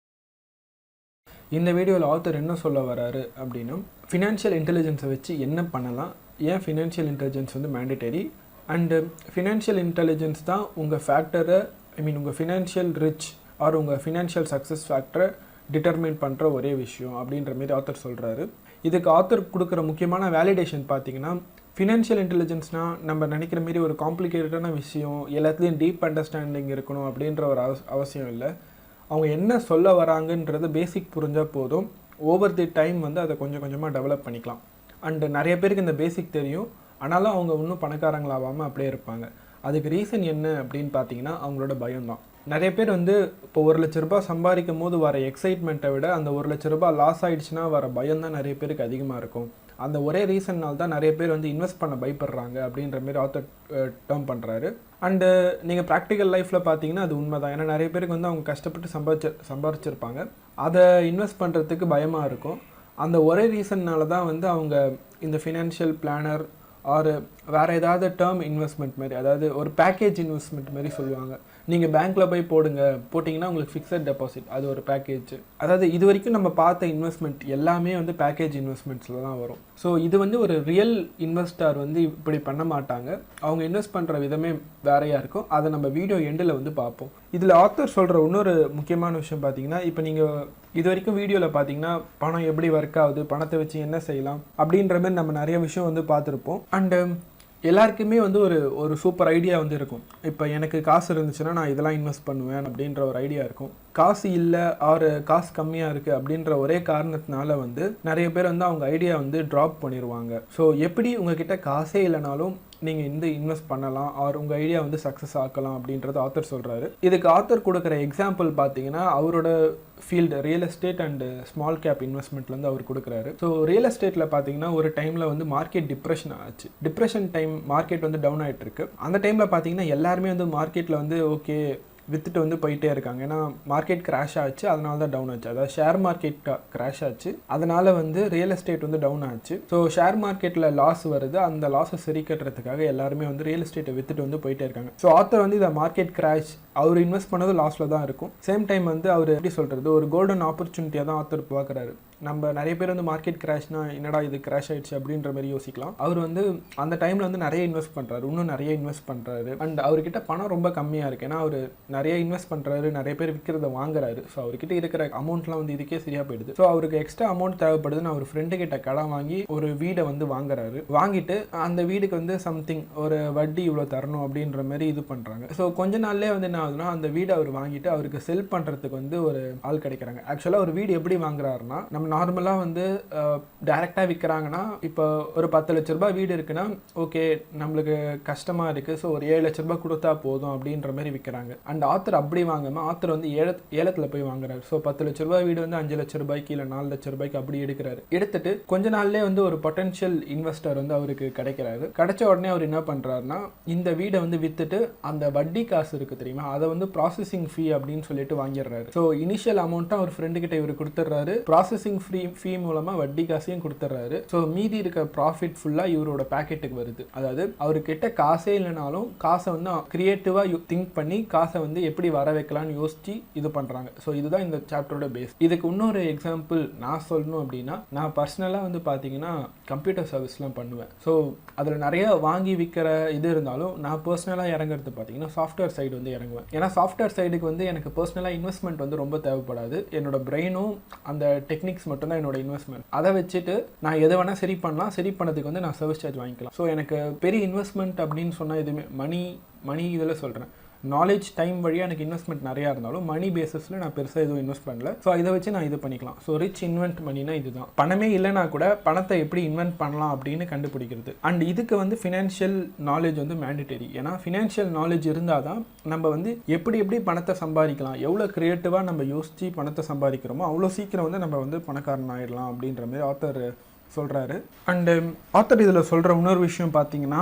இந்த வீடியோவில் ஆத்தர் என்ன சொல்ல வராரு அப்படின்னா ஃபினான்ஷியல் இன்டெலிஜென்ஸை வச்சு என்ன பண்ணலாம், ஏன் ஃபினான்ஷியல் இன்டெலிஜென்ஸ் வந்து மேண்டேட்டரி, அண்டு ஃபினான்ஷியல் இன்டெலிஜென்ஸ் தான் உங்கள் ஃபேக்டரை உங்கள் ஃபினான்ஷியல் ரிச் ஆர் உங்கள் ஃபினான்ஷியல் சக்ஸஸ் ஃபேக்டரை டிட்டர்மைன் பண்ணுற ஒரே விஷயம் அப்படின்ற மாதிரி ஆத்தர் சொல்கிறாரு. இதுக்கு ஆத்தர் கொடுக்குற முக்கியமான வேலிடேஷன் பார்த்தீங்கன்னா ஃபினான்ஷியல் இன்டெலிஜென்ஸ்னால் நம்ம நினைக்கிற மாரி ஒரு காம்ப்ளிகேட்டடான விஷயம், எல்லாத்துலேயும் டீப் அண்டர்ஸ்டாண்டிங் இருக்கணும் அப்படின்ற ஒரு அவசியம் இல்லை. அவங்க என்ன சொல்ல வராங்கன்றது பேசிக் புரிஞ்சால் போதும். ஓவர் தி டைம் வந்து அதை கொஞ்சம் கொஞ்சமாக டெவலப் பண்ணிக்கலாம். அண்டு நிறைய பேருக்கு இந்த பேசிக் தெரியும், ஆனாலும் அவங்க இன்னும் பணக்காரங்களாகாமல் அப்படியே இருப்பாங்க. அதுக்கு ரீசன் என்ன அப்படின்னு பார்த்தீங்கன்னா அவங்களோட பயம்தான். நிறைய பேர் வந்து இப்போ 1 லட்ச ரூபாய் சம்பாதிக்கும் போது வர எக்ஸைட்மெண்ட்டை விட அந்த 1 லட்ச ரூபாய் லாஸ் ஆகிடுச்சுன்னா வர பயம் தான் நிறைய பேருக்கு அதிகமாக இருக்கும். அந்த ஒரே ரீசன்னால் தான் நிறைய பேர் வந்து இன்வெஸ்ட் பண்ண பயப்படுறாங்க அப்படின்ற மாதிரி ஆத்தர் டேர்ம் பண்ணுறாரு. அண்டு நீங்கள் ப்ராக்டிக்கல் லைஃப்பில் பார்த்தீங்கன்னா அது உண்மை தான். ஏன்னா நிறைய பேருக்கு வந்து அவங்க கஷ்டப்பட்டு சம்பாரிச்சிருப்பாங்க, அதை இன்வெஸ்ட் பண்ணுறதுக்கு பயமாக இருக்கும். அந்த ஒரே ரீசன்னால தான் வந்து அவங்க இந்த ஃபினான்ஷியல் பிளானர் ஆர் வேறு ஏதாவது டேர்ம் இன்வெஸ்ட்மெண்ட் மாதிரி, அதாவது ஒரு பேக்கேஜ் இன்வெஸ்ட்மெண்ட் மாதிரி சொல்லுவாங்க. நீங்கள் பேங்க்கில் போய் போட்டிங்கன்னா உங்களுக்கு ஃபிக்ஸட் டெபாசிட், அது ஒரு பேக்கேஜ். அதாவது இது வரைக்கும் நம்ம பார்த்த இன்வெஸ்ட்மெண்ட் எல்லாமே வந்து பேக்கேஜ் இன்வெஸ்ட்மெண்ட்ஸில் தான் வரும். ஸோ இது வந்து ஒரு ரியல் இன்வெஸ்டர் வந்து இப்படி பண்ண மாட்டாங்க, அவங்க இன்வெஸ்ட் பண்ணுற விதமே வேறையாக இருக்கும். அதை நம்ம வீடியோ எண்டில் வந்து பார்ப்போம். இதில் ஆத்தர் சொல்கிற இன்னொரு முக்கியமான விஷயம் பார்த்தீங்கன்னா, இப்போ நீங்கள் இது வரைக்கும் வீடியோவில் பார்த்தீங்கன்னா பணம் எப்படி ஒர்க் ஆகுது, பணத்தை வச்சு என்ன செய்யலாம் அப்படின்ற மாதிரி நம்ம நிறைய விஷயம் வந்து பார்த்துருப்போம். அண்டு எல்லாருக்குமே வந்து ஒரு சூப்பர் ஐடியா வந்து இருக்கும். இப்போ எனக்கு காசு இருந்துச்சுன்னா நான் இதெல்லாம் இன்வெஸ்ட் பண்ணுவேன் அப்படின்ற ஒரு ஐடியா இருக்கும். காசு இல்லை ஆர் காசு கம்மியாக இருக்குது அப்படின்ற ஒரே காரணத்தினால வந்து நிறைய பேர் வந்து அவங்க ஐடியா வந்து ட்ராப் பண்ணிடுவாங்க. ஸோ எப்படி உங்ககிட்ட காசே இல்லைனாலும் நீங்கள் இந்த இன்வெஸ்ட் பண்ணலாம் ஆர் உங்கள் ஐடியா வந்து சக்ஸஸ் ஆக்கலாம் அப்படின்றது ஆத்தர் சொல்கிறாரு. இதுக்கு ஆத்தர் கொடுக்குற எக்ஸாம்பிள் பார்த்தீங்கன்னா அவரோட field real estate and small cap இன்வெஸ்ட்மெண்ட்லேருந்து அவர் கொடுக்குறாரு. ஸோ ரியல் எஸ்டேட்டில் பார்த்தீங்கன்னா ஒரு டைமில் வந்து மார்க்கெட் டிப்ரெஷன் ஆச்சு. டிப்ரெஷன் டைம் மார்க்கெட் வந்து டவுன் ஆகிட்டு இருக்கு. அந்த டைமில் பார்த்தீங்கன்னா எல்லாருமே வந்து மார்க்கெட்டில் வந்து ஓகே வித்துட்டு வந்து போயிட்டே இருக்காங்க. ஏன்னா மார்க்கெட் கிராஷ் ஆச்சு, அதனால தான் டவுன் ஆச்சு. அதாவது ஷேர் மார்க்கெட் கிராஷ் ஆச்சு, அதனால வந்து ரியல் எஸ்டேட் வந்து டவுன் ஆச்சு. ஸோ ஷேர் மார்க்கெட்டில் லாஸ் வருது, அந்த லாஸை சரி கட்டுறதுக்காக எல்லாருமே வந்து ரியல் எஸ்டேட்டை வித்துட்டு வந்து போயிட்டே இருக்காங்க. ஸோ ஆத்தர் வந்து இந்த மார்க்கெட் கிராஷ் அவர் இன்வெஸ்ட் பண்ணது லாஸில் தான் இருக்கும். சேம் டைம் வந்து அவர் எப்படி சொல்கிறது, ஒரு கோல்டன் ஆப்பர்ச்சுனிட்டியாக தான் ஆத்தர் பார்க்குறாரு. நம்ம நிறைய பேர் வந்து மார்க்கெட் கிராஷ்னா என்னடா இது கிராஷ் ஆயிடுச்சு அப்படின்ற மாதிரி யோசிக்கலாம். அவர் வந்து அந்த டைமில் வந்து நிறைய இன்வெஸ்ட் பண்ணுறாரு, இன்னும் நிறைய இன்வெஸ்ட் பண்ணுறாரு. அண்ட் அவர்கிட்ட பணம் ரொம்ப கம்மியாக இருக்குது. ஏன்னா அவர் நிறைய இன்வெஸ்ட் பண்ணுறாரு, நிறைய பேர் விற்கிறத வாங்குறாரு. ஸோ அவர்கிட்ட இருக்கிற அமௌண்ட்லாம் வந்து இதுக்கே சரியாக போயிடுது. ஸோ அவருக்கு எக்ஸ்ட்ரா அமௌண்ட் தேவைப்படுதுன்னு அவர் ஃப்ரெண்டு கிட்ட கடன் வாங்கி ஒரு வீடை வந்து வாங்குறாரு. வாங்கிட்டு அந்த வீடுக்கு வந்து சம்திங் ஒரு வட்டி இவ்வளோ தரணும் அப்படின்ற மாதிரி இது பண்ணுறாங்க. ஸோ கொஞ்ச நாள்லேயே வந்து என்ன ஆகுதுன்னா அந்த வீடை அவர் வாங்கிட்டு அவருக்கு செல் பண்ணுறதுக்கு வந்து ஒரு ஆள் கிடைக்கிறாங்க. ஆக்சுவலாக ஒரு வீடு எப்படி வாங்குறாருன்னா, நம்ம நார்மலாக வந்து டைரெக்டாக விற்கிறாங்கன்னா, இப்போ ஒரு 10 லட்ச ரூபாய் வீடு இருக்குன்னா ஓகே நம்மளுக்கு கஷ்டமாக இருக்குது, ஸோ ஒரு 7 லட்ச ரூபாய் கொடுத்தா போதும் அப்படின்ற மாதிரி விற்கிறாங்க. அண்ட் ஆத்தர் அப்படி வாங்காமல் ஆத்தர் வந்து ஏலத்தில் போய் வாங்குறாரு. ஸோ 10 லட்ச ரூபாய் வீடு வந்து 5 லட்ச ரூபாய்க்கு இல்லை 4 லட்ச ரூபாய்க்கு அப்படி எடுக்கிறாரு. எடுத்துட்டு கொஞ்ச நாள்லேயே வந்து ஒரு பொட்டன்ஷியல் இன்வெஸ்டர் வந்து அவருக்கு கிடைக்கிறாரு. கிடைச்ச உடனே அவர் என்ன பண்ணுறாருன்னா, இந்த வீடை வந்து விற்றுட்டு அந்த வட்டி காசு இருக்குது தெரியுமா, அதை வந்து ப்ராசஸிங் ஃபீ அப்படின்னு சொல்லிட்டு வாங்கிடுறாரு. ஸோ இனிஷியல் அமௌண்ட்டும் அவர் ஃப்ரெண்டு கிட்ட இவர் கொடுத்துட்றாரு, ப்ராசஸிங் ஃபீ மூலமாக வட்டி காசையும் கொடுத்துட்றாரு. ஸோ மீதி இருக்க ப்ராஃபிட் ஃபுல்லாக இவரோட பேக்கெட்டுக்கு வருது. அதாவது அவர்கிட்ட காசே இல்லைனாலும் காசை வந்து கிரியேட்டிவாக திங்க் பண்ணி காசை வந்து எப்படி வர வைக்கலாம்னு யோசிச்சு இது பண்ணுறாங்க. ஸோ இதுதான் இந்த சாப்டரோட பேஸ். இதுக்கு இன்னொரு எக்ஸாம்பிள் நான் சொல்லணும் அப்படின்னா, நான் பர்சனலாக வந்து பார்த்தீங்கன்னா கம்ப்யூட்டர் சர்வீஸ்லாம் பண்ணுவேன். ஸோ அதில் நிறைய வாங்கி விற்கிற இது இருந்தாலும் நான் பர்சனலாக இறங்குறது பார்த்தீங்கன்னா சாஃப்ட்வேர் சைடு வந்து இறங்குவேன். ஏன்னா சாஃப்ட்வேர் சைடுக்கு வந்து எனக்கு பர்சனலாக இன்வெஸ்ட்மெண்ட் வந்து ரொம்ப தேவைப்படாது. என்னோட பிரெயினும் அந்த டெக்னிக்ஸ் மட்டும் தான் என்னோட இன்வெஸ்ட்மெண்ட். அதை வச்சுட்டு நான் எதை வேணால் சரி பண்ணலாம், சரி பண்ணதுக்கு வந்து நான் சர்வீஸ் சார்ஜ் வாங்கிக்கலாம். ஸோ எனக்கு பெரிய இன்வெஸ்ட்மெண்ட் அப்படின்னு சொன்னால் எதுவுமே மணி இதில் சொல்கிறேன், நாலேஜ் டைம் வழியாக எனக்கு இன்வெஸ்ட்மெண்ட் நிறையா இருந்தாலும் மணி பேஸஸில் நான் பெருசாக எதுவும் இன்வெஸ்ட் பண்ணல. ஸோ இதை வச்சு நான் இது பண்ணிக்கலாம். ஸோ ரிச் இன்வென்ட் மணினா இதுதான். பணமே இல்லைனா கூட பணத்தை எப்படி இன்வென்ட் பண்ணலாம் அப்படின்னு கண்டுபிடிக்கிறது. அண்ட் இதுக்கு வந்து ஃபினான்ஷியல் நாலேஜ் வந்து மேண்டிட்டரி. ஏன்னா ஃபினான்ஷியல் நாலேஜ் இருந்தால் தான் நம்ம வந்து எப்படி பணத்தை சம்பாதிக்கலாம், எவ்வளோ க்ரியேட்டிவாக நம்ம யோசித்து பணத்தை சம்பாதிக்கிறோமோ அவ்வளோ சீக்கிரம் வந்து நம்ம வந்து பணக்காரன் ஆகிடலாம் அப்படின்ற மாதிரி ஆத்தர் சொல்கிறாரு. அண்டு ஆத்தர் இதில் சொல்கிற இன்னொரு விஷயம் பார்த்தீங்கன்னா,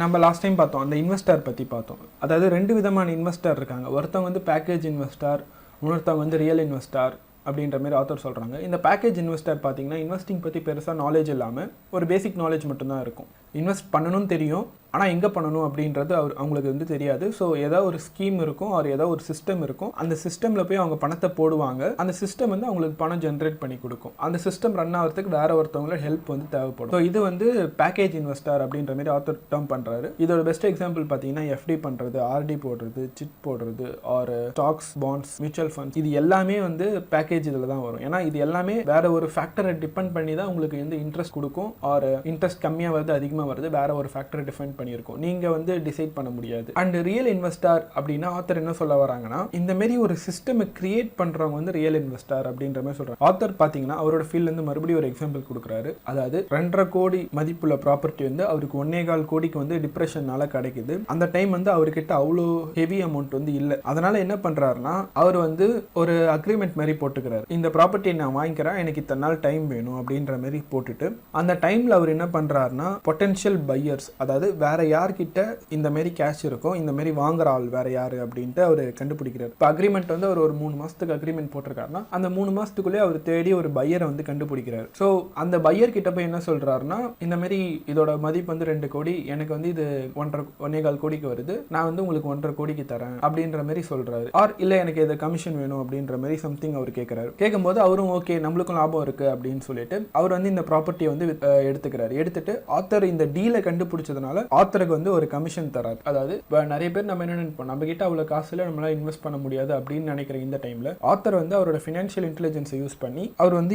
நம்ம லாஸ்ட் டைம் பார்த்தோம் அந்த இன்வெஸ்டர் பற்றி பார்த்தோம். அதாவது 2 விதமான இன்வெஸ்டர் இருக்காங்க. ஒருத்தவங்க வந்து பேக்கேஜ் இன்வெஸ்டர், இன்னொருத்தவங்க வந்து ரியல் இன்வெஸ்டர் அப்படின்ற மாதிரி ஆத்தர் சொல்கிறாங்க. இந்த பேக்கேஜ் இன்வெஸ்டர் பார்த்தீங்கன்னா இன்வெஸ்டிங் பற்றி பெருசாக நாலேஜ் இல்லாமல் ஒரு பேசிக் நாலேஜ் மட்டும்தான் இருக்கும். இன்வெஸ்ட் பண்ணணும்னு தெரியும், ஆனால் எங்கே பண்ணணும் அப்படின்றது அவங்களுக்கு வந்து தெரியாது. ஸோ ஏதோ ஒரு ஸ்கீம் இருக்கும், அவர் ஏதோ ஒரு சிஸ்டம் இருக்கும், அந்த சிஸ்டமில் போய் அவங்க பணத்தை போடுவாங்க. அந்த சிஸ்டம் வந்து அவங்களுக்கு பணம் ஜென்ரேட் பண்ணி கொடுக்கும். அந்த சிஸ்டம் ரன் ஆகிறதுக்கு வேற ஒருத்தவங்களோட ஹெல்ப் வந்து தேவைப்படும். ஸோ இது வந்து பேக்கேஜ் இன்வெஸ்டர் அப்படின்ற மாதிரி ஆத்தர் டேர்ம் பண்ணுறாரு. இதோட பெஸ்ட் எக்ஸாம்பிள் பார்த்தீங்கன்னா எஃப்டி பண்ணுறது, ஆர்டி போடுறது, சிட் போடுறது, or stocks, bonds, mutual funds, இது எல்லாமே வந்து பேக்கேஜ் இதில் தான் வரும். ஏன்னா இது எல்லாமே வேற ஒரு ஃபேக்டரை டிபெண்ட் பண்ணி தான் உங்களுக்கு வந்து இன்ட்ரெஸ்ட் கொடுக்கும். ஆர் இன்ட்ரெஸ்ட் கம்மியாக வருது அதிகமாக வருது, வேற ஒரு ஃபேக்டரை டிபெண்ட் பண்ணியிருக்கும். நீங்க வந்து டிசைட் பண்ண முடியாது. அண்ட் ரியல் இன்வெஸ்டர் அப்படின்னா ஆத்தர் என்ன சொல்ல வராங்கன்னா, இந்த மாதிரி ஒரு சிஸ்டம் கிரியேட் பண்றவங்க வந்து ரியல் இன்வெஸ்டர் அப்படின்ற மாதிரி சொல்றாங்க. ஆத்தர் பாத்தீங்கன்னா அவரோட ஃபீல்ட்ல இருந்து மறுபடியும் ஒரு எக்ஸாம்பிள் கொடுக்குறாரு. அதாவது 2.5 கோடி மதிப்புள்ள ப்ராப்பர்ட்டி வந்து அவருக்கு 1.25 கோடிக்கு வந்து டிப்ரெஷனால கிடைக்குது. அந்த டைம் வந்து அவர்கிட்ட அவ்வளோ ஹெவி அமௌண்ட் வந்து இல்லை. அதனால என்ன பண்றாருன்னா, அவர் வந்து ஒரு அக்ரிமெண்ட் மாதிரி போட்டுக்கிறாரு. இந்த ப்ராப்பர்ட்டியை நான் வாங்கிக்கிறேன், எனக்கு இத்தனை நாள் டைம் வேணும் அப்படின்ற மாதிரி போட்டுட்டு, அந்த டைம்ல அவர் என்ன பண்றாருன்னா பொட்டன்ஷியல் பையர்ஸ், அதாவது வேற யார்கிட்ட இந்த மாதிரி கேஷ் இருக்கும், இந்த மாதிரி வாங்குற ஆள் வேற யாரு அப்படின்ட்டு அவர் கண்டுபிடிக்கிறார். இப்போ அக்ரிமெண்ட் வந்து அவர் ஒரு 3 மாசத்துக்கு அக்ரிமெண்ட் போட்டிருக்காருன்னா அந்த 3 மாசத்துக்குள்ளே அவர் தேடி ஒரு பையரை வந்து கண்டுபிடிக்கிறார். ஸோ அந்த பையர் கிட்ட போய் என்ன சொல்றாருன்னா, இந்த மாதிரி இதோட மதிப்பு வந்து 2 கோடி, எனக்கு வந்து இது 1.25 கோடிக்கு வருது, நான் வந்து உங்களுக்கு 1.5 கோடிக்கு தரேன் அப்படின்ற மாதிரி சொல்றாரு. ஆர் இல்ல எனக்கு இது கமிஷன் வேணும் அப்படின்ற மாதிரி சம்திங் அவர் கேட்கிறாரு. கேட்கும்போது அவரும் ஓகே நம்மளுக்கும் லாபம் இருக்கு அப்படின்னு சொல்லிட்டு அவர் வந்து இந்த ப்ராப்பர்ட்டியை வந்து எடுத்துக்கிறாரு. எடுத்துட்டு ஆத்தர் இந்த டீலை கண்டுபிடிச்சதுனால ஆத்தருக்கு வந்து ஒரு கமிஷன் தராது. அதாவது நிறைய பேர் நம்ம என்ன நினைப்போம், நம்ம கிட்ட அவ்வளவு காசுல நம்மளால இன்வெஸ்ட் பண்ண முடியாது அப்படின்னு நினைக்கிற இந்த டைம்ல ஆத்தர் வந்து அவரோட ஃபினான்ஷியல் இன்டெலிஜென்ஸை யூஸ் பண்ணி அவர் வந்து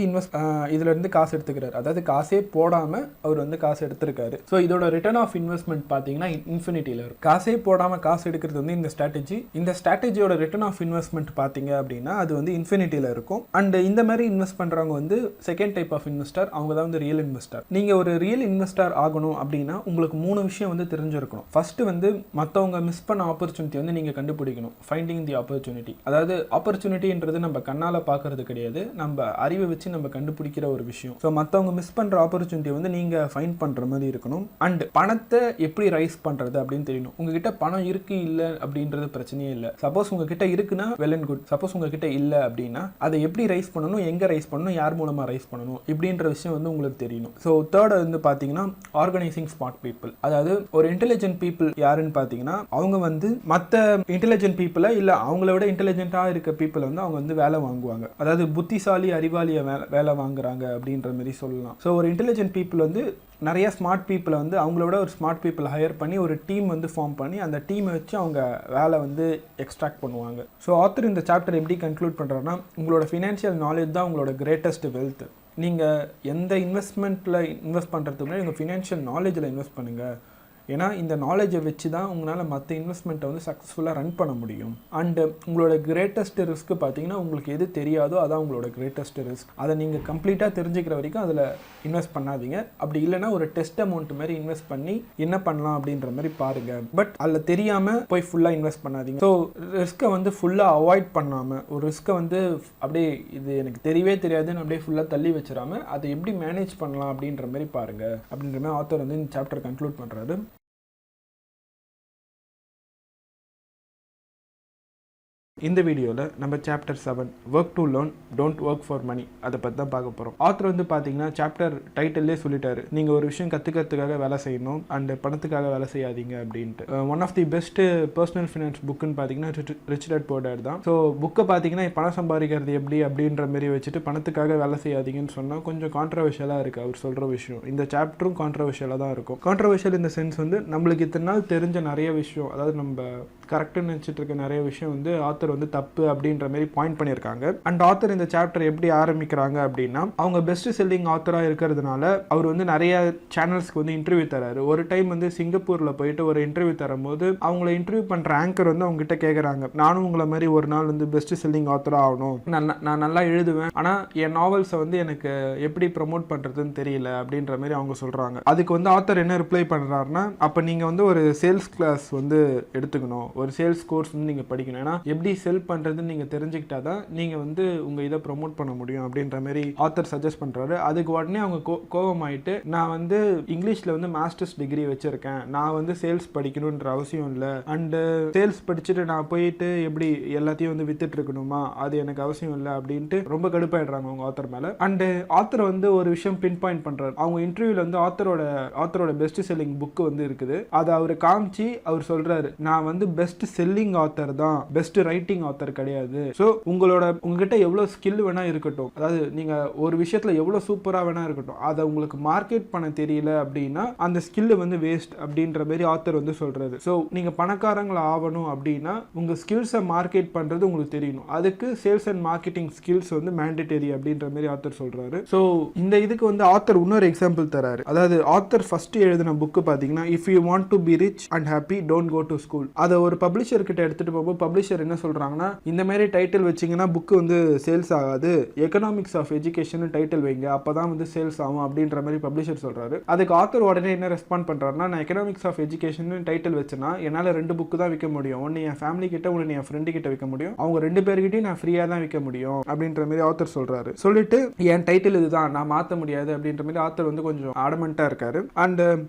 இதுல இருந்து காசு எடுத்துக்கிறாரு. அதாவது காசே போடாம அவர் வந்து காசு எடுத்திருக்காரு. ஸோ இதோட ரிட்டர்ன் ஆஃப் இன்வெஸ்ட்மெண்ட் பாத்தீங்கன்னா இன்ஃபினிட்டில இருக்கும். காசே போடாம காசு எடுக்கிறது வந்து இந்த ஸ்ட்ராட்டஜி. இந்த ஸ்ட்ராட்டஜியோட ரிட்டர்ன் ஆஃப் இன்வெஸ்ட்மெண்ட் பாத்தீங்க அப்படின்னா அது வந்து இன்ஃபினிட்டில இருக்கும். அண்ட் இந்த மாதிரி இன்வெஸ்ட் பண்றவங்க வந்து செகண்ட் டைப் ஆஃப் இன்வெஸ்டர், அவங்க தான் வந்து ரியல் இன்வெஸ்டர். நீங்க ஒரு ரியல் இன்வெஸ்டர் ஆகணும் அப்படின்னா உங்களுக்கு 3 விஷயம் வந்து தெரிஞ்சிருக்கணும். ஃபர்ஸ்ட் வந்து மற்றவங்க மிஸ் பண்ண ஆப்பர்ச்சுனிட்டி வந்து நீங்க கண்டுபிடிக்கணும். Finding the opportunity. அதாவது ஆப்பர்ச்சுனிட்டின்றது நம்ம கண்ணால பார்க்கறது கிடையாது, நம்ம அறிவை வச்சு நம்ம கண்டுபிடிக்கிற ஒரு விஷயம். ஸோ மற்றவங்க மிஸ் பண்ற ஆப்பர்ச்சுனிட்டி வந்து நீங்க ஃபைண்ட் பண்ற மாதிரி இருக்கணும். அண்ட் பணத்தை எப்படி ரைஸ் பண்றது அப்படின்னு தெரியணும். உங்ககிட்ட பணம் இருக்கு இல்ல அப்படின்றது பிரச்சனையே இல்லை. சப்போஸ் உங்ககிட்ட இருக்குன்னா வெல் அண்ட் குட். சப்போஸ் உங்ககிட்ட இல்லை அப்படின்னா அதை எப்படி ரைஸ் பண்ணணும், எங்க ரைஸ் பண்ணணும், யார் மூலமா ரைஸ் பண்ணணும் இப்படின்ற விஷயம் வந்து உங்களுக்கு தெரியணும். ஸோ தேர்ட் வந்து பாத்தீங்கன்னா ஆர்கனைசேஷன் ஆண்டர்பனைசிங் ஸ்மார்ட் பீப்புள். அதாவது ஒரு இன்டெலிஜென்ட் பீப்புள் யாருன்னு பார்த்தீங்கன்னா அவங்க வந்து மற்ற இன்டெலிஜென்ட் பீப்புளை இல்லை அவங்கள விட இன்டெலிஜென்ட்டாக இருக்க பீப்புளை வந்து அவங்க வந்து வேலை வாங்குவாங்க. அதாவது புத்திசாலி அறிவாளியை வேலை வாங்குறாங்க அப்படின்ற மாதிரி சொல்லலாம். ஸோ ஒரு இன்டெலிஜென்ட் பீப்புள் வந்து நிறைய ஸ்மார்ட் பீப்புளை வந்து அவங்கள விட ஒரு ஸ்மார்ட் பீப்புளை ஹையர் பண்ணி ஒரு டீம் வந்து ஃபார்ம் பண்ணி அந்த டீமை வச்சு அவங்க வேலை வந்து எக்ஸ்ட்ராக்ட் பண்ணுவாங்க. ஸோ ஆத்தர் இந்த சாப்டர் எப்படி கன்க்ளூட் பண்ணுறாருன்னா, உங்களோட ஃபினான்ஷியல் நாலேஜ் தான் உங்களோட கிரேட்டஸ்ட் வெல்த். நீங்கள் எந்த இன்வெஸ்ட்மெண்ட்டில் இன்வெஸ்ட் பண்ணுறதுக்கு முன்னாடி உங்கள் ஃபினான்ஷியல் நாலேஜில் இன்வெஸ்ட் பண்ணுங்கள். ஏன்னா இந்த நாலேஜை வச்சு தான் உங்களால் மற்ற இன்வெஸ்ட்மெண்ட்டை வந்து சக்ஸஸ்ஃபுல்லாக ரன் பண்ண முடியும். அண்டு உங்களோட கிரேட்டஸ்ட் ரிஸ்க் பார்த்தீங்கன்னா உங்களுக்கு எது தெரியாதோ அதான் உங்களோட கிரேட்டஸ்ட் ரிஸ்க். அதை நீங்கள் கம்ப்ளீட்டாக தெரிஞ்சுக்கிற வரைக்கும் அதில் இன்வெஸ்ட் பண்ணாதீங்க. அப்படி இல்லைனா ஒரு டெஸ்ட் அமௌண்ட் மாதிரி இன்வெஸ்ட் பண்ணி என்ன பண்ணலாம் அப்படின்ற மாதிரி பாருங்கள். பட் அதில் தெரியாமல் போய் ஃபுல்லாக இன்வெஸ்ட் பண்ணாதீங்க. ஸோ ரிஸ்க்கை வந்து ஃபுல்லாக அவாய்ட் பண்ணாமல், ஒரு ரிஸ்க்கை வந்து அப்படியே இது எனக்கு தெரியவே தெரியாதுன்னு அப்படியே ஃபுல்லாக தள்ளி வச்சிடாமல் அதை எப்படி மேனேஜ் பண்ணலாம் அப்படின்ற மாதிரி பாருங்கள் அப்படின்ற மாதிரி ஆத்தர் வந்து இந்த சாப்டர் கன்க்ளூட் பண்ணுறாரு. இந்த வீடியோவில் நம்ம chapter 7 work to learn don't work for money அதை பற்றி தான் பார்க்க போகிறோம். ஆத்தர் வந்து பார்த்தீங்கன்னா சாப்டர் டைட்டிலே சொல்லிட்டாரு, நீங்கள் ஒரு விஷயம் கற்றுக்கிறதுக்காக வேலை செய்யணும் அண்ட் பணத்துக்காக வேலை செய்யாதீங்க அப்படின்ட்டு. One of the best personal finance புக்குன்னு பார்த்தீங்கன்னா ரிச் டாட் புவர் டாட் தான். ஸோ புக்கை பார்த்தீங்கன்னா பணம் சம்பாதிக்கிறது எப்படி அப்படின்ற மாதிரி வச்சுட்டு பணத்துக்காக வேலை செய்யாதீங்கன்னு சொன்னால் கொஞ்சம் கான்ட்ரவர்ஷியலாக இருக்குது அவர் சொல்கிற விஷயம். இந்த சாப்டரும் கான்ட்ரவர்ஷியலாக தான் இருக்கும். கான்ட்ரவர்ஷியல் இந்த சென்ஸ் வந்து நம்மளுக்கு இத்தனை நாள் தெரிஞ்ச நிறைய விஷயம், அதாவது நம்ம கரெக்டுன்னு நினச்சிட்டு இருக்க நிறைய விஷயம் வந்து ஆத்தர் வந்து தப்பு அப்படின்ற மாதிரி பாயிண்ட் பண்ணியிருக்காங்க. அண்ட் ஆத்தர் இந்த சாப்டர் எப்படி ஆரம்பிக்கிறாங்க அப்படின்னா, அவங்க பெஸ்ட் செல்லிங் ஆத்தராக இருக்கிறதுனால அவர் வந்து நிறைய சேனல்ஸ்க்கு வந்து இன்டர்வியூ தராரு. ஒரு டைம் வந்து சிங்கப்பூரில் போயிட்டு ஒரு இன்டர்வியூ தரும்போது அவங்கள இன்டர்வியூ பண்ணுற ஆங்கர் வந்து அவங்க கிட்ட கேட்குறாங்க, நானும் உங்களை மாதிரி ஒரு நாள் வந்து பெஸ்ட் செல்லிங் ஆத்தராக ஆகணும், நான் நல்லா எழுதுவேன், ஆனால் என் நாவல்ஸை வந்து எனக்கு எப்படி ப்ரமோட் பண்ணுறதுன்னு தெரியல அப்படின்ற மாதிரி அவங்க சொல்கிறாங்க. அதுக்கு வந்து ஆத்தர் என்ன ரிப்ளை பண்ணுறாருன்னா, அப்போ நீங்கள் வந்து ஒரு சேல்ஸ் கிளாஸ் வந்து எடுத்துக்கணும், ஒரு சேல்ஸ் கோர்ஸ் வந்து நீங்கள் படிக்கணும். ஏன்னா எப்படி செல் பண்ணுறதுன்னு நீங்கள் தெரிஞ்சுக்கிட்டா தான் நீங்கள் வந்து உங்கள் இதை ப்ரொமோட் பண்ண முடியும் அப்படின்ற மாதிரி ஆத்தர் சஜஸ்ட் பண்ணுறாரு. அதுக்கு உடனே அவங்க கோபமாயிட்டு, நான் வந்து இங்கிலீஷில் வந்து மாஸ்டர்ஸ் டிகிரி வச்சுருக்கேன், நான் வந்து சேல்ஸ் படிக்கணுன்ற அவசியம் இல்லை, அண்டு சேல்ஸ் படிச்சுட்டு நான் போயிட்டு எப்படி எல்லாத்தையும் வந்து வித்துட்டு இருக்கணுமா, அது எனக்கு அவசியம் இல்லை அப்படின்ட்டு ரொம்ப கடுப்பாயிடுறாங்க அவங்க ஆத்தர் மேலே. அண்டு ஆத்தர் வந்து ஒரு விஷயம் பின் பாயிண்ட் பண்ணுறாரு. அவங்க இன்டர்வியூவில் வந்து ஆத்தரோட பெஸ்ட் செல்லிங் புக்கு வந்து இருக்குது. அதை அவர் காமிச்சு அவர் சொல்கிறாரு, நான் வந்து பெஸ்ட் செல்லிங் ஆத்தர் தான், பெஸ்ட் ரைட்டிங் ஆத்தர் கிடையாது. ஸோ உங்ககிட்ட எவ்வளோ ஸ்கில் வேணா இருக்கட்டும், அதாவது நீங்க ஒரு விஷயத்துல எவ்வளோ சூப்பராக வேணா இருக்கட்டும், அதை உங்களுக்கு மார்க்கெட் பண்ண தெரியல அப்படின்னா அந்த ஸ்கில் வந்து வேஸ்ட் அப்படின்ற மாதிரி ஆத்தர் வந்து சொல்றாரு. ஸோ நீங்க பணக்காரங்களை ஆகணும் அப்படின்னா உங்க ஸ்கில்ஸை மார்க்கெட் பண்றது உங்களுக்கு தெரியணும். அதுக்கு சேல்ஸ் அண்ட் மார்க்கெட்டிங் ஸ்கில்ஸ் வந்து மேண்டேட்டரி அப்படின்ற மாதிரி ஆத்தர் சொல்றாரு. ஸோ இந்த இதுக்கு வந்து ஆத்தர் இன்னொரு எக்ஸாம்பிள் தராரு. அதாவது ஆத்தர் ஃபர்ஸ்ட் எழுதின புக்கு பார்த்தீங்கன்னா, if you want to be rich and happy don't go to school. அதை ஒரு பப்ளிஷர் கிட்ட எடுத்துட்டு போகும்போது பப்ளிஷர் என்ன சொல்றாங்கன்னா, இந்த மாதிரி டைட்டில் வச்சிங்கன்னா புக்கு வந்து சேல்ஸ் ஆகாது, எக்கனாமிக்ஸ் ஆஃப் எஜுகேஷன் டைட்டில் வைங்க, அப்பதான் வந்து சேல்ஸ் ஆகும் அப்படின்ற மாதிரி பப்ளிஷர் சொல்றாரு. அதுக்கு ஆத்தர் உடனே என்ன ரெஸ்பாண்ட் பண்றாருன்னா, நான் எக்கனாமிக்ஸ் ஆஃப் எஜுகேஷன் டைட்டில் வச்சேன்னா என்னால் 2 புக்கு தான் விற்க முடியும், ஒன்று என் ஃபேமிலி கிட்ட, ஒன்று என் ஃப்ரெண்டு கிட்ட விற்க முடியும், அவங்க 2 பேர்கிட்டையும் நான் ஃப்ரீயாக தான் விற்க முடியும் அப்படின்ற மாதிரி ஆத்தர் சொல்றாரு. சொல்லிட்டு என் டைட்டில் இதுதான், நான் மாற்ற முடியாது அப்படின்ற மாதிரி ஆத்தர் வந்து கொஞ்சம் ஆடமெண்ட்டாக இருக்காரு. அண்ட்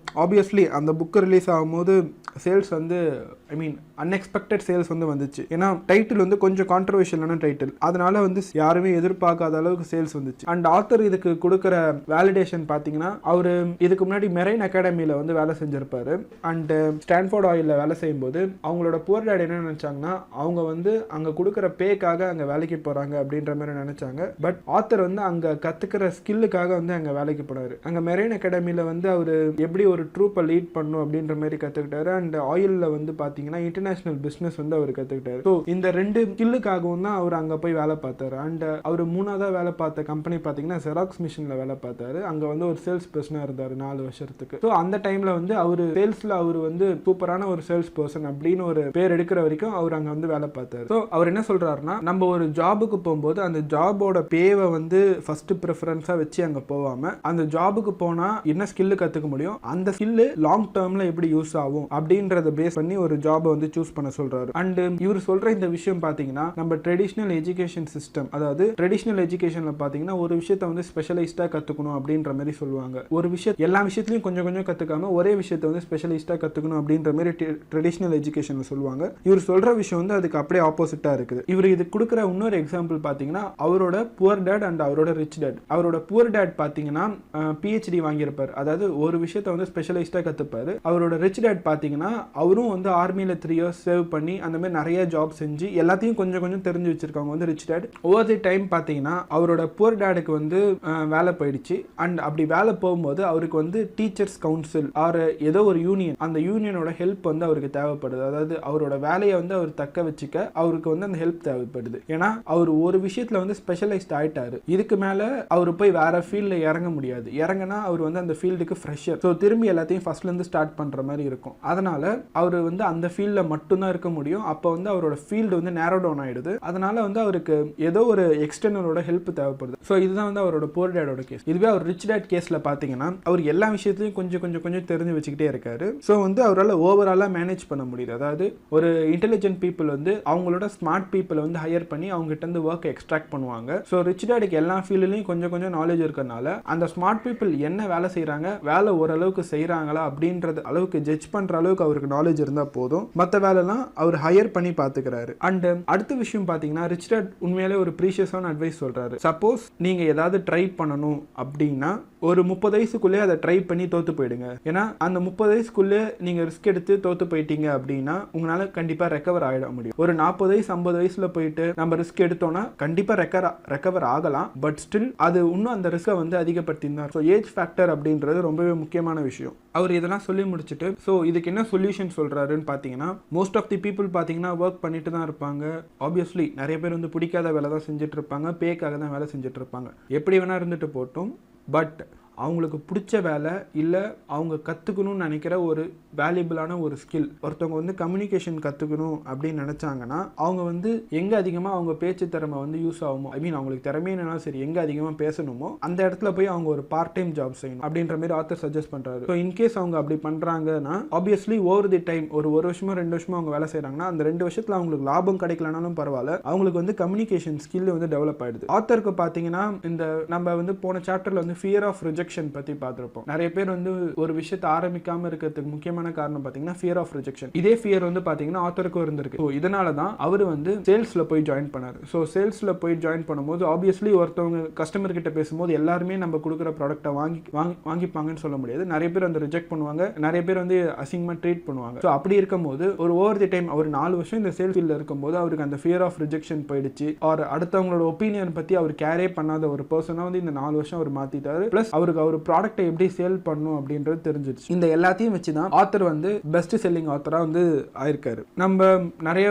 ஆப்வியஸ்லி அந்த புக்கு ரிலீஸ் ஆகும்போது சேல்ஸ் வந்து அன்எக்ஸ்பெக்டட் சேல்ஸ் வந்து வந்துச்சு. ஏன்னா டைட்டில் வந்து கொஞ்சம் கான்ட்ரவர்ஷியலான டைட்டில், அதனால வந்து யாருமே எதிர்பார்க்காத அளவுக்கு சேல்ஸ் வந்துச்சு. அண்ட் ஆத்தர் இதுக்கு கொடுக்குற வேலிடேஷன் பார்த்தீங்கன்னா, அவர் இதுக்கு முன்னாடி மெரைன் அகாடமியில் வந்து வேலை செஞ்சிருப்பாரு. அண்ட் ஸ்டான்ஃபோர்ட் ஆயிலில் வேலை செய்யும்போது அவங்களோட புவர் டாட் என்ன நினைச்சாங்கன்னா, அவங்க வந்து அங்கே கொடுக்குற பேக்காக அங்கே வேலைக்கு போகிறாங்க அப்படின்ற மாதிரி நினைச்சாங்க. பட் ஆத்தர் வந்து அங்கே கற்றுக்கிற ஸ்கில்லுக்காக வந்து அங்கே வேலைக்கு போனார். அங்கே மெரைன் அகாடமியில் வந்து அவர் எப்படி ஒரு ட்ரூப்பை லீட் பண்ணும் அப்படின்ற மாதிரி கற்றுக்கிட்டாரு. அண்ட் ஆயிலில் வந்து பார்த்தீங்கன்னா இன்டர்நேஷனல் பிஸ்னஸ் வந்து அவர் கற்றுக்கிட்டாரு. ஸோ இந்த 2 ஸ்கில்லுக்காகவும் தான் அவர் அங்கே போய் வேலை பார்த்தாரு. அண்ட் அவர் 3ஆவதா வேலை பார்த்த கம்பெனி பார்த்தீங்கன்னா ஜெராக்ஸ் மிஷினில் வேலை பார்த்தாரு. அங்கே வந்து ஒரு சேல்ஸ் பர்சனாக இருந்தார் 4 வருஷத்துக்கு. ஸோ அந்த டைமில் வந்து அவர் சேல்ஸில் அவர் வந்து சூப்பரான ஒரு சேல்ஸ் பர்சன் அப்படின்னு ஒரு பேர் எடுக்கிற வரைக்கும் அவர் அங்கே வந்து வேலை பார்த்தாரு. ஸோ அவர் என்ன சொல்றாருன்னா, நம்ம ஒரு ஜாபுக்கு போகும்போது அந்த ஜாபோட பேவை வந்து ஃபர்ஸ்ட் ப்ரிஃபரன்ஸாக வச்சு அங்கே போகாமல் அந்த ஜாபுக்கு போனால் என்ன ஸ்கில்லு கற்றுக்க முடியும், அந்த ஸ்கில்லு லாங் டேர்மில் எப்படி யூஸ் ஆகும் அப்படின்றத பேஸ் பண்ணி ஒரு ஜாபை வந்து சூஸ் பண்ண சொல்றாரு. அண்ட் இவர் சொல்ற இந்த விஷயம் பாத்தீங்கன்னா நம்ம ட்ரெடிஷ்னல் எஜுகேஷன் சிஸ்டம், அதாவது ட்ரெடிஷ்னல் எஜுகேஷன்ல பாத்தீங்கன்னா ஒரு விஷயத்தை வந்து ஸ்பெஷலைஸ்டா கத்துக்கணும் அப்படின்ற மாதிரி சொல்லுவாங்க. ஒரு விஷயம் எல்லா விஷயத்திலையும் கொஞ்சம் கொஞ்சம் கத்துக்காம ஒரே விஷயத்தை வந்து ஸ்பெஷலிஸ்டா கத்துக்கணும் அப்படின்ற மாதிரி ட்ரெடிஷ்னல் எஜுகேஷன்ல சொல்லுவாங்க. இவர் சொல்ற விஷயம் வந்து அதுக்கு அப்படியே ஆப்போசிட்டா இருக்குது. இவர் இது கொடுக்குற இன்னொரு எக்ஸாம்பிள் பாத்தீங்கன்னா அவரோட புவர் டேட் அண்ட் அவரோட ரிச் டேட். அவரோட புவர் டேட் பாத்தீங்கன்னா PhD வாங்கியிருப்பார், அதாவது ஒரு விஷயத்தை வந்து ஸ்பெஷலைஸ்டா கத்துப்பாரு. அவரோட ரிச் டேட் பாத்தீங்கன்னா அவரும் வந்து ஆர்மியில 3 years சேவ் பண்ணி அந்த மாதிரி நிறைய ஜாப் செஞ்சு எல்லாத்தையும் கொஞ்சம் கொஞ்சம் தெரிஞ்சு வச்சிருக்காங்க வந்து rich dad. Over the time பாத்தீங்கன்னா அவரோட புவர் டேடுக்கு வந்து வேலை போயிடுச்சு. அண்ட் அப்படி வேலை போகும்போது அவருக்கு வந்து டீச்சர்ஸ் கவுன்சில் ஆர் ஏதோ ஒரு யூனியன், அந்த யூனியனோட ஹெல்ப் வந்து அவருக்கு தேவைப்படுது. அதாவது அவரோட வேலையை வந்து அவர் தக்க வச்சுக்க அவருக்கு வந்து அந்த ஹெல்ப் தேவைப்படுது. ஏன்னா அவர் ஒரு விஷயத்துல வந்து ஸ்பெஷலைஸ்ட் ஆயிட்டாரு. இதுக்கு மேல அவர் போய் வேற ஃபீல்ட்ல இறங்க முடியாது. இறங்கினா அவர் வந்து அந்த ஃபீல்டுக்கு ஃப்ரெஷர். ஸோ திரும்பி எல்லாத்தையும் ஃபர்ஸ்ட்ல இருந்து ஸ்டார்ட் பண்ற மாதிரி இருக்கும். அதனால அவர் வந்து அந்த ஃபீல்ட்ல மட்டும்தான் இருக்க முடியும். அப்போ வந்து அவரோட ஃபீல்டு வந்து நேரோ டவுன் ஆயிடுது. அதனால வந்து அவருக்கு ஏதோ ஒரு எக்ஸ்டர்னலோட ஹெல்ப் தேவைப்படுது. ஸோ இதுதான் வந்து அவரோட புவர் டேடோட கேஸ். இதுவே அவர் ரிச் டேட் கேஸ்ல பாத்தீங்கன்னா அவர் எல்லா விஷயத்தையும் கொஞ்சம் கொஞ்சம் கொஞ்சம் தெரிஞ்சு வச்சுக்கிட்டே இருக்காரு. ஸோ வந்து அவரால் ஓவராலா மேனேஜ் பண்ண முடியுது. அதாவது ஒரு இன்டெலிஜென்ட் பீப்புள் வந்து அவங்களோட ஸ்மார்ட் பீப்புளை வந்து ஹையர் பண்ணி அவங்க கிட்ட இருந்து ஒர்க் எக்ஸ்ட்ராக்ட் பண்ணுவாங்க. ஸோ ரிச் டேடுக்கு எல்லா ஃபீல்ட்லையும் கொஞ்சம் கொஞ்சம் நாலேஜ் இருக்கிறதுனால அந்த ஸ்மார்ட் பீப்புள் என்ன வேலை செய்யறாங்க, வேலை ஓரளவுக்கு செய்யறாங்களா அப்படின்றது அளவுக்கு ஜட்ஜ் பண்ற அளவுக்கு அவருக்கு நாலேஜ் இருந்தா போதும். மற்ற வேலைலாம் அவர் ஹையர் பண்ணி பாத்துக்கிறாரு. அண்ட் அடுத்த விஷயம் பாத்தீங்கன்னா ரிச் டேட் உண்மையிலே ஒரு ப்ரீஷியஸான அட்வைஸ் சொல்றாரு. சப்போஸ் நீங்க ஏதாவது ட்ரை பண்ணணும் அப்படின்னா ஒரு 30 வயசுக்குள்ளே அதை ட்ரை பண்ணி தோத்து போயிடுங்க. ஏன்னா அந்த 30 வயசுக்குள்ளே நீங்க ரிஸ்க் எடுத்து தோத்து போயிட்டீங்க அப்படின்னா உங்களால கண்டிப்பா ரெக்கவர் ஆகிட முடியும். ஒரு 40 வயசு 50 வயசுல போயிட்டு நம்ம ரிஸ்க் எடுத்தோம்னா கண்டிப்பா ரெக்கவர் ஆகலாம். பட் ஸ்டில் அது இன்னும் அந்த ரிஸ்கை வந்து அதிகப்படுத்தினார். ஸோ ஏஜ் ஃபேக்டர் அப்படின்றது ரொம்பவே முக்கியமான விஷயம். அவர் இதெல்லாம் சொல்லி முடிச்சுட்டு ஸோ இதுக்கு என்ன சொல்யூஷன் சொல்றாருன்னு பாத்தீங்கன்னா மோஸ்ட் ஆஃப் தி பீப்புள் பாத்தீங்கன்னா ஒர்க் பண்ணிட்டு தான் இருப்பாங்க. ஆப்வியஸ்லி நிறைய பேர் வந்து பிடிக்காத வேலை தான் செஞ்சுட்டு இருப்பாங்க, பேக்காக தான் வேலை செஞ்சுட்டு இருப்பாங்க. எப்படி வேணா இருந்துட்டு போட்டும், பட் அவங்களுக்கு பிடிச்ச வேலை இல்லை அவங்க கற்றுக்கணும்னு நினைக்கிற ஒரு வேல்யூபிளான ஒரு ஸ்கில், ஒருத்தவங்க வந்து கம்யூனிகேஷன் கற்றுக்கணும் அப்படின்னு நினச்சாங்கன்னா அவங்க வந்து எங்கே அதிகமாக அவங்க பேச்சு திறமை வந்து யூஸ் ஆகுமோ, ஐ மீன் அவங்களுக்கு திறமையே என்னன்னா சரி எங்கே அதிகமாக பேசணுமோ அந்த இடத்துல போய் அவங்க ஒரு பார்ட் டைம் ஜாப் செய்யணும் அப்படின்ற மாதிரி ஆத்தர் சஜஸ்ட் பண்ணுறாரு. ஸோ இன்கேஸ் அவங்க அப்படி பண்ணுறாங்கன்னா ஆப்வியஸ்லி ஓவர் தி டைம் ஒரு வருஷமோ 2 வருஷமோ அவங்க வேலை செய்கிறாங்கன்னா அந்த 2 வருஷத்தில் அவங்களுக்கு லாபம் கிடைக்கலனாலும் பரவாயில்ல, அவங்களுக்கு வந்து கம்யூனிகேஷன் ஸ்கில் வந்து டெவலப் ஆயிடுது. ஆத்தருக்கு பார்த்தீங்கன்னா இந்த நம்ம வந்து போன சாப்டர்ல வந்து ஃபியர் ஆஃப் ரிஜெக்ஷன் பற்றி பார்த்துருப்போம். நிறைய பேர் வந்து ஒரு விஷயத்தை ஆரம்பிக்காம இருக்கிறதுக்கு முக்கியமான காரணம் பார்த்தீங்கன்னா ஃபியர் ஆஃப் ரிஜெக்ஷன். இதே ஃபியர் வந்து பார்த்தீங்கன்னா ஆத்தருக்கும் இருந்திருக்கு. ஸோ இதனால தான் அவர் வந்து சேல்ஸ்ல போய் ஜாயின் பண்ணாரு. ஸோ சேல்ஸ்ல போய் ஜாயின் பண்ணும்போது ஆப்வியஸ்லி ஒருத்தவங்க கஸ்டமர் கிட்ட பேசும்போது எல்லாருமே நம்ம கொடுக்குற ப்ராடக்ட்டை வாங்கிப்பாங்கன்னு சொல்ல முடியாது. நிறைய பேர் வந்து ரிஜெக்ட் பண்ணுவாங்க, நிறைய பேர் வந்து அசிங்கமா ட்ரீட் பண்ணுவாங்க. ஸோ அப்படி இருக்கும்போது ஒரு ஓவர் தி டைம் அவர் 4 வருஷம் இந்த சேல்ஸ் ஃபீல்ட்ல இருக்கும்போது அவருக்கு அந்த ஃபியர் ஆஃப் ரிஜெக்ஷன் போயிடுச்சு. ஆர் அடுத்தவங்களோட ஒப்பீனியன் பத்தி அவர் கேரே பண்ணாத ஒரு பர்சனா வந்து இந்த 4 வருஷம் அவர் மாத்திட்டாரு. பிளஸ் அவருக்கு அவர் ப்ராடக்ட்டை எப்படி சேல் பண்ணணும் அப்படின்றது தெரிஞ்சிருச்சு. இந்த எல்லாத்தையும் வச்சு தான் ஆத்தர் வந்து பெஸ்ட் செல்லிங் ஆத்தரா வந்து ஆயிருக்காரு. நம்ம நிறைய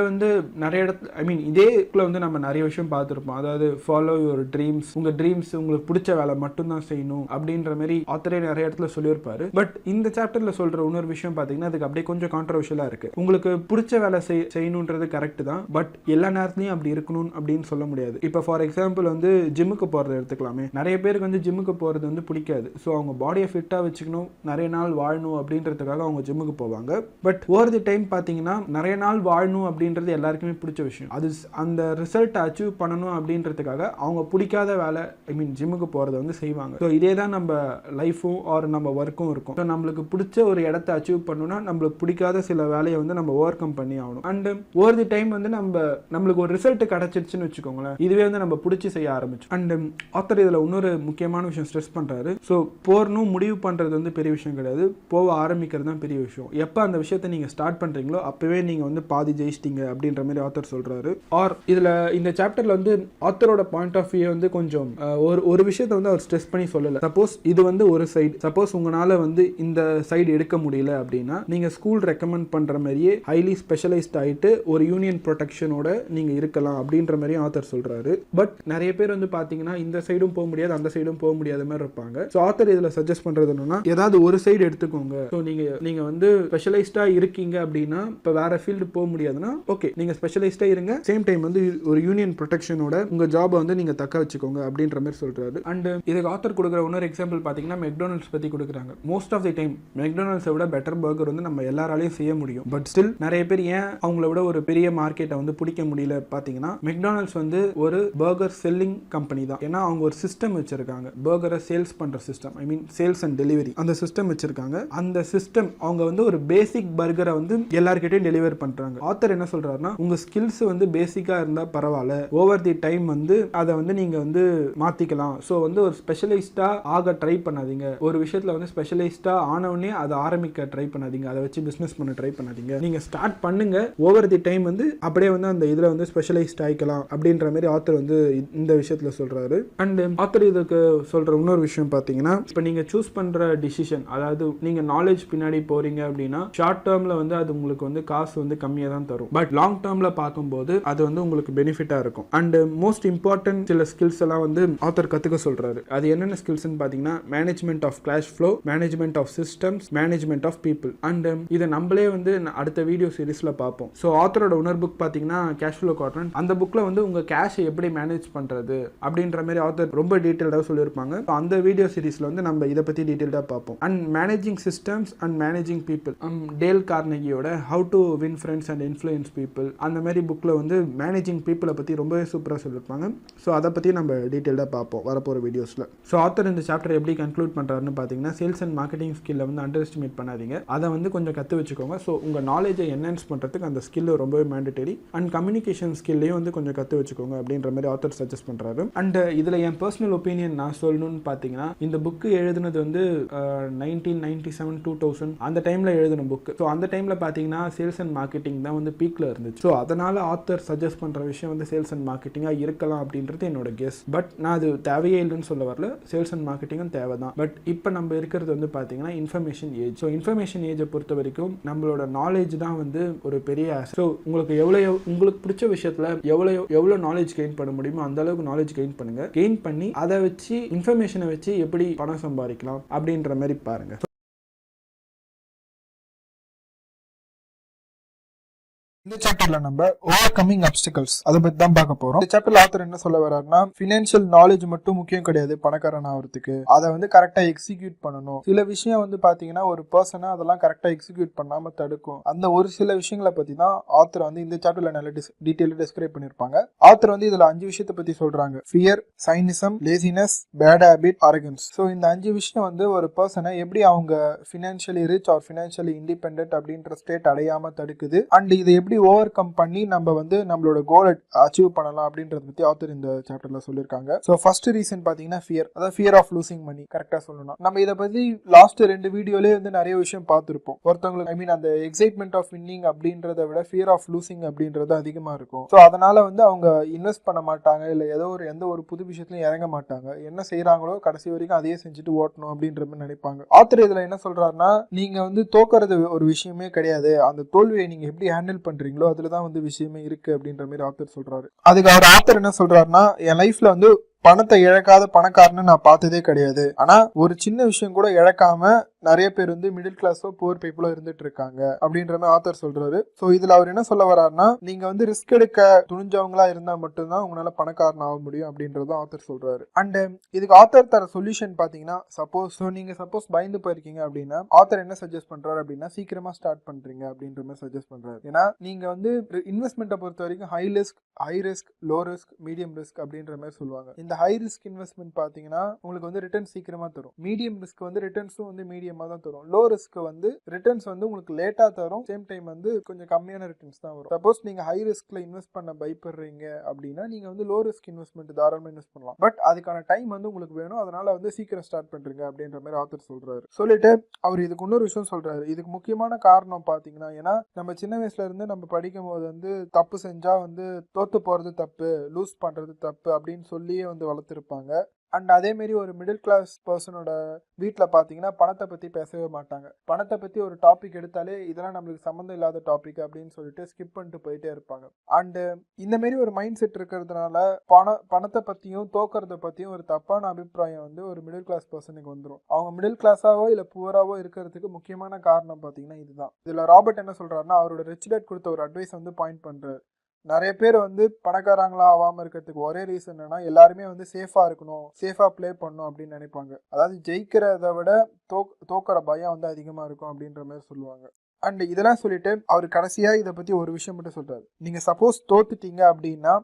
இடத்துல ஐ மீன் இதேக்குள்ள வந்து நம்ம நிறைய விஷயம் பார்த்துருப்போம். அதாவது ஃபாலோ யுவர் ட்ரீம்ஸ், உங்க ட்ரீம்ஸ் உங்களுக்கு பிடிச்ச வேலை மட்டும் தான் செய்யணும் அப்படின்ற மாதிரி ஆத்தரே நிறைய இடத்துல சொல்லியிருப்பாரு. பட் இந்த சாப்டர்ல சொல்ற இன்னொரு விஷயம் பாத்தீங்கன்னா அதுக்கு அப்படியே கொஞ்சம் கான்ட்ரோவர்ஷியலா இருக்கு. உங்களுக்கு பிடிச்ச வேலை செய்யணுன்றது கரெக்ட் தான், பட் எல்லா நேரத்துலயும் அப்படி இருக்கணும் அப்படின்னு சொல்ல முடியாது. இப்போ ஃபார் எக்ஸாம்பிள் வந்து ஜிம்முக்கு போறதை எடுத்துக்கலாமே. நிறைய பேருக்கு வந்து ஜிம்முக்கு போறது வந்து பிடிக்காது. ஸோ அவங்க பாடியை ஃபிட்டா வச்சுக்கணும், நிறைய நாள் வாழணும் அப்படின்றதுக்காக அவங்க ஜிம்முக்கு போவாங்க. பட் ஓவர் தி டைம் பாத்தீங்கன்னா நிறைய நாள் வாழணும் அப்படின்றது எல்லாருக்குமே பிடிச்ச விஷயம். அது அந்த ரிசல்ட் அச்சீவ் பண்ணணும் அப்படின்றதுக்காக அவங்க பிடிக்காத வேலை ஐ மீன் ஜிம்முக்கு போறதை வந்து செய்வாங்க. ஸோ இதே தான் நம்ம லைஃபும் ஆர் நம்ம ஒர்க்கும் இருக்கும். ஸோ நம்மளுக்கு பிடிச்ச ஒரு இடத்த அச்சீவ் பண்ணணும்னா நம்மளுக்கு பிடிக்காத சில வேலையை வந்து நம்ம ஓவர் கம் பண்ணி ஆகணும். அண்ட் ஓவர் தி டைம் வந்து நம்மளுக்கு ஒரு ரிசல்ட் கிடைச்சிருச்சுன்னு வச்சுக்கோங்களேன், இதுவே வந்து நம்ம பிடிச்சி செய்ய ஆரம்பிச்சோம். அண்ட் ஆத்தர் இதுல இன்னொரு முக்கியமான விஷயம் ஸ்ட்ரெஸ் பண்றாரு. ஸோ போறணும் முடிவு பண்றது வந்து பெரிய விஷயம் கிடையாது, போக ஆரம்பிக்கிறது தான் பெரிய விஷயம். எப்போ அந்த விஷயத்தை நீங்க ஸ்டார்ட் பண்றீங்களோ அப்பவே நீங்க வந்து பாதி ஜெயிச்சிட்டீங்க அப்படின்ற மாதிரி ஆத்தர் சொல்றாரு. ஆர் இதுல இந்த சாப்டர்ல வந்து ஆத்தரோட பாயிண்ட் ஆஃப் வியூ வந்து கொஞ்சம் ஒரு விஷயத்தை வந்து அவர் ஸ்ட்ரெஸ் பண்ணி சொல்லல. சப்போஸ் இது வந்து ஒரு சைடு, சப்போஸ் உங்களால வந்து இந்த சைடு எடுக்க முடியல அப்படின்னா நீங்க ஸ்கூல் ரெக்கமெண்ட் பண்ற மாதிரியே ஹைலி ஸ்பெஷலைஸ்ட் ஆயிட்டு ஒரு யூனியன் ப்ரொடெக்ஷனோட நீங்க இருக்கலாம் அப்படின்ற மாதிரி ஆத்தர் சொல்றாரு. பட் நிறைய பேர் வந்து பாத்தீங்கன்னா இந்த சைடும் போக முடியாது அந்த சைடும் போக முடியாத மாதிரி இருப்பாங்க. ஸோ ஆத்தர் இதில் சஜஸ்ட் பண்ணுறது என்னன்னா ஏதாவது ஒரு சைடு எடுத்துக்கோங்க. ஸோ நீங்கள் வந்து ஸ்பெஷலைஸ்டாக இருக்கீங்க அப்படின்னா இப்போ வேற ஃபீல்டு போக முடியாதுன்னா ஓகே நீங்கள் ஸ்பெஷலைஸ்டாக இருங்க, சேம் டைம் வந்து ஒரு யூனியன் ப்ரொடெக்ஷனோட உங்கள் ஜாபை வந்து நீங்கள் தக்க வச்சுக்கோங்க அப்படின்ற மாதிரி சொல்கிறாரு. அண்ட் இதுக்கு ஆத்தர் கொடுக்குற இன்னொரு எக்ஸாம்பிள் பார்த்தீங்கன்னா மெக்டானல்ட்ஸ் பற்றி கொடுக்குறாங்க. மோஸ்ட் ஆஃப் தி டைம் மெக்டானல்ட்ஸை விட பெட்டர் பர்கர் வந்து நம்ம எல்லாராலையும் செய்ய முடியும். பட் ஸ்டில் நிறைய பேர் ஏன் அவங்கள விட ஒரு பெரிய மார்க்கெட்டை வந்து பிடிக்க முடியல பார்த்தீங்கன்னா மெக்டானல்ட்ஸ் வந்து ஒரு பர்கர் செல்லிங் கம்பெனி தான். ஏன்னா அவங்க ஒரு சிஸ்டம் வச்சிருக்காங்க, பர்கரை சேல்ஸ் பண்ணுற system, I mean sales and delivery அந்த சிஸ்டம் வச்சிருக்காங்க. அந்த சிஸ்டம் அவங்க வந்து ஒரு பேசிக் பர்கரை வந்து எல்லார்கிட்டையும் டெலிவர் பண்ணுறாங்க. ஆத்தர் என்ன சொல்றாருன்னா உங்க ஸ்கில்ஸ் வந்து பேசிக்காக இருந்தால் பரவாயில்ல, ஓவர் தி டைம் வந்து அதை வந்து நீங்கள் வந்து மாற்றிக்கலாம். ஸோ வந்து ஒரு ஸ்பெஷலைஸ்டாக ஆக ட்ரை பண்ணாதீங்க, ஒரு விஷயத்தில் வந்து ஸ்பெஷலைஸ்டாக ஆனவுடனே அதை ஆரம்பிக்க ட்ரை பண்ணாதீங்க, அதை வச்சு பிஸ்னஸ் பண்ண ட்ரை பண்ணாதீங்க, நீங்கள் ஸ்டார்ட் பண்ணுங்க, ஓவர் தி டைம் வந்து அப்படியே வந்து அந்த இதில் வந்து ஸ்பெஷலைஸ்ட் ஆகிக்கலாம் அப்படின்ற மாதிரி ஆத்தர் வந்து இந்த விஷயத்தில் சொல்கிறாரு. அண்ட் ஆத்தர் இதுக்கு சொல்கிற இன்னொரு விஷயம் பார்த்தீங்கன்னா இப்போ நீங்கள் சூஸ் பண்ணுற டிசிஷன், அதாவது நீங்கள் நாலேஜ் பின்னாடி போகிறீங்க அப்படின்னா ஷார்ட் டேர்மில் வந்து அது உங்களுக்கு வந்து காசு வந்து கம்மியாக தான் தரும். பட் லாங் டேர்மில் பார்க்கும்போது அது வந்து உங்களுக்கு பெனிஃபிட்டாக இருக்கும். அண்ட் மோஸ்ட் இம்பார்ட்டன்ட் சில ஸ்கில்ஸ் எல்லாம் வந்து ஆத்தர் கற்றுக்க சொல்கிறாரு. அது என்னென்ன ஸ்கில்ஸ்ன்னு பார்த்தீங்கன்னா management of cash flow, management of systems, management of people. And இதை நம்மளே வந்து அடுத்த வீடியோ சீரிஸில் பார்ப்போம். ஸோ ஆத்தரோட இன்னொரு புக் பார்த்தீங்கன்னா கேஷ் ஃப்ளோ குவாட்ரண்ட். அந்த புக்கில் வந்து உங்கள் கேஷை எப்படி மேனேஜ் பண்ணுறது அப்படின்ற மாதிரி ஆத்தர் ரொம்ப டீட்டெயில்டாக சொல்லியிருப்பாங்க. அந்த வீடியோ சீரிஸில் வந்து நம்ம இதை பற்றி டீட்டெயில்டாக பார்ப்போம். And managing systems and managing people, Dale கார்னெகியோட how to win friends and influence people, அந்த மாதிரி புக்கில் வந்து மேனேஜிங் பீப்புளை பற்றி ரொம்பவே சூப்பராக சொல்லியிருப்பாங்க. ஸோ அதை பற்றி நம்ம டீட்டெயில்டாக பார்ப்போம் வரப்போகிற வீடியோஸில். ஸோ ஆத்தர் இந்த சாப்டர் எப்படி கன்க்ளூட் பண்ணுறாருன்னு பார்த்தீங்கன்னா சேல்ஸ் அண்ட் மார்க்கெட்டிங் ஸ்கில்லை வந்து அண்டர் எஸ்டிமேட் பண்ணாதீங்க, அதை வந்து கொஞ்சம் கற்று வச்சுக்கோங்க. ஸோ உங்கள் நாலேஜை என்ஹான்ஸ் பண்ணுறதுக்கு அந்த ஸ்கில் ரொம்பவே மேண்டட்டரி. அண்ட் கம்யூனிகேஷன் ஸ்கில்லையும் வந்து கொஞ்சம் கற்று வச்சுக்கோங்க அப்படின்ற மாதிரி ஆத்தர் சஜஸ்ட் பண்ணுறாரு. அண்ட் இதில் என் பர்சனல் ஒப்பீனியன் நான் சொல்லணும்னு பார்த்தீங்கன்னா இந்த புக்கு எழுதுனது வந்து 1997 2000 அந்த டைமில் எழுதின புக்கு. ஸோ அந்த டைமில் பார்த்தீங்கன்னா சேல்ஸ் அண்ட் மார்க்கெட்டிங் தான் வந்து பீக்கில் இருந்துச்சு. ஸோ அதனால் ஆத்தர் சஜஸ்ட் பண்ணுற விஷயம் வந்து சேல்ஸ் அண்ட் மார்க்கெட்டிங்காக இருக்கலாம் அப்படின்றது என்னோட கெஸ். பட் நான் அது தேவையே இல்லைன்னு சொல்ல வரல, சேல்ஸ் அண்ட் மார்க்கெட்டிங்கும் தேவை தான். பட் இப்போ நம்ம இருக்கிறது வந்து பார்த்தீங்கன்னா இன்ஃபர்மேஷன் ஏஜ். ஸோ இன்ஃபர்மேஷன் ஏஜை பொறுத்த வரைக்கும் நம்மளோட நாலேஜ் தான் வந்து ஒரு பெரிய ஆசை. ஸோ உங்களுக்கு பிடிச்ச விஷயத்தில் எவ்வளோ நாலேஜ் கெயின் பண்ண முடியுமோ அந்த அளவுக்கு நாலேஜ் கெயின் பண்ணுங்க. கெயின் பண்ணி அதை வச்சு இன்ஃபர்மேஷனை வச்சு எப்படி பணம் சம்பாதிக்கலாம் அப்படின்ற மாதிரி பாருங்க. இந்த சாப்டர்ல நம்ம ஓவர் கமிங் அப்டிகல்ஸ் அதை பத்தி தான் பார்க்க போறோம். இந்த சாப்டர்ல ஆத்தர் என்ன சொல்ல வர்றாருன்னா ஃபினான்ஷியல் நாலேஜ் மட்டும் முக்கியம் கிடையாது பணக்காரன் ஆகிறதுக்கு, அதை வந்து கரெக்டா எக்ஸிக்யூட் பண்ணணும். சில விஷயம் வந்து பாத்தீங்கன்னா ஒரு பர்சனை அதெல்லாம் கரெக்டா எக்ஸிக்யூட் பண்ணாம தடுக்கும். அந்த ஒரு சில விஷயங்களை பத்தி தான் ஆத்தர் வந்து இந்த சாப்டர்ல நல்ல டீட்டெயிலா டிஸ்கிரைப் பண்ணிருப்பாங்க. ஆத்தர் வந்து இதுல 5 விஷயத்தை பத்தி சொல்றாங்க: fear, cynicism, laziness, bad habit, arrogance. So இந்த 5 விஷயம் வந்து ஒரு பர்சனை எப்படி அவங்க financially rich or financially independent அப்படின்ற ஸ்டேட் அடையாம தடுக்குது, அண்ட் இதை எப்படி ஓவர் கம் பண்ணி நம்ம வந்து நம்மளோட கோலை அச்சீவ் பண்ணலாம் அப்படின்றத பத்தி ஆத்தர் இந்த சாப்டர்ல சொல்லியிருக்காங்க. ஸோ ஃபர்ஸ்ட் ரீசன் பாத்தீங்கன்னா ஃபியர், அதாவது ஃபியர் ஆஃப் லூசிங் மணி. கரெக்டா சொல்லணும், நம்ம இதை பத்தி லாஸ்ட் 2 வீடியோலயே வந்து நிறைய விஷயம் பார்த்திருப்போம். ஒருத்தவங்களுக்கு ஐ மீன் அந்த எக்ஸைட்மெண்ட் ஆஃப் வின்னிங் அப்படின்றத விட ஃபியர் ஆஃப் லூசிங் அப்படின்றது அதிகமா இருக்கும். ஸோ அதனால வந்து அவங்க இன்வெஸ்ட் பண்ண மாட்டாங்க, இல்ல எந்த ஒரு புது விஷயத்துலயும் இறங்க மாட்டாங்க. என்ன செய்யறாங்களோ கடைசி வரைக்கும் அதையே செஞ்சுட்டு ஓட்டணும் அப்படின்ற மாதிரி நினைப்பாங்க. ஆத்தர் இதுல என்ன சொல்றாருன்னா நீங்க வந்து தோக்கறது ஒரு விஷயமே கிடையாது, அந்த தோல்வியை நீங்க எப்படி ஹேண்டில் பண்றீங்களோ அதுலதான் வந்து விஷயமே இருக்கு அப்படின்ற மாதிரி ஆத்தர் சொல்றாரு. அதுக்கு அவர் ஆத்தர் என்ன சொல்றாருன்னா என் லைஃப்ல வந்து பணத்தை இழக்காத பணக்காரன்னு நான் பார்த்ததே கிடையாது, ஆனா ஒரு சின்ன விஷயம் கூட இழக்காம நிறைய பேர் வந்து மிடில் கிளாஸோ புவர் பீப்புளோ இருந்துட்டு இருக்காங்க அப்படின்ற மாதிரி ஆத்தர் சொல்றாரு. ஸோ இதுல அவர் என்ன சொல்ல வர்றாருன்னா நீங்க வந்து ரிஸ்க் எடுக்க துணிஞ்சவங்களா இருந்தா மட்டும்தான் உங்களால பணக்காரன் ஆக முடியும் அப்படின்றத ஆத்தர் சொல்றாரு. அண்ட் இதுக்கு ஆத்தர் தர சொல்யூஷன் பாத்தீங்கன்னா நீங்க சப்போஸ் பயந்து போயிருக்கீங்க அப்படின்னா ஆத்தர் என்ன சஜஸ்ட் பண்றாரு அப்படின்னா சீக்கிரமா ஸ்டார்ட் பண்றீங்க அப்படின்ற மாதிரி சஜஸ்ட் பண்றாரு. ஏன்னா நீங்க வந்து இன்வெஸ்ட்மெண்ட்டை பொறுத்த வரைக்கும் high risk, low risk, medium risk அப்படின்ற மாதிரி சொல்லுவாங்க. இந்த ஹை ரிஸ்க் இன்வெஸ்ட்மெண்ட் பாத்தீங்கன்னா உங்களுக்கு வந்து ரிட்டர்ன் சீக்கிரமா தரும். மீடியம் ரிஸ்க் வந்து ரிட்டர்ன்ஸும் வந்து மீடியமா தான் தரும். லோ ரிஸ்க் வந்து ரிட்டர்ன்ஸ் வந்து உங்களுக்கு லேட்டா தரும், சேம் டைம் வந்து கொஞ்சம் கம்மியான ரிட்டர்ன்ஸ் தான் வரும். சப்போஸ் நீங்க ஹை ரிஸ்க்ல இன்வெஸ்ட் பண்ண பயப்படுறீங்க அப்படின்னா நீங்க வந்து லோ ரிஸ்க் இன்வெஸ்ட்மெண்ட் தாராளமா இன்வெஸ்ட் பண்ணலாம். பட் அதுக்கான டைம் வந்து உங்களுக்கு வேணும், அதனால வந்து சீக்கிரம் ஸ்டார்ட் பண்றீங்க அப்படின்ற மாதிரி ஆத்தர் சொல்றாரு. சொல்லிட்டு அவர் இதுக்கு இன்னொரு விஷயம் சொல்றாரு. இதுக்கு முக்கியமான காரணம் பாத்தீங்கன்னா ஏன்னா நம்ம சின்ன வயசுல இருந்து நம்ம படிக்கும் போது வந்து தப்பு செஞ்சா வந்து தோத்து போறது தப்பு, லூஸ் பண்றது தப்பு அப்படின்னு சொல்லியே வந்து வளர்த்திருப்பாங்க. அண்ட் அதேமாரி ஒரு மிடில் கிளாஸ் பர்சனோட வீட்டில் பார்த்தீங்கன்னா பணத்தை பற்றி பேசவே மாட்டாங்க. பணத்தை பற்றி ஒரு டாபிக் எடுத்தாலே இதெல்லாம் நம்மளுக்கு சம்மந்தம் இல்லாத டாபிக் அப்படின்னு சொல்லிட்டு ஸ்கிப் பண்ணிட்டு போயிட்டே இருப்பாங்க. அண்டு இந்தமாரி ஒரு மைண்ட் செட் இருக்கிறதுனால பணத்தை பற்றியும் தோக்கிறத பற்றியும் ஒரு தப்பான அபிப்பிராயம் வந்து ஒரு மிடில் கிளாஸ் பர்சனுக்கு வந்துடும். அவங்க மிடில் கிளாஸாவோ இல்லை புவராவோ இருக்கிறதுக்கு முக்கியமான காரணம் பார்த்தீங்கன்னா இதுதான். இதில் ராபர்ட் என்ன சொல்கிறாருன்னா, அவரோட ரிச் டேட் கொடுத்த ஒரு அட்வைஸ் வந்து பாயிண்ட் பண்ணுறாரு. நிறைய பேர் வந்து பணக்காரங்களா ஆகாமல் இருக்கிறதுக்கு ஒரே ரீசன் என்னன்னா, எல்லாருமே வந்து சேஃபாக இருக்கணும், சேஃபாக ப்ளே பண்ணணும் அப்படின்னு நினைப்பாங்க. அதாவது ஜெயிக்கிறத விட தோக்கிற பயம் வந்து அதிகமாக இருக்கும் அப்படின்ற மாதிரி சொல்லுவாங்க. அண்ட் இதெல்லாம் சொல்லிட்டு அவர் கடைசியாக இதை பற்றி ஒரு விஷயம் மட்டும் சொல்கிறார். நீங்கள் சப்போஸ் தோத்துட்டீங்க அப்படின்னா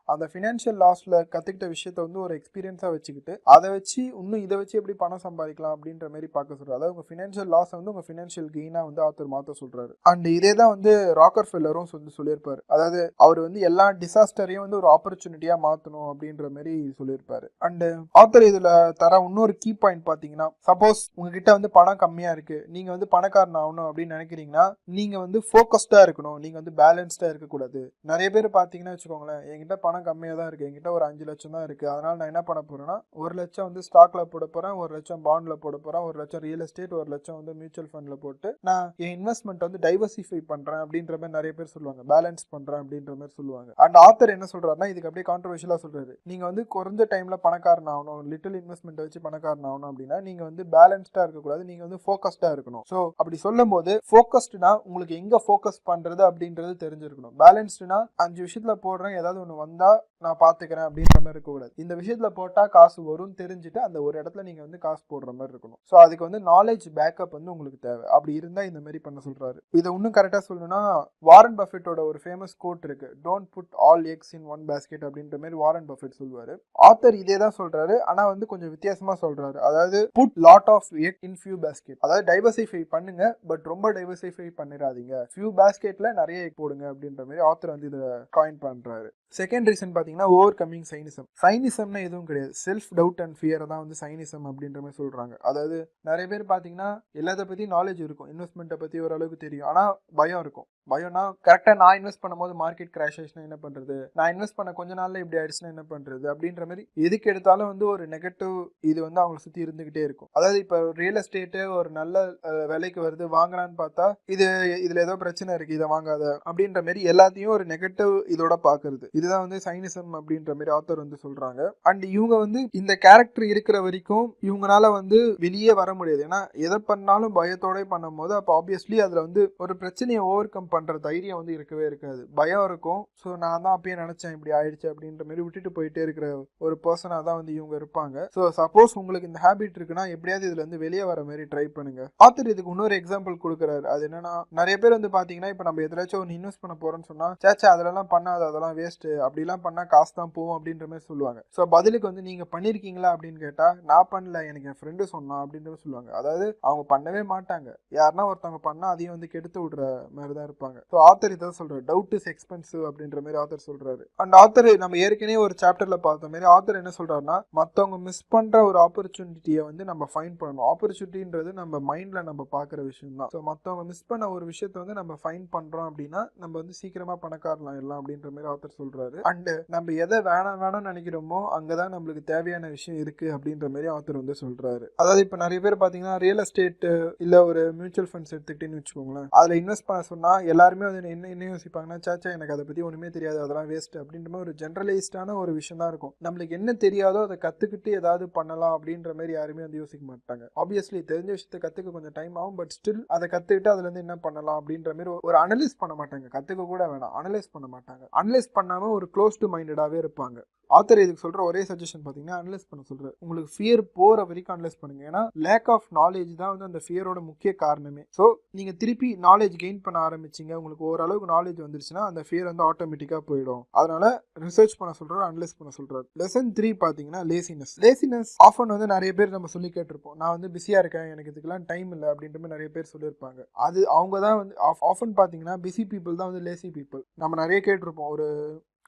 அந்த ஃபினான்ஷியல் லாஸில் கற்றுக்கிட்ட விஷயத்த வந்து ஒரு எக்ஸ்பீரியன்ஸாக வச்சுக்கிட்டு அதை வச்சு இன்னும் இதை வச்சு எப்படி பணம் சம்பாதிக்கலாம் அப்படின்ற மாதிரி பார்க்க சொல்கிறார். அதாவது உங்கள் ஃபினான்ஷியல் லாஸை வந்து உங்கள் ஃபினான்ஷியல் கெயினாக வந்து ஆத்தர் மாற்ற சொல்கிறாரு. அண்ட் இதே தான் வந்து ராக்கர் ஃபெல்லரும் சொல்லியிருப்பார். அதாவது அவர் வந்து எல்லா டிசாஸ்டரையும் வந்து ஒரு ஆப்பர்ச்சுனிட்டியாக மாற்றணும் அப்படின்ற மாதிரி சொல்லியிருப்பாரு. அண்டு ஆத்தர் இதில் தர இன்னொரு கீ பாயிண்ட் பார்த்தீங்கன்னா, சப்போஸ் உங்ககிட்ட வந்து பணம் கம்மியாக இருக்குது, நீங்கள் வந்து பணக்காரன் ஆகணும் அப்படின்னு நினைக்கிறீங்கன்னா நீங்கள் வந்து ஃபோக்கஸ்டாக இருக்கணும், நீங்கள் வந்து பேலன்ஸ்டாக இருக்கக்கூடாது. நிறைய பேர் பார்த்தீங்கன்னா வச்சுக்கோங்களேன், என்கிட்ட பணம் கம்மியாக தான் இருக்குது, என்கிட்ட ஒரு 5 லட்சம் தான் இருக்குது, அதனால் நான் என்ன பண்ண போகிறேன்னா 1 லட்சம் வந்து ஸ்டாக்கில் போட போகிறேன், 1 லட்சம் பாண்டில் போட போகிறேன், 1 லட்சம் ரியல் எஸ்டேட், 1 லட்சம் வந்து மியூச்சுவல் ஃபண்டில் போட்டு நான் என் இன்வெஸ்ட்மெண்ட் வந்து டைவர்சிஃபை பண்ணுறேன் அப்படின்ற மாதிரி நிறைய பேர் சொல்லுவாங்க. பேலன்ஸ் பண்ணுறேன் அப்படின்ற மாதிரி சொல்லுவாங்க. அண்ட் ஆத்தர் என்ன சொல்கிறாருன்னா, இதுக்கு அப்படியே கான்ட்ரவர்ஷியலாக சொல்கிறாரு. நீங்கள் வந்து குறைஞ்ச டைமில் பணக்காரன் ஆகணும், லிட்டில் இன்வெஸ்ட்மெண்ட்டை வச்சு பணக்காரன் ஆகணும் அப்படின்னா நீங்கள் வந்து பேலன்ஸ்டாக இருக்கக்கூடாது, நீங்கள் வந்து ஃபோக்கஸ்டாக இருக்கணும். ஸோ அப்படி சொல்லும் போது ஃபோக்கஸ்டுனா உங்களுக்கு எங்கே ஃபோக்கஸ் பண்ணுறது அப்படின்றது தெரிஞ்சிருக்கணும். பேலன்ஸ்டுனா 5 விஷயத்தில் போடுறேன், ஏதாவது ஒன்று வந்தால் நான் பார்த்துக்கிறேன் அப்படின்ற மாதிரி இருக்கக்கூடாது. இந்த விஷயத்தில் போட்டால் காசு வரும்னு தெரிஞ்சுட்டு அந்த ஒரு இடத்துல நீங்கள் வந்து காசு போடுற மாதிரி இருக்கணும். ஸோ அதுக்கு வந்து நாலேஜ் பேக்கப் வந்து உங்களுக்கு தேவை. அப்படி இருந்தால் இந்த மாதிரி பண்ண சொல்கிறாரு. இதை இன்னும் கரெக்டாக சொல்லணும்னா, வாரன் பஃபெட்டோட ஒரு ஃபேமஸ் கோட் இருக்கு, don't put all eggs in one basket அப்படின்ற மாதிரி வாரன் பஃபெட் சொல்லுவார். ஆத்தர் இதே தான் சொல்கிறாரு, ஆனால் வந்து கொஞ்சம் வித்தியாசமாக சொல்கிறாரு. அதாவது put lot of egg in few basket. அதாவது டைவர்சிஃபை பண்ணுங்க, பட் ரொம்ப டைவர்சிஃபை பண்ணிடாதீங்க, ஃபியூ பேஸ்கெட்டில் நிறைய எக் போடுங்க அப்படின்ற மாதிரி ஆத்தர் வந்து இதை காயின் பண்ணுறாரு. செகண்ட் ரீசன் பார்த்தீங்கன்னா ஓவர் கம்மிங் சைனிசம். சைனிசம்னா எதுவும் கிடையாது, செல்ஃப் டவுட் அண்ட் ஃபியரை தான் வந்து சைனிசம் அப்படின்ற மாதிரி சொல்கிறாங்க. அதாவது நிறைய பேர் பார்த்தீங்கன்னா எல்லாத்த பற்றி நாலேஜ் இருக்கும், இன்வெஸ்ட்மெண்ட்டை பற்றி ஓரளவுக்கு தெரியும், ஆனால் பயம் இருக்கும். பயம்னா கரெக்டாக நான் இன்வெஸ்ட் பண்ணும்போது மார்க்கெட் கிராஷ் ஆயிடுச்சுன்னா என்ன பண்ணுறது, நான் இன்வெஸ்ட் பண்ண கொஞ்ச நாளில் இப்படி ஆயிடுச்சுன்னா என்ன பண்ணுறது அப்படின்ற மாதிரி எதுக்கு எடுத்தாலும் வந்து ஒரு நெகட்டிவ் இது வந்து அவங்களை சுற்றி இருந்துக்கிட்டே இருக்கும். அதாவது இப்போ ரியல் எஸ்டேட்டு ஒரு நல்ல விலைக்கு வருது, வாங்கலான்னு பார்த்தா இதில் ஏதோ பிரச்சனை இருக்குது, இதை வாங்காத அப்படின்ற மாதிரி எல்லாத்தையும் ஒரு நெகட்டிவ் இதோட பார்க்கறது. இதுதான் வந்து சைனிசம் அப்படின்ற மாதிரி ஆத்தர் வந்து சொல்றாங்க. அண்ட் இவங்க வந்து இந்த கேரக்டர் இருக்கிற வரைக்கும் இவங்களால வந்து வெளியே வர முடியாது. ஏன்னா எதை பண்ணாலும் பயத்தோட பண்ணும் போது அப்போ ஆப்வியஸ்லி அதுல வந்து ஒரு பிரச்சனையை ஓவர் கம் பண்ற தைரியம் வந்து இருக்கவே இருக்காது, பயம் இருக்கும். ஸோ நான் தான் அப்பயே நினைச்சேன் இப்படி ஆயிடுச்சு அப்படின்ற மாதிரி விட்டுட்டு போயிட்டே இருக்கிற ஒரு பர்சனாக தான் வந்து இவங்க இருப்பாங்க. ஸோ சப்போஸ் உங்களுக்கு இந்த ஹேபிட் இருக்குன்னா எப்படியாவது இதுல இருந்து வெளியே வர மாதிரி ட்ரை பண்ணுங்க. ஆத்தர் இதுக்கு இன்னொரு எக்ஸாம்பிள் கொடுக்குறாரு. அது என்னன்னா, நிறைய பேர் வந்து பாத்தீங்கன்னா இப்போ நம்ம எதாச்சும் ஒன்று இன்வெஸ்ட் பண்ண போறோம்னு சொன்னா சேச்சா அதெல்லாம் பண்ணாது, அதெல்லாம் வேஸ்ட், அப்படிலாம் பண்ணா காசு தான் போகும் அப்படின்ற மாதிரி சொல்லுவாங்க. ஸோ பதிலுக்கு வந்து நீங்க பண்ணிருக்கீங்களா அப்படின்னு கேட்டா நான் பண்ணல, எனக்கு என் ஃப்ரெண்டு சொன்னான் அப்படின்ற மாதிரி சொல்லுவாங்க. அதாவது அவங்க பண்ணவே மாட்டாங்க, யாருன்னா ஒருத்தவங்க பண்ணா அதையும் வந்து கெடுத்து விடுற மாதிரி தான் இருப்பாங்க. ஸோ ஆத்தர் இதான் சொல்றாரு, டவுட் இஸ் எக்ஸ்பென்சிவ் அப்படின்ற மாதிரி ஆத்தர் சொல்றாரு. அண்ட் ஆத்தர் நம்ம ஏற்கனவே ஒரு சாப்டர்ல பார்த்த மாதிரி ஆத்தர் என்ன சொல்றாருன்னா, மற்றவங்க மிஸ் பண்ற ஒரு ஆப்பர்ச்சுனிட்டியை வந்து நம்ம ஃபைண்ட் பண்ணணும். ஆப்பர்ச்சுனிட்டின்றது நம்ம மைண்ட்ல நம்ம பார்க்குற விஷயம் தான். ஸோ மற்றவங்க மிஸ் பண்ண ஒரு விஷயத்தை வந்து நம்ம ஃபைண்ட் பண்றோம் அப்படின்னா நம்ம வந்து சீக்கிரமா பணக்காரலாம் எல்லாம் அப்படின்ற மாதிரி ஆத்தர் சொல்றாரு. அண்ட் நம்ம எதை வேணாம்னு நினைக்கிறோமோ அங்கதான் நம்மளுக்கு தேவையான விஷயம் இருக்கு அப்படின்ற மாதிரி ஆத்தர் வந்து சொல்றாரு. அதாவது இப்ப நிறைய பேர் பாத்தீங்கன்னா ரியல் எஸ்டேட் இல்ல ஒரு மியூச்சுவல் ஃபண்ட்ஸ் எடுத்துக்கிட்டேன்னு வச்சுக்கோங்களேன், அதுல இன்வெஸ்ட் பண்ண சொன்னா எல்லாருமே வந்து என்ன யோசிப்பாங்கன்னா, சாச்சா எனக்கு அதை பத்தி ஒண்ணுமே தெரியாது, அதெல்லாம் வேஸ்ட் அப்படின்ற மாதிரி ஒரு ஜென்ரலைஸ்டான ஒரு விஷயம் தான் இருக்கும். நம்மளுக்கு என்ன தெரியாதோ அதை கத்துக்கிட்டு ஏதாவது பண்ணலாம் அப்படின்ற மாதிரி யாருமே வந்து யோசிக்க மாட்டாங்க. ஆப்வியஸ்லி தெரிஞ்ச விஷயத்தை கத்துக்க கொஞ்சம் டைம் ஆகும், பட் ஸ்டில் அதை கத்துக்கிட்டு அதுல இருந்து என்ன பண்ணலாம் அப்படின்ற மாதிரி ஒரு அனலைஸ் பண்ண மாட்டாங்க. கத்துக்க கூட வேணாம், அனலைஸ் பண்ண மாட்டாங்க. அனலைஸ் பண்ணாம ஒரு க்ளோஸ் டு மைண்டடாவே இருப்பாங்க. ஆத்தர் இதுக்கு சொல்ற ஒரே சஜஷன் பாத்தீங்கன்னா அனலைஸ் பண்ண சொல்றாரு. உங்களுக்கு ஃபியர் போற வரைக்கும் அனலைஸ் பண்ணுங்க. ஏன்னா லேக் ஆஃப் நாலேஜ் தான் வந்து அந்த ஃபியரோட முக்கிய காரணமே. ஸோ நீங்க திருப்பி நாலேஜ் கெயின் பண்ண ஆரம்பிச்சிங்க, உங்களுக்கு ஓரளவுக்கு நாலேஜ் வந்துருச்சுன்னா அந்த ஃபியர் வந்து ஆட்டோமேட்டிக்கா போயிடும். அதனால ரிசர்ச் பண்ண சொல்றாரு, அனலைஸ் பண்ண சொல்றாரு. லெசன் 3 பாத்தீங்கன்னா லேசினஸ் ஆஃபன் வந்து நிறைய பேர் நம்ம சொல்லி கேட்டிருப்போம், நான் வந்து பிஸியா இருக்கேன், எனக்கு இதுக்கெல்லாம் டைம் இல்லை அப்படின்ற மாதிரி நிறைய பேர் சொல்லியிருப்பாங்க. அது அவங்க தான் வந்து ஆஃபன் பாத்தீங்கன்னா பிஸி பீப்புள் தான் வந்து லேசி பீப்புள். நம்ம நிறைய கேட்டிருப்போம், ஒரு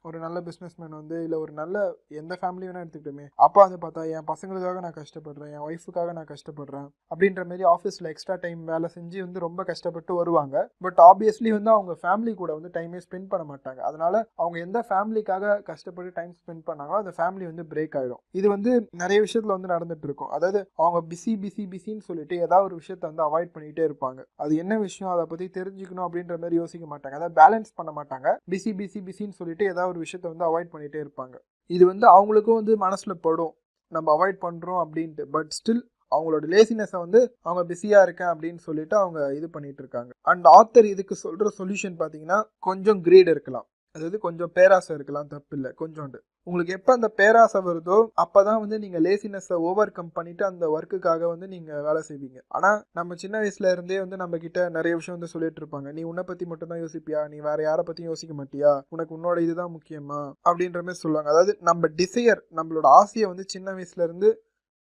ஒரு நல்ல பிஸ்னஸ்மேன் வந்து இல்லை ஒரு நல்ல எந்த ஃபேமிலி வேணா எடுத்துக்கிட்டோமே, அப்பா வந்து பார்த்தா என் பசங்களுக்காக நான் கஷ்டப்படுறேன், என் ஒய்ஃபுக்காக நான் கஷ்டப்படுறேன் அப்படின்ற மாதிரி ஆஃபீஸில் எக்ஸ்ட்ரா டைம் வேலை செஞ்சு வந்து ரொம்ப கஷ்டப்பட்டு வருவாங்க. பட் ஆப்வியஸ்லி வந்து அவங்க ஃபேமிலி கூட வந்து டைமே ஸ்பெண்ட் பண்ண மாட்டாங்க. அதனால அவங்க எந்த ஃபேமிலிக்காக கஷ்டப்பட்டு டைம் ஸ்பெண்ட் பண்ணாங்களோ அந்த ஃபேமிலி வந்து பிரேக் ஆகிடும். இது வந்து நிறைய விஷயத்துல வந்து நடந்துட்டு இருக்கும். அதாவது அவங்க பிஸின்னு சொல்லிட்டு ஏதாவது ஒரு விஷயத்த வந்து அவாய்ட் பண்ணிக்கிட்டே இருப்பாங்க. அது என்ன விஷயம் அதை பற்றி தெரிஞ்சுக்கணும் அப்படின்ற மாதிரி யோசிக்க மாட்டாங்க. அதாவது பேலன்ஸ் பண்ண மாட்டாங்க. பிஸின்னு சொல்லிட்டு ஏதாவது ஒரு விஷயத்த வந்து அவாய்ட் பண்ணிகிட்டே இருப்பாங்க. இது வந்து அவங்களுக்கும் வந்து மனசில் படும், நம்ம அவாய்ட் பண்ணுறோம் அப்படின்ட்டு. பட் ஸ்டில் அவங்களோட லேசினஸை வந்து அவங்க பிஸியாக இருக்கேன் அப்படின்னு சொல்லிட்டு அவங்க இது பண்ணிட்டு இருக்காங்க. அண்ட் ஆத்தர் இதுக்கு சொல்கிற சொல்யூஷன் பார்த்தீங்கன்னா கொஞ்சம் கிரீட் இருக்கலாம், அதாவது கொஞ்சம் பேராசை இருக்கலாம், தப்பு இல்லை. கொஞ்சோண்டு உங்களுக்கு எப்போ அந்த பேராசை வருதோ அப்போ தான் வந்து நீங்கள் லேசினஸை ஓவர் கம் பண்ணிவிட்டு அந்த ஒர்க்குக்காக வந்து நீங்கள் வேலை செய்வீங்க. ஆனால் நம்ம சின்ன வயசுல இருந்தே வந்து நம்ம கிட்ட நிறைய விஷயம் வந்து சொல்லிட்டு இருப்பாங்க, நீ உன்னை பற்றி மட்டும்தான் யோசிப்பியா, நீ வேற யாரை பற்றியும் யோசிக்க மாட்டியா, உனக்கு உன்னோட இதுதான் முக்கியமா அப்படின்ற மாதிரி சொல்லுவாங்க. அதாவது நம்ம டிசையர், நம்மளோட ஆசையை வந்து சின்ன வயசுல இருந்து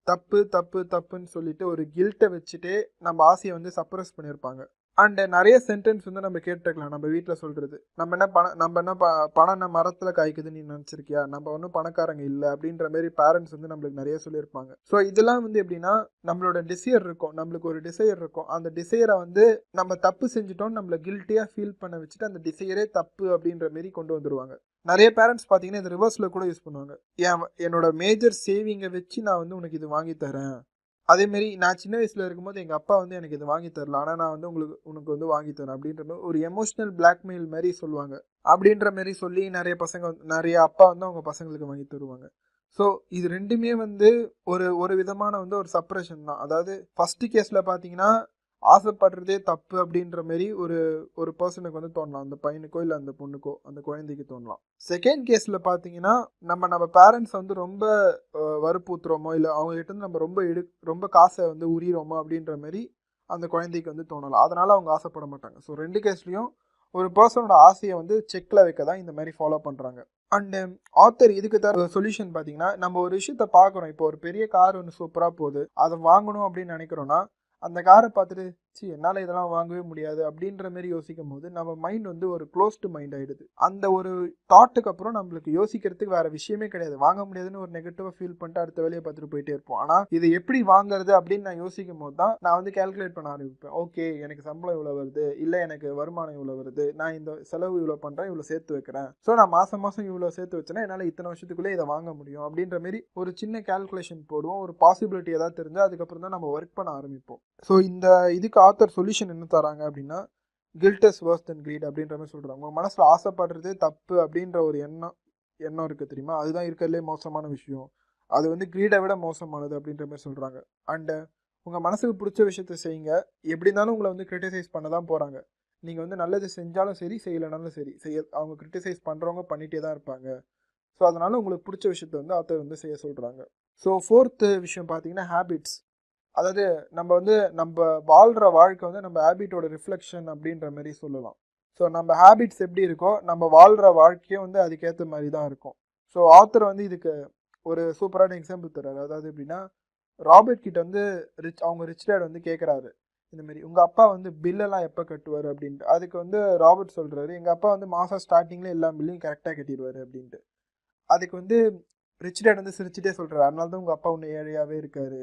தப்புன்னு சொல்லிட்டு ஒரு கில்ட்டை வச்சுட்டே நம்ம ஆசையை வந்து சப்ரஸ் பண்ணியிருப்பாங்க. அண்ட் நிறைய சென்டென்ஸ் வந்து நம்ம கேட்டுக்கலாம் நம்ம வீட்டில் சொல்கிறது, நம்ம என்ன பணம் என்ன மரத்தில் காய்க்குதுன்னு நீ நினச்சிருக்கியா, நம்ம ஒன்றும் பணக்காரங்க இல்லை அப்படின்ற மாதிரி பேரண்ட்ஸ் வந்து நம்மளுக்கு நிறைய சொல்லியிருப்பாங்க. ஸோ இதெல்லாம் வந்து எப்படின்னா நம்மளோட டிசையர் இருக்கும், நம்மளுக்கு ஒரு டிசையர் இருக்கும், அந்த டிசையரை வந்து நம்ம தப்பு செஞ்சுட்டோம் நம்மளை கில்ட்டியாக ஃபீல் பண்ண வச்சுட்டு அந்த டிசையரே தப்பு அப்படின்ற மாரி கொண்டு வந்துடுவாங்க. நிறைய பேரண்ட்ஸ் பார்த்தீங்கன்னா இந்த ரிவர்ஸில் கூட யூஸ் பண்ணுவாங்க, என்னோட மேஜர் சேவிங்கை வச்சு நான் வந்து உனக்கு இது வாங்கி தரேன், அதேமாரி நான் சின்ன வயசில் இருக்கும்போது எங்கள் அப்பா வந்து எனக்கு இது வாங்கி தரல, ஆனால் நான் வந்து உனக்கு வந்து வாங்கி தரேன் அப்படின்ற மாதிரி ஒரு எமோஷ்னல் பிளாக்மெயில் மாதிரி சொல்லுவாங்க. அப்படின்ற மாதிரி சொல்லி நிறைய அப்பா வந்து அவங்க பசங்களுக்கு வாங்கி தருவாங்க. ஸோ இது ரெண்டுமே வந்து ஒரு விதமான வந்து ஒரு சப்ரஷன் தான். அதாவது ஃபஸ்ட்டு கேஸில் பார்த்தீங்கன்னா ஆசைப்படுறதே தப்பு அப்படின்ற மாரி ஒரு பர்சனுக்கு வந்து தோணலாம், அந்த பையனுக்கோ இல்லை அந்த பொண்ணுக்கோ அந்த குழந்தைக்கு தோணலாம். செகண்ட் கேஸில் பார்த்தீங்கன்னா நம்ம பேரண்ட்ஸ் வந்து ரொம்ப வற்புறுத்துறோமோ இல்லை அவங்ககிட்ட வந்து நம்ம ரொம்ப காசை வந்து உரியிறோமோ அப்படின்ற மாதிரி அந்த குழந்தைக்கு வந்து தோணலாம். அதனால அவங்க ஆசைப்பட மாட்டாங்க. ஸோ ரெண்டு கேஸ்லையும் ஒரு பர்சனோட ஆசையை வந்து செக்கில் வைக்க தான் இந்த மாதிரி ஃபாலோ பண்ணுறாங்க. அண்டு ஆத்தர் இதுக்கு தர சொல்யூஷன் பார்த்தீங்கன்னா நம்ம ஒரு விஷயத்த பார்க்குறோம், இப்போ ஒரு பெரிய கார் ஒன்று சூப்பராக போகுது, அதை வாங்கணும் அப்படின்னு நினைக்கிறோன்னா அந்த காரை பார்த்துட்டு என்னால் இதெல்லாம் வாங்கவே முடியாது அப்படின்ற மாதிரி யோசிக்கும் போது நம்ம மைண்ட் வந்து ஒரு க்ளோஸ்டு மைண்ட் ஆகிடுது. அந்த ஒரு தாட்டுக்கு அப்புறம் நம்மளுக்கு யோசிக்கிறதுக்கு வேறு விஷயமே கிடையாது, வாங்க முடியாதுன்னு ஒரு நெகட்டிவாக ஃபீல் பண்ணிட்டு அடுத்த வேலையை பார்த்துட்டு போயிட்டே இருப்போம். ஆனால் இது எப்படி வாங்குறது அப்படின்னு நான் யோசிக்கும் போது தான் நான் வந்து கேல்குலேட் பண்ண ஆரம்பிப்பேன். ஓகே, எனக்கு சம்பளம் இவ்வளோ வருது, இல்லை எனக்கு வருமானம் இவ்வளோ வருது, நான் இந்த செலவு இவ்வளோ பண்ணுறேன், இவ்வளோ சேர்த்து வைக்கிறேன், ஸோ நான் மாதம் இவ்வளோ சேர்த்து வச்சேன்னா என்னால் இத்தனை வருஷத்துக்குள்ளே இதை வாங்க முடியும் அப்படின்ற மாதிரி ஒரு சின்ன கேல்குலேஷன் போடுவோம். ஒரு பாசிபிலிட்டி ஏதாவது தெரிஞ்சால் அதுக்கப்புறம் தான் நம்ம ஒர்க் பண்ண ஆரம்பிப்போம். ஸோ இந்த இதுக்கு ஆத்தர் சொல்யூஷன் என்ன தராங்க அப்படின்னா guilt is worse then greed அப்படின்ற மாதிரி சொல்கிறாங்க. உங்கள் மனசில் ஆசைப்படுறதே தப்பு அப்படின்ற ஒரு எண்ணம் இருக்குது தெரியுமா, அதுதான் இருக்கிறதுலே மோசமான விஷயம், அது வந்து கிரீடை விட மோசமானது அப்படின்ற மாதிரி சொல்கிறாங்க. அண்டு உங்கள் மனசுக்கு பிடிச்ச விஷயத்த செய்யுங்க, எப்படி இருந்தாலும் உங்களை வந்து கிரிட்டிசைஸ் பண்ண தான் போகிறாங்க. நீங்கள் வந்து நல்லது செஞ்சாலும் சரி செய்யலைனாலும் சரி அவங்க கிரிட்டிசைஸ் பண்ணுறவங்க பண்ணிகிட்டே தான் இருப்பாங்க. ஸோ அதனால் உங்களுக்கு பிடிச்ச விஷயத்த வந்து ஆத்தர் வந்து செய்ய சொல்கிறாங்க. ஸோ ஃபோர்த்து விஷயம் பார்த்தீங்கன்னா ஹேபிட்ஸ். அதாவது நம்ம வாழ்கிற வாழ்க்கை வந்து நம்ம ஹேபிட்டோட ரிஃப்ளெக்ஷன் அப்படின்ற மாதிரி சொல்லலாம். ஸோ நம்ம ஹேபிட்ஸ் எப்படி இருக்கோ நம்ம வாழ்கிற வாழ்க்கையும் வந்து அதுக்கேற்ற மாதிரி தான் இருக்கும். ஸோ ஆத்தர் வந்து இதுக்கு ஒரு சூப்பரான எக்ஸாம்பிள் தர்றாரு. அதாவது எப்படின்னா ராபர்ட் கிட்ட வந்து அவங்க ரிச் டேட் வந்து கேட்குறாரு, இந்தமாரி உங்கள் அப்பா வந்து பில்லெல்லாம் எப்போ கட்டுவார் அப்படின்ட்டு. அதுக்கு வந்து ராபர்ட் சொல்கிறாரு, எங்கள் அப்பா வந்து மாதம் ஸ்டார்டிங்கில் எல்லா பில்லையும் கரெக்டாக கட்டிடுவார் அப்படின்ட்டு. அதுக்கு வந்து ரிச் டேட் வந்து சிரிச்சுட்டே சொல்கிறாரு, அதனால தான் உங்கள் அப்பா ஒன்று ஏழையாகவே இருக்காரு,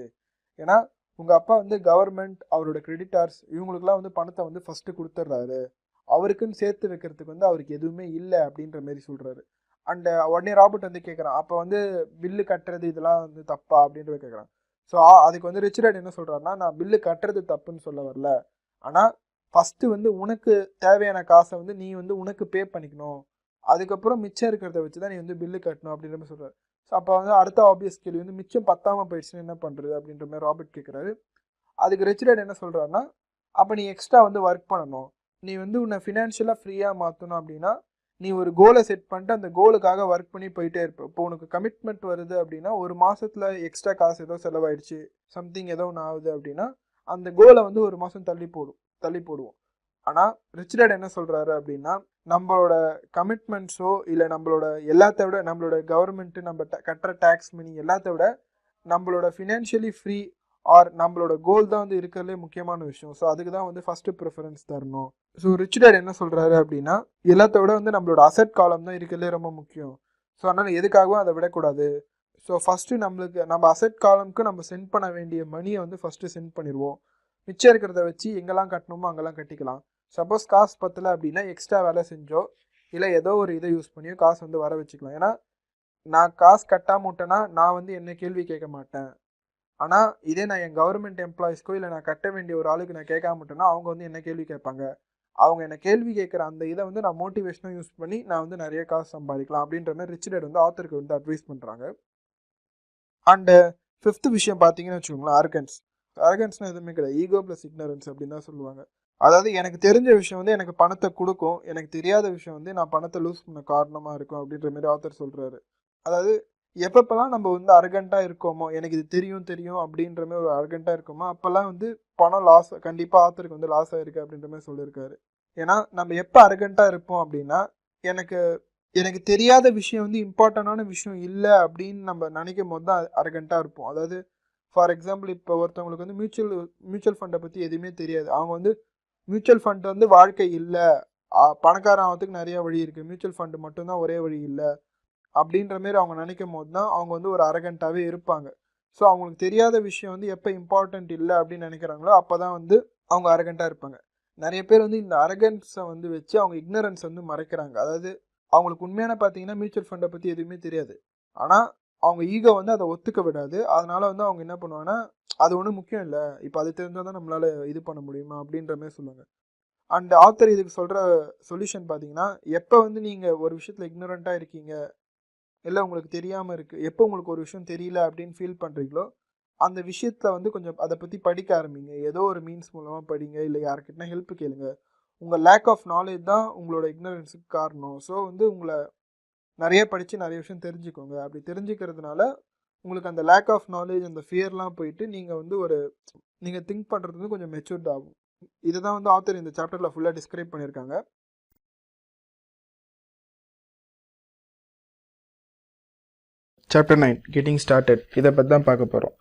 ஏன்னா உங்கள் அப்பா வந்து கவர்மெண்ட் அவரோட கிரெடிட்டார்ஸ் இவங்களுக்குலாம் வந்து பணத்தை வந்து ஃபஸ்ட்டு கொடுத்துட்றாரு, அவருக்குன்னு சேர்த்து வைக்கிறதுக்கு வந்து அவருக்கு எதுவுமே இல்லை அப்படின்ற மாரி சொல்கிறாரு. அண்டு உடனே ராபர்ட் வந்து கேட்குறான், அப்போ வந்து பில்லு கட்டுறது இதெல்லாம் வந்து தப்பா அப்படின்ற கேட்குறான். ஸோ அதுக்கு வந்து ரிச் டேட் என்ன சொல்கிறாருன்னா, நான் பில்லு கட்டுறது தப்புன்னு சொல்ல வரல, ஆனால் ஃபஸ்ட்டு வந்து உனக்கு தேவையான காசை வந்து நீ வந்து உனக்கு பே பண்ணிக்கணும், அதுக்கப்புறம் மிச்சம் இருக்கிறத வச்சு தான் நீ வந்து பில்லு கட்டணும் அப்படின்ற மாதிரி சொல்கிறார். ஸோ அப்போ வந்து அடுத்த ஆப்வியஸ் கேள்வி வந்து மிச்சம் பத்தாமல் போயிடுச்சுன்னு என்ன பண்ணுறது அப்படின்ற மாதிரி ராபர்ட் கேட்குறாரு. அதுக்கு ரிச் டேட் என்ன சொல்கிறாருன்னா, அப்போ நீ எக்ஸ்ட்ரா வந்து ஒர்க் பண்ணணும், நீ வந்து உன்னை ஃபினான்ஷியலாக ஃப்ரீயாக மாற்றணும் அப்படின்னா நீ ஒரு கோலை செட் பண்ணிட்டு அந்த கோலுக்காக ஒர்க் பண்ணி போயிட்டே இருப்ப. இப்போ உனக்கு கமிட்மெண்ட் வருது அப்படின்னா ஒரு மாதத்தில் எக்ஸ்ட்ரா காசு ஏதோ செலவாயிடுச்சு, சம்திங் ஏதோ ஒன்று ஆகுது அப்படின்னா அந்த கோலை வந்து ஒரு மாதம் தள்ளி போடுவோம். ஆனால் ரிச் டேட் என்ன சொல்கிறாரு அப்படின்னா, நம்மளோட கமிட்மெண்ட்ஸோ இல்லை நம்மளோட எல்லாத்த விட நம்மளோட கவர்மெண்ட்டு நம்ம கட்டுற டேக்ஸ் மணி எல்லாத்த விட நம்மளோட ஃபினான்ஷியலி ஃப்ரீ ஆர் நம்மளோட கோல் தான் வந்து இருக்கிறதுலே முக்கியமான விஷயம். ஸோ அதுக்கு தான் வந்து ஃபஸ்ட்டு ப்ரிஃபரன்ஸ் தரணும். ஸோ ரிச் டேட் என்ன சொல்கிறாரு அப்படின்னா, எல்லாத்த விட வந்து நம்மளோட அசெட் காலம் தான் இருக்கிறதுலே ரொம்ப முக்கியம். ஸோ அதனால் எதுக்காகவும் அதை விடக்கூடாது. ஸோ ஃபஸ்ட்டு நம்ம அசெட் காலம்க்கு நம்ம சென்ட் பண்ண வேண்டிய மணியை வந்து ஃபஸ்ட்டு சென்ட் பண்ணிடுவோம். மிச்சம் இருக்கிறத வச்சு எங்கெல்லாம் கட்டணுமோ அங்கெல்லாம் கட்டிக்கலாம். சப்போஸ் காசு பத்தலை அப்படின்னா எக்ஸ்ட்ரா வேலை செஞ்சோ இல்லை ஏதோ ஒரு இதை யூஸ் பண்ணியோ காசு வந்து வர வச்சுக்கலாம். ஏன்னா நான் காசு கட்டாம விட்டேன்னா நான் வந்து என்ன கேள்வி கேட்க மாட்டேன். ஆனால் இதே நான் என் கவர்மெண்ட் எம்ப்ளாயிஸ்க்கோ இல்லை நான் கட்ட வேண்டிய ஒரு ஆளுக்கு நான் கேட்காம விட்டேன்னா அவங்க வந்து என்ன கேள்வி கேட்பாங்க. அவங்க என்ன கேள்வி கேட்குற அந்த இதை வந்து நான் மோட்டிவேஷனாக யூஸ் பண்ணி நான் வந்து நிறைய காசு சம்பாதிக்கலாம் அப்படின்ற மாதிரி ரிச் டேட் வந்து ஆத்தருக்கு வந்து அட்வைஸ் பண்ணுறாங்க. அண்டு 5th விஷயம் பார்த்தீங்கன்னு வச்சுக்கோங்களேன், அரகன்ஸ்னால் எதுவுமே கிடையாது, ஈகோ ப்ளஸ் இக்னரன்ஸ் அப்படின்னு தான் சொல்லுவாங்க. அதாவது எனக்கு தெரிஞ்ச விஷயம் வந்து எனக்கு பணத்தை கொடுக்கும், எனக்கு தெரியாத விஷயம் வந்து நான் பணத்தை லூஸ் பண்ண காரணமாக இருக்கும் அப்படின்ற மாதிரி ஆத்தர் சொல்கிறாரு. அதாவது எப்பப்பெல்லாம் நம்ம வந்து அரகண்ட்டாக இருக்கோமோ, எனக்கு இது தெரியும் அப்படின்ற மாதிரி ஒரு அரகண்ட்டாக இருக்கோமோ அப்போல்லாம் வந்து பணம் லாஸ் கண்டிப்பாக ஆத்தருக்கு வந்து லாஸ் ஆகிருக்கு அப்படின்ற மாதிரி சொல்லியிருக்காரு. ஏன்னா நம்ம எப்போ அரகண்ட்டாக இருப்போம் அப்படின்னா எனக்கு தெரியாத விஷயம் வந்து இம்பார்ட்டண்டான விஷயம் இல்லை அப்படின்னு நம்ம நினைக்கும் போது தான் அரகண்ட்டாக இருப்போம். அதாவது ஃபார் எக்ஸாம்பிள் இப்போ ஒருத்தவங்களுக்கு வந்து மியூச்சுவல் ஃபண்டை பற்றி எதுவுமே தெரியாது. அவங்க வந்து மியூச்சுவல் ஃபண்ட் வந்து வாழ்க்கை இல்லை, பணக்காரன் ஆகிறதுக்கு நிறைய வழி இருக்குது, மியூச்சுவல் ஃபண்டு மட்டும்தான் ஒரே வழி இல்லை அப்படின்ற மாரி அவங்க நினைக்கும் போது தான் அவங்க வந்து ஒரு அரகண்ட்டாகவே இருப்பாங்க. ஸோ அவங்களுக்கு தெரியாத விஷயம் வந்து எப்போ இம்பார்ட்டண்ட் இல்லை அப்படின்னு நினைக்கிறாங்களோ அப்போ தான் வந்து அவங்க அரகண்ட்டாக இருப்பாங்க. நிறைய பேர் வந்து இந்த அரகன்ஸை வந்து வச்சு அவங்க இக்னரன்ஸ் வந்து மறைக்கிறாங்க. அதாவது அவங்களுக்கு உண்மையான பார்த்தீங்கன்னா மியூச்சுவல் ஃபண்டை பற்றி எதுவுமே தெரியாது, ஆனால் அவங்க ஈகோ வந்து அதை ஒத்துக்க விடாது. அதனால வந்து அவங்க என்ன பண்ணுவாங்கன்னா, அது ஒன்றும் முக்கியம் இல்லை, இப்போ அது தெரிஞ்சால் தான் நம்மளால் இது பண்ண முடியுமா அப்படின்ற மாதிரி சொல்லுவாங்க. அண்ட் ஆத்தர் இதுக்கு சொல்கிற சொல்யூஷன் பார்த்தீங்கன்னா, எப்போ வந்து நீங்கள் ஒரு விஷயத்தில் இக்னரண்ட்டாக இருக்கீங்க இல்லை உங்களுக்கு தெரியாமல் இருக்குது, எப்போ உங்களுக்கு ஒரு விஷயம் தெரியல அப்படின்னு ஃபீல் பண்ணுறீங்களோ அந்த விஷயத்தில் வந்து கொஞ்சம் அதை பற்றி படிக்க ஆரம்பிங்க. ஏதோ ஒரு மீன்ஸ் மூலமாக படிங்க, இல்லை யார்கிட்டனா ஹெல்ப் கேளுங்க. உங்கள் லேக் ஆஃப் நாலேஜ் தான் உங்களோட இக்னரன்ஸுக்கு காரணம். ஸோ வந்து உங்களை நிறைய படித்து நிறைய விஷயம் தெரிஞ்சுக்கோங்க. அப்படி தெரிஞ்சுக்கிறதுனால உங்களுக்கு அந்த லேக் ஆஃப் நாலேஜ், அந்த ஃபியர்லாம் போயிட்டு நீங்கள் வந்து நீங்கள் திங்க் பண்ணுறது வந்து கொஞ்சம் மெச்சூர்ட் ஆகும். இதை தான் வந்து ஆத்தர் இந்த சாப்டரில் ஃபுல்லாக டிஸ்கிரைப் பண்ணியிருக்காங்க. சாப்டர் 9 கெட்டிங் ஸ்டார்டட், இதை பற்றி தான் பார்க்க போகிறோம்.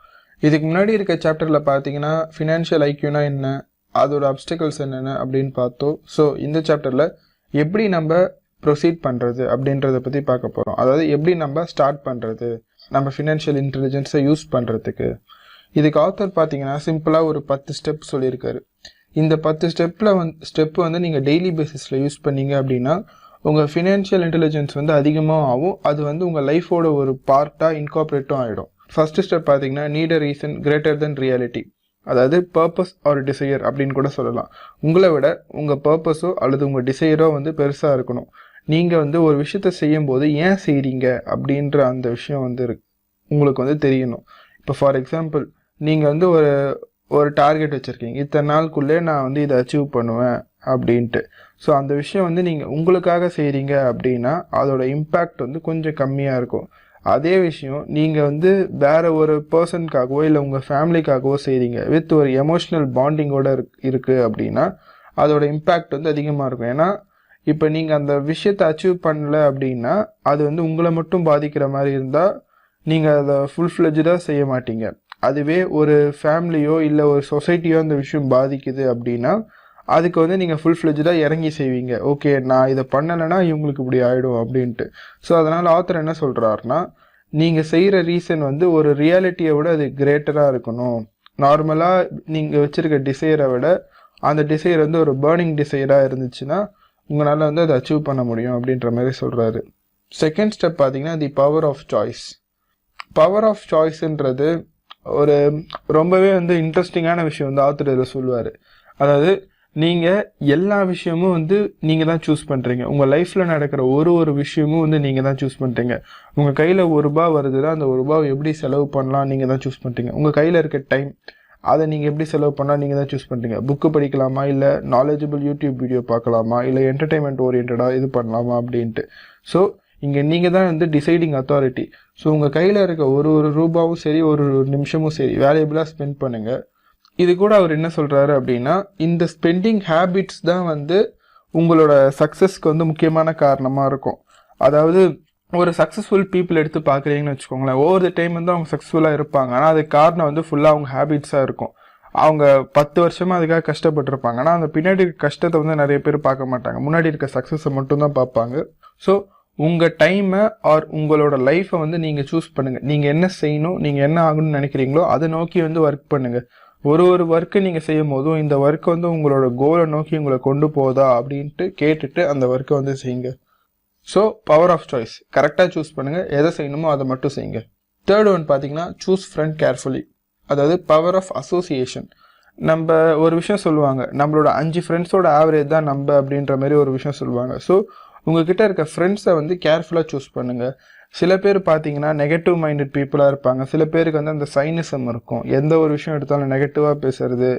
இதுக்கு முன்னாடி இருக்க சாப்டரில் பார்த்தீங்கன்னா ஃபினான்ஷியல் ஐக்யூனா என்ன, அதோட அப்டிகல்ஸ் என்னென்ன அப்படின்னு பார்த்தோம். ஸோ இந்த சாப்டரில் எப்படி நம்ம ப்ரொசீட் பண்ணுறது அப்படின்றத பற்றி பார்க்க போகிறோம். அதாவது எப்படி நம்ம ஸ்டார்ட் பண்ணுறது நம்ம ஃபினான்ஷியல் இன்டெலிஜென்ஸை யூஸ் பண்ணுறதுக்கு. இதுக்கு ஆத்தர் பார்த்தீங்கன்னா சிம்பிளாக ஒரு 10 ஸ்டெப் சொல்லியிருக்காரு. இந்த 10 ஸ்டெப்பு வந்து நீங்கள் டெய்லி பேசிஸில் யூஸ் பண்ணீங்க அப்படின்னா உங்கள் ஃபினான்ஷியல் இன்டெலிஜென்ஸ் வந்து அதிகமாக ஆகும். அது வந்து உங்கள் லைஃபோட ஒரு பார்ட்டாக இன்கார்பரேட்டும் ஆகிடும். ஃபர்ஸ்ட் ஸ்டெப் பார்த்தீங்கன்னா need a reason greater than reality. அதாவது பர்பஸ் ஆர் டிசையர் அப்படின்னு கூட சொல்லலாம். உங்களை விட உங்கள் பர்பஸோ அல்லது உங்கள் டிசையரோ வந்து பெருசாக இருக்கணும். நீங்கள் வந்து ஒரு விஷயத்த செய்யும்போது ஏன் செய்கிறீங்க அப்படின்ற அந்த விஷயம் வந்து உங்களுக்கு வந்து தெரியணும். இப்போ ஃபார் எக்ஸாம்பிள் நீங்கள் வந்து ஒரு டார்கெட் வச்சுருக்கீங்க, இத்தனை நாளுக்குள்ளே நான் வந்து இதை அச்சீவ் பண்ணுவேன் அப்படின்ட்டு. ஸோ அந்த விஷயம் வந்து நீங்கள் உங்களுக்காக செய்கிறீங்க அப்படின்னா அதோட இம்பேக்ட் வந்து கொஞ்சம் கம்மியாக இருக்கும். அதே விஷயம் நீங்கள் வந்து வேறு ஒரு பர்சனுக்காகவோ இல்லை உங்கள் ஃபேமிலிக்காகவோ செய்கிறீங்க, வித் ஒரு எமோஷ்னல் பாண்டிங்கோடு இருக்குது அப்படின்னா அதோட இம்பேக்ட் வந்து அதிகமாக இருக்கும். ஏன்னா இப்போ நீங்கள் அந்த விஷயத்தை அச்சீவ் பண்ணல அப்படின்னா அது வந்து உங்களை மட்டும் பாதிக்கிற மாதிரி இருந்தால் நீங்கள் அதை ஃபுல்ஃப்ளெஜ்டாக செய்ய மாட்டீங்க. அதுவே ஒரு ஃபேமிலியோ இல்லை ஒரு சொசைட்டியோ அந்த விஷயம் பாதிக்குது அப்படின்னா அதுக்கு வந்து நீங்கள் ஃபுல்ஃப்ளெஜ்டாக இறங்கி செய்வீங்க. ஓகே, நான் இதை பண்ணலைன்னா இவங்களுக்கு இப்படி ஆகிடும் அப்படின்ட்டு. ஸோ அதனால் ஆத்தர் என்ன சொல்கிறாருன்னா, நீங்கள் செய்கிற ரீசன் வந்து ஒரு ரியாலிட்டியை விட அது கிரேட்டராக இருக்கணும். நார்மலாக நீங்கள் வச்சுருக்க டிசைரை விட அந்த டிசைர் வந்து ஒரு பேர்னிங் டிசைராக இருந்துச்சுன்னா உங்களால் வந்து அதை அச்சீவ் பண்ண முடியும் அப்படின்ற மாதிரி சொல்கிறாரு. செகண்ட் ஸ்டெப் பார்த்தீங்கன்னா the power of choice. Power of சாய்ஸ்ன்றது ஒரு ரொம்பவே வந்து இன்ட்ரெஸ்டிங்கான விஷயம் வந்து ஆத்தர் இதில் சொல்லுவார். அதாவது நீங்கள் எல்லா விஷயமும் வந்து நீங்கள் தான் சூஸ் பண்ணுறீங்க. உங்கள் லைஃப்பில் நடக்கிற ஒரு விஷயமும் வந்து நீங்கள் தான் சூஸ் பண்ணுறீங்க. உங்கள் கையில் ₹1 வருதுன்னா அந்த ₹1 எப்படி செலவு பண்ணலாம் நீங்கள் தான் சூஸ் பண்ணுறீங்க. உங்கள் கையில் இருக்க டைம் அதை நீங்கள் எப்படி செலவு பண்ணலாம் நீங்கள் தான் சூஸ் பண்ணுறீங்க. புக்கு படிக்கலாமா, இல்லை நாலேஜபிள் யூடியூப் வீடியோ பார்க்கலாமா, இல்லை என்டர்டைன்மெண்ட் ஓரியன்டாக இது பண்ணலாமா அப்படின்ட்டு. ஸோ இங்கே நீங்கள் தான் வந்து டிசைடிங் அத்தாரிட்டி. ஸோ உங்கள் கையில் இருக்க ஒரு ரூபாவும் சரி, ஒரு நிமிஷமும் சரி வேல்யூபிளாக ஸ்பெண்ட் பண்ணுங்கள். இது கூட அவர் என்ன சொல்கிறாரு அப்படின்னா, இந்த ஸ்பெண்டிங் ஹேபிட்ஸ் தான் வந்து உங்களோட சக்ஸஸ்க்கு வந்து முக்கியமான காரணமாக இருக்கும். அதாவது ஒரு சக்ஸஸ்ஃபுல் பீப்புள் எடுத்து பார்க்குறீங்கன்னு வச்சுக்கோங்களேன், ஒவ்வொரு டைம் வந்து அவங்க சக்ஸஸ்ஃபுல்லாக இருப்பாங்க. ஆனால் அதுக்கு காரணம் வந்து ஃபுல்லாக அவங்க ஹேபிட்ஸாக இருக்கும். அவங்க 10 வருஷமாக அதுக்காக கஷ்டப்பட்டுருப்பாங்க. ஆனால் அந்த பின்னாடி இருக்க கஷ்டத்தை வந்து நிறைய பேர் பார்க்க மாட்டாங்க, முன்னாடி இருக்க சக்ஸஸை மட்டும்தான் பார்ப்பாங்க. ஸோ உங்கள் டைமை ஆர் உங்களோட லைஃப்பை வந்து நீங்கள் சூஸ் பண்ணுங்கள். நீங்கள் என்ன செய்யணும், நீங்கள் என்ன ஆகணும்னு நினைக்கிறீங்களோ அதை நோக்கி வந்து ஒர்க் பண்ணுங்கள். ஒரு ஒர்க்கு நீங்கள் செய்யும் போதும் இந்த ஒர்க்கு வந்து உங்களோட கோலை நோக்கி உங்களை கொண்டு போதா அப்படின்ட்டு கேட்டுட்டு அந்த ஒர்க்கை வந்து செய்யுங்க. ஸோ பவர் ஆஃப் சாய்ஸ், கரெக்டாக சூஸ் பண்ணுங்கள், எதை செய்யணுமோ அதை மட்டும் செய்யுங்க. தேர்ட் ஒன் பார்த்தீங்கன்னா சூஸ் ஃப்ரெண்ட் கேர்ஃபுல்லி, அதாவது பவர் ஆஃப் அசோசியேஷன். நம்ம ஒரு விஷயம் சொல்லுவாங்க, நம்மளோட 5 ஃப்ரெண்ட்ஸோட ஆவரேஜ் தான் நம்ம அப்படின்ற மாதிரி ஒரு விஷயம் சொல்லுவாங்க. ஸோ உங்ககிட்ட இருக்க ஃப்ரெண்ட்ஸை வந்து கேர்ஃபுல்லாக சூஸ் பண்ணுங்கள். சில பேர் பார்த்தீங்கன்னா நெகட்டிவ் மைண்டட் பீப்புளாக இருப்பாங்க. சில பேருக்கு வந்து அந்த சைனிசம் இருக்கும், எந்த ஒரு விஷயம் எடுத்தாலும் நெகட்டிவாக பேசுறது,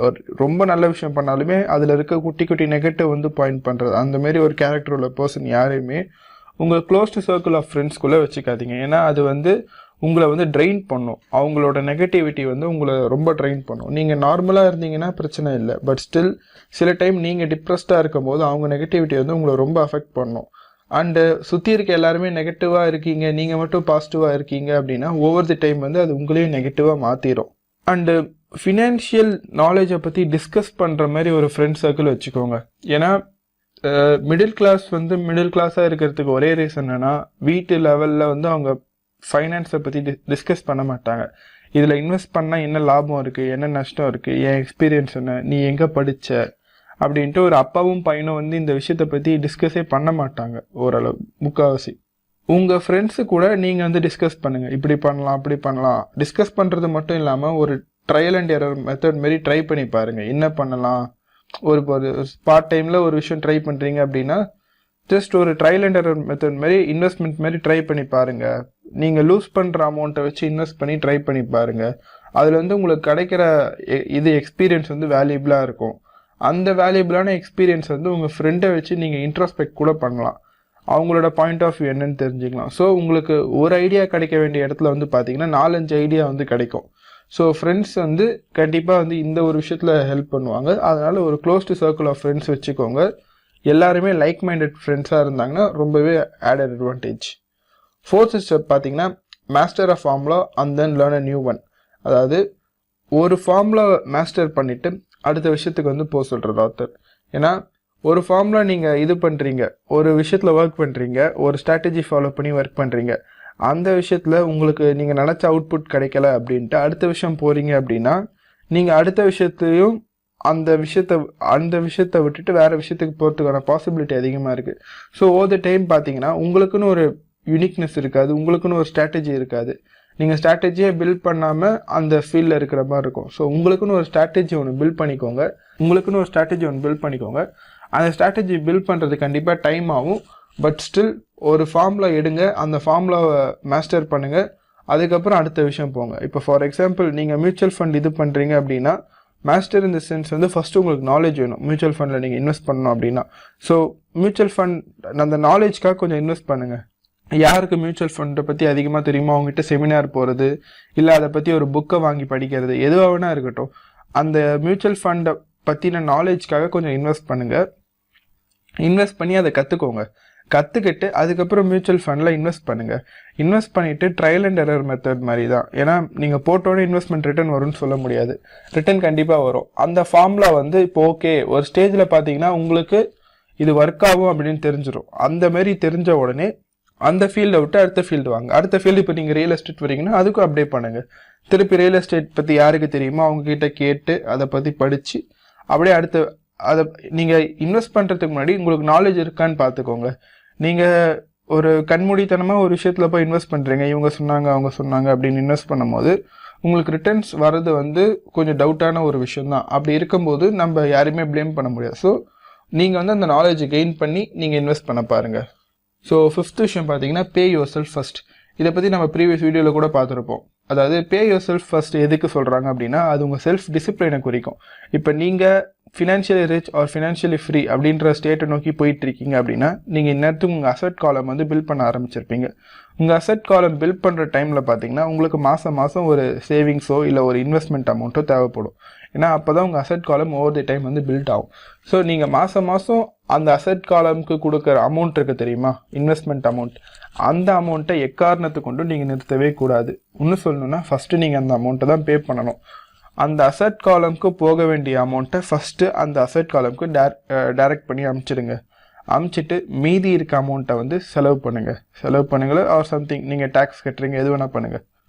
ஒரு ரொம்ப நல்ல விஷயம் பண்ணாலுமே அதில் இருக்க குட்டி குட்டி நெகட்டிவ் வந்து பாயிண்ட் பண்ணுறது, அந்த மாதிரி ஒரு கேரக்டர் உள்ள பர்சன் யாரையுமே உங்கள் க்ளோஸ்டு சர்க்கிள் ஆஃப் ஃப்ரெண்ட்ஸ்குள்ளே வச்சுக்காதீங்க. ஏன்னா அது வந்து உங்களை வந்து ட்ரெயின் பண்ணும். அவங்களோட நெகட்டிவிட்டி வந்து உங்களை ரொம்ப ட்ரெயின் பண்ணும். நீங்கள் நார்மலாக இருந்தீங்கன்னா பிரச்சனை இல்லை, பட் ஸ்டில் சில டைம் நீங்கள் டிப்ரெஸ்டாக இருக்கும் போது அவங்க நெகட்டிவிட்டி வந்து உங்களை ரொம்ப அஃபெக்ட் பண்ணும். அண்டு சுற்றி இருக்க எல்லாருமே நெகட்டிவாக இருக்கீங்க, நீங்கள் மட்டும் பாசிட்டிவாக இருக்கீங்க அப்படின்னா ஓவர் தி டைம் வந்து அது உங்களையும் நெகட்டிவாக மாற்றிடும். அண்டு ஃபினான்ஷியல் நாலேஜை பற்றி டிஸ்கஸ் பண்ணுற மாதிரி ஒரு ஃப்ரெண்ட் சர்க்கிள் வச்சுக்கோங்க. ஏன்னா மிடில் கிளாஸ் வந்து மிடில் கிளாஸாக இருக்கிறதுக்கு ஒரே ரீசன் என்னென்னா, வீட்டு லெவலில் வந்து அவங்க ஃபைனான்ஸை பற்றி டிஸ்கஸ் பண்ண மாட்டாங்க. இதில் இன்வெஸ்ட் பண்ணால் என்ன லாபம் இருக்குது, என்ன நஷ்டம் இருக்குது, என் எக்ஸ்பீரியன்ஸ் என்ன, நீ எங்கே படித்த அப்படின்ட்டு ஒரு அப்பாவும் பையனும் வந்து இந்த விஷயத்தை பற்றி டிஸ்கஸே பண்ண மாட்டாங்க ஓரளவு, முக்கால்வாசி. உங்கள் ஃப்ரெண்ட்ஸு கூட நீங்கள் வந்து டிஸ்கஸ் பண்ணுங்கள், இப்படி பண்ணலாம் அப்படி பண்ணலாம். டிஸ்கஸ் பண்ணுறது மட்டும் இல்லாமல் ஒரு ட்ரையல் அண்ட் எரர் மெத்தட் மாரி ட்ரை பண்ணி பாருங்கள், என்ன பண்ணலாம். ஒரு பார்ட் டைமில் ஒரு விஷயம் ட்ரை பண்ணுறீங்க அப்படின்னா ஜஸ்ட் ஒரு ட்ரையல் அண்ட் எரர் மெத்தட் மாதிரி இன்வெஸ்ட்மெண்ட் மாதிரி ட்ரை பண்ணி பாருங்கள். நீங்கள் லூஸ் பண்ணுற அமௌண்ட்டை வச்சு இன்வெஸ்ட் பண்ணி ட்ரை பண்ணி பாருங்கள். அதில் வந்து உங்களுக்கு கிடைக்கிற இது எக்ஸ்பீரியன்ஸ் வந்து வேல்யூபிளாக இருக்கும். அந்த வேல்யூபிளான எக்ஸ்பீரியன்ஸ் வந்து உங்கள் ஃப்ரெண்டை வச்சு நீங்கள் இன்ட்ரோஸ்பெக்ட் கூட பண்ணலாம், அவங்களோட பாயிண்ட் ஆஃப் வியூ என்னன்னு தெரிஞ்சுக்கலாம். ஸோ உங்களுக்கு ஒரு ஐடியா கிடைக்க வேண்டிய இடத்துல வந்து பார்த்தீங்கன்னா 4-5 ஐடியா வந்து கிடைக்கும். ஸோ ஃப்ரெண்ட்ஸ் வந்து கண்டிப்பாக வந்து இந்த ஒரு விஷயத்தில் ஹெல்ப் பண்ணுவாங்க. அதனால் ஒரு க்ளோஸ்டு சர்க்கிள் ஆஃப் ஃப்ரெண்ட்ஸ் வச்சுக்கோங்க. எல்லாருமே லைக் மைண்டட் ஃப்ரெண்ட்ஸாக இருந்தாங்கன்னா ரொம்பவே ஆடட் அட்வான்டேஜ். ஃபோர்த் ஸ்டெப் பார்த்தீங்கன்னா master of formula and then learn a new one. அதாவது ஒரு ஃபார்முலா மாஸ்டர் பண்ணிவிட்டு அடுத்த விஷயத்துக்கு வந்து போக சொல்கிறது ஆத்தர். ஏன்னா ஒரு ஃபார்முலா நீங்கள் இது பண்ணுறீங்க, ஒரு விஷயத்தில் ஒர்க் பண்ணுறீங்க, ஒரு ஸ்ட்ராட்டஜி ஃபாலோ பண்ணி ஒர்க் பண்ணுறீங்க, அந்த விஷயத்தில் உங்களுக்கு நீங்கள் நினச்ச அவுட்புட் கிடைக்கல அப்படின்ட்டு அடுத்த விஷயம் போகிறீங்க அப்படின்னா நீங்கள் அடுத்த விஷயத்தையும் அந்த விஷயத்தை விட்டுட்டு வேறு விஷயத்துக்கு போகிறதுக்கான பாசிபிலிட்டி அதிகமாக இருக்குது. ஸோ ஓவர் த டைம் பார்த்தீங்கன்னா உங்களுக்குன்னு ஒரு யூனிக்னஸ் இருக்காது, உங்களுக்குன்னு ஒரு ஸ்ட்ராட்டஜி இருக்காது. நீங்கள் ஸ்ட்ராட்டஜியை பில்ட் பண்ணாமல் அந்த ஃபீல்டில் இருக்கிற மாதிரி இருக்கும். ஸோ உங்களுக்குன்னு ஒரு ஸ்ட்ராட்டஜி ஒன்று பில்ட் பண்ணிக்கோங்க. அந்த ஸ்ட்ராட்டஜி பில்ட் பண்ணுறது கண்டிப்பாக டைம் ஆகும். பட் ஸ்டில் ஒரு ஃபார்முலா எடுங்க, அந்த ஃபார்முலாவை மாஸ்டர் பண்ணுங்கள், அதுக்கப்புறம் அடுத்த விஷயம் போங்க. இப்போ ஃபார் எக்ஸாம்பிள் நீங்கள் மியூச்சுவல் ஃபண்ட் இது பண்ணுறீங்க அப்படின்னா மாஸ்டர் இந்த சென்ஸ் வந்து ஃபஸ்ட்டு உங்களுக்கு நாலேஜ் வேணும். மியூச்சுவல் ஃபண்டில் நீங்கள் இன்வெஸ்ட் பண்ணணும் அப்படின்னா ஸோ மியூச்சுவல் ஃபண்ட் அந்த நாலேஜ்க்காக கொஞ்சம் இன்வெஸ்ட் பண்ணுங்கள். யாருக்கு மியூச்சுவல் ஃபண்டை பற்றி அதிகமாக தெரியுமோ அவங்ககிட்ட செமினார் போகிறது, இல்லை அதை பற்றி ஒரு புக்கை வாங்கி படிக்கிறது, எதுவாக வேணா இருக்கட்டும், அந்த மியூச்சுவல் ஃபண்டை பற்றின நாலேஜ்க்காக கொஞ்சம் இன்வெஸ்ட் பண்ணுங்கள். இன்வெஸ்ட் பண்ணி அதை கற்றுக்கிட்டு அதுக்கப்புறம் மியூச்சுவல் ஃபண்டில் இன்வெஸ்ட் பண்ணுங்கள். இன்வெஸ்ட் பண்ணிவிட்டு ட்ரையல் அண்ட் எரர் மெத்தட் மாதிரி தான். ஏன்னா நீங்கள் போட்டோன்னே இன்வெஸ்ட்மெண்ட் ரிட்டர்ன் வரும்னு சொல்ல முடியாது, ரிட்டர்ன் கண்டிப்பாக வரும். அந்த ஃபார்முலா வந்து இப்போ ஓகே ஒரு ஸ்டேஜில் பார்த்தீங்கன்னா உங்களுக்கு இது ஒர்க் ஆகும் அப்படின்னு தெரிஞ்சிடும். அந்த மாதிரி தெரிஞ்ச உடனே அந்த ஃபீல்டை விட்டு அடுத்த ஃபீல்டு வாங்க. அடுத்த ஃபீல்டு இப்போ நீங்கள் ரியல் எஸ்டேட் வரீங்கன்னா அதுக்கும் அப்டே பண்ணுங்கள். திருப்பி ரியல் எஸ்டேட் பற்றி யாருக்கு தெரியுமோ அவங்கக்கிட்ட கேட்டு அதை பற்றி படித்து அப்படியே அதை நீங்கள் இன்வெஸ்ட் பண்ணுறதுக்கு முன்னாடி உங்களுக்கு நாலேஜ் இருக்கான்னு பார்த்துக்கோங்க. நீங்கள் ஒரு கண்மூடித்தனமாக ஒரு விஷயத்தில் போய் இன்வெஸ்ட் பண்ணுறீங்க, இவங்க சொன்னாங்க அவங்க சொன்னாங்க அப்படின்னு இன்வெஸ்ட் பண்ணும்போது உங்களுக்கு ரிட்டர்ன்ஸ் வர்றது வந்து கொஞ்சம் டவுட்டான ஒரு விஷயந்தான். அப்படி இருக்கும்போது நம்ம யாரையுமே ப்ளேம் பண்ண முடியாது. ஸோ நீங்கள் வந்து அந்த நாலேஜை கெயின் பண்ணி நீங்கள் இன்வெஸ்ட் பண்ண பாருங்கள். ஸோ ஃபிஃப்த் விஷயம் பார்த்தீங்கன்னா பே யுவர் செல்ஃப் ஃபர்ஸ்ட். இதை பற்றி நம்ம ப்ரீவியஸ் வீடியோவில் கூட பார்த்துருப்போம். அதாவது பே யுவர் செல்ஃப் ஃபர்ஸ்ட் எதுக்கு சொல்கிறாங்க அப்படின்னா அது உங்கள் செல்ஃப் டிசிப்ளினை குறிக்கும். இப்போ நீங்கள் financially rich or financially free அப்படின்ற ஸ்டேட்டை நோக்கி போயிட்டுருக்கீங்க அப்படின்னா நீங்கள் இந்நேரத்துக்கு உங்கள் அசட் காலம் வந்து பில்ட் பண்ண ஆரம்பிச்சிருப்பீங்க. உங்கள் அசெட் காலம் பில்ட் பண்ணுற டைமில் பார்த்தீங்கன்னா உங்களுக்கு மாதம் ஒரு சேவிங்ஸோ இல்லை ஒரு இன்வெஸ்ட்மெண்ட் அமௌண்ட்டோ தேவைப்படும். ஏன்னா அப்போ தான் உங்கள் அசெட் காலம் ஓவர் தி டைம் வந்து பில்ட் ஆகும். ஸோ நீங்கள் மாதம் அந்த அசெட் காலமுக்கு கொடுக்குற அமௌண்ட் இருக்குது தெரியுமா, இன்வெஸ்ட்மெண்ட் அமௌண்ட், அந்த அமௌண்ட்டை எக்காரணத்தை கொண்டு நீங்கள் நிறுத்தவே கூடாது. இன்னும் சொல்லணும்னா ஃபஸ்ட்டு நீங்கள் அந்த அமௌண்ட்டை தான் பே பண்ணணும். அந்த அசெட் காலமுக்கு போக வேண்டிய அமௌண்ட்டை ஃபஸ்ட்டு அந்த அசெட் காலமுக்கு டைரக்ட் பண்ணி அமுச்சிட்டு மீதி இருக்க அமௌண்ட்டை வந்து செலவு பண்ணுங்கள் ஆர் சம்திங் நீங்கள் டேக்ஸ் கட்டுறீங்க, எது வேணால் பண்ணுங்கள்.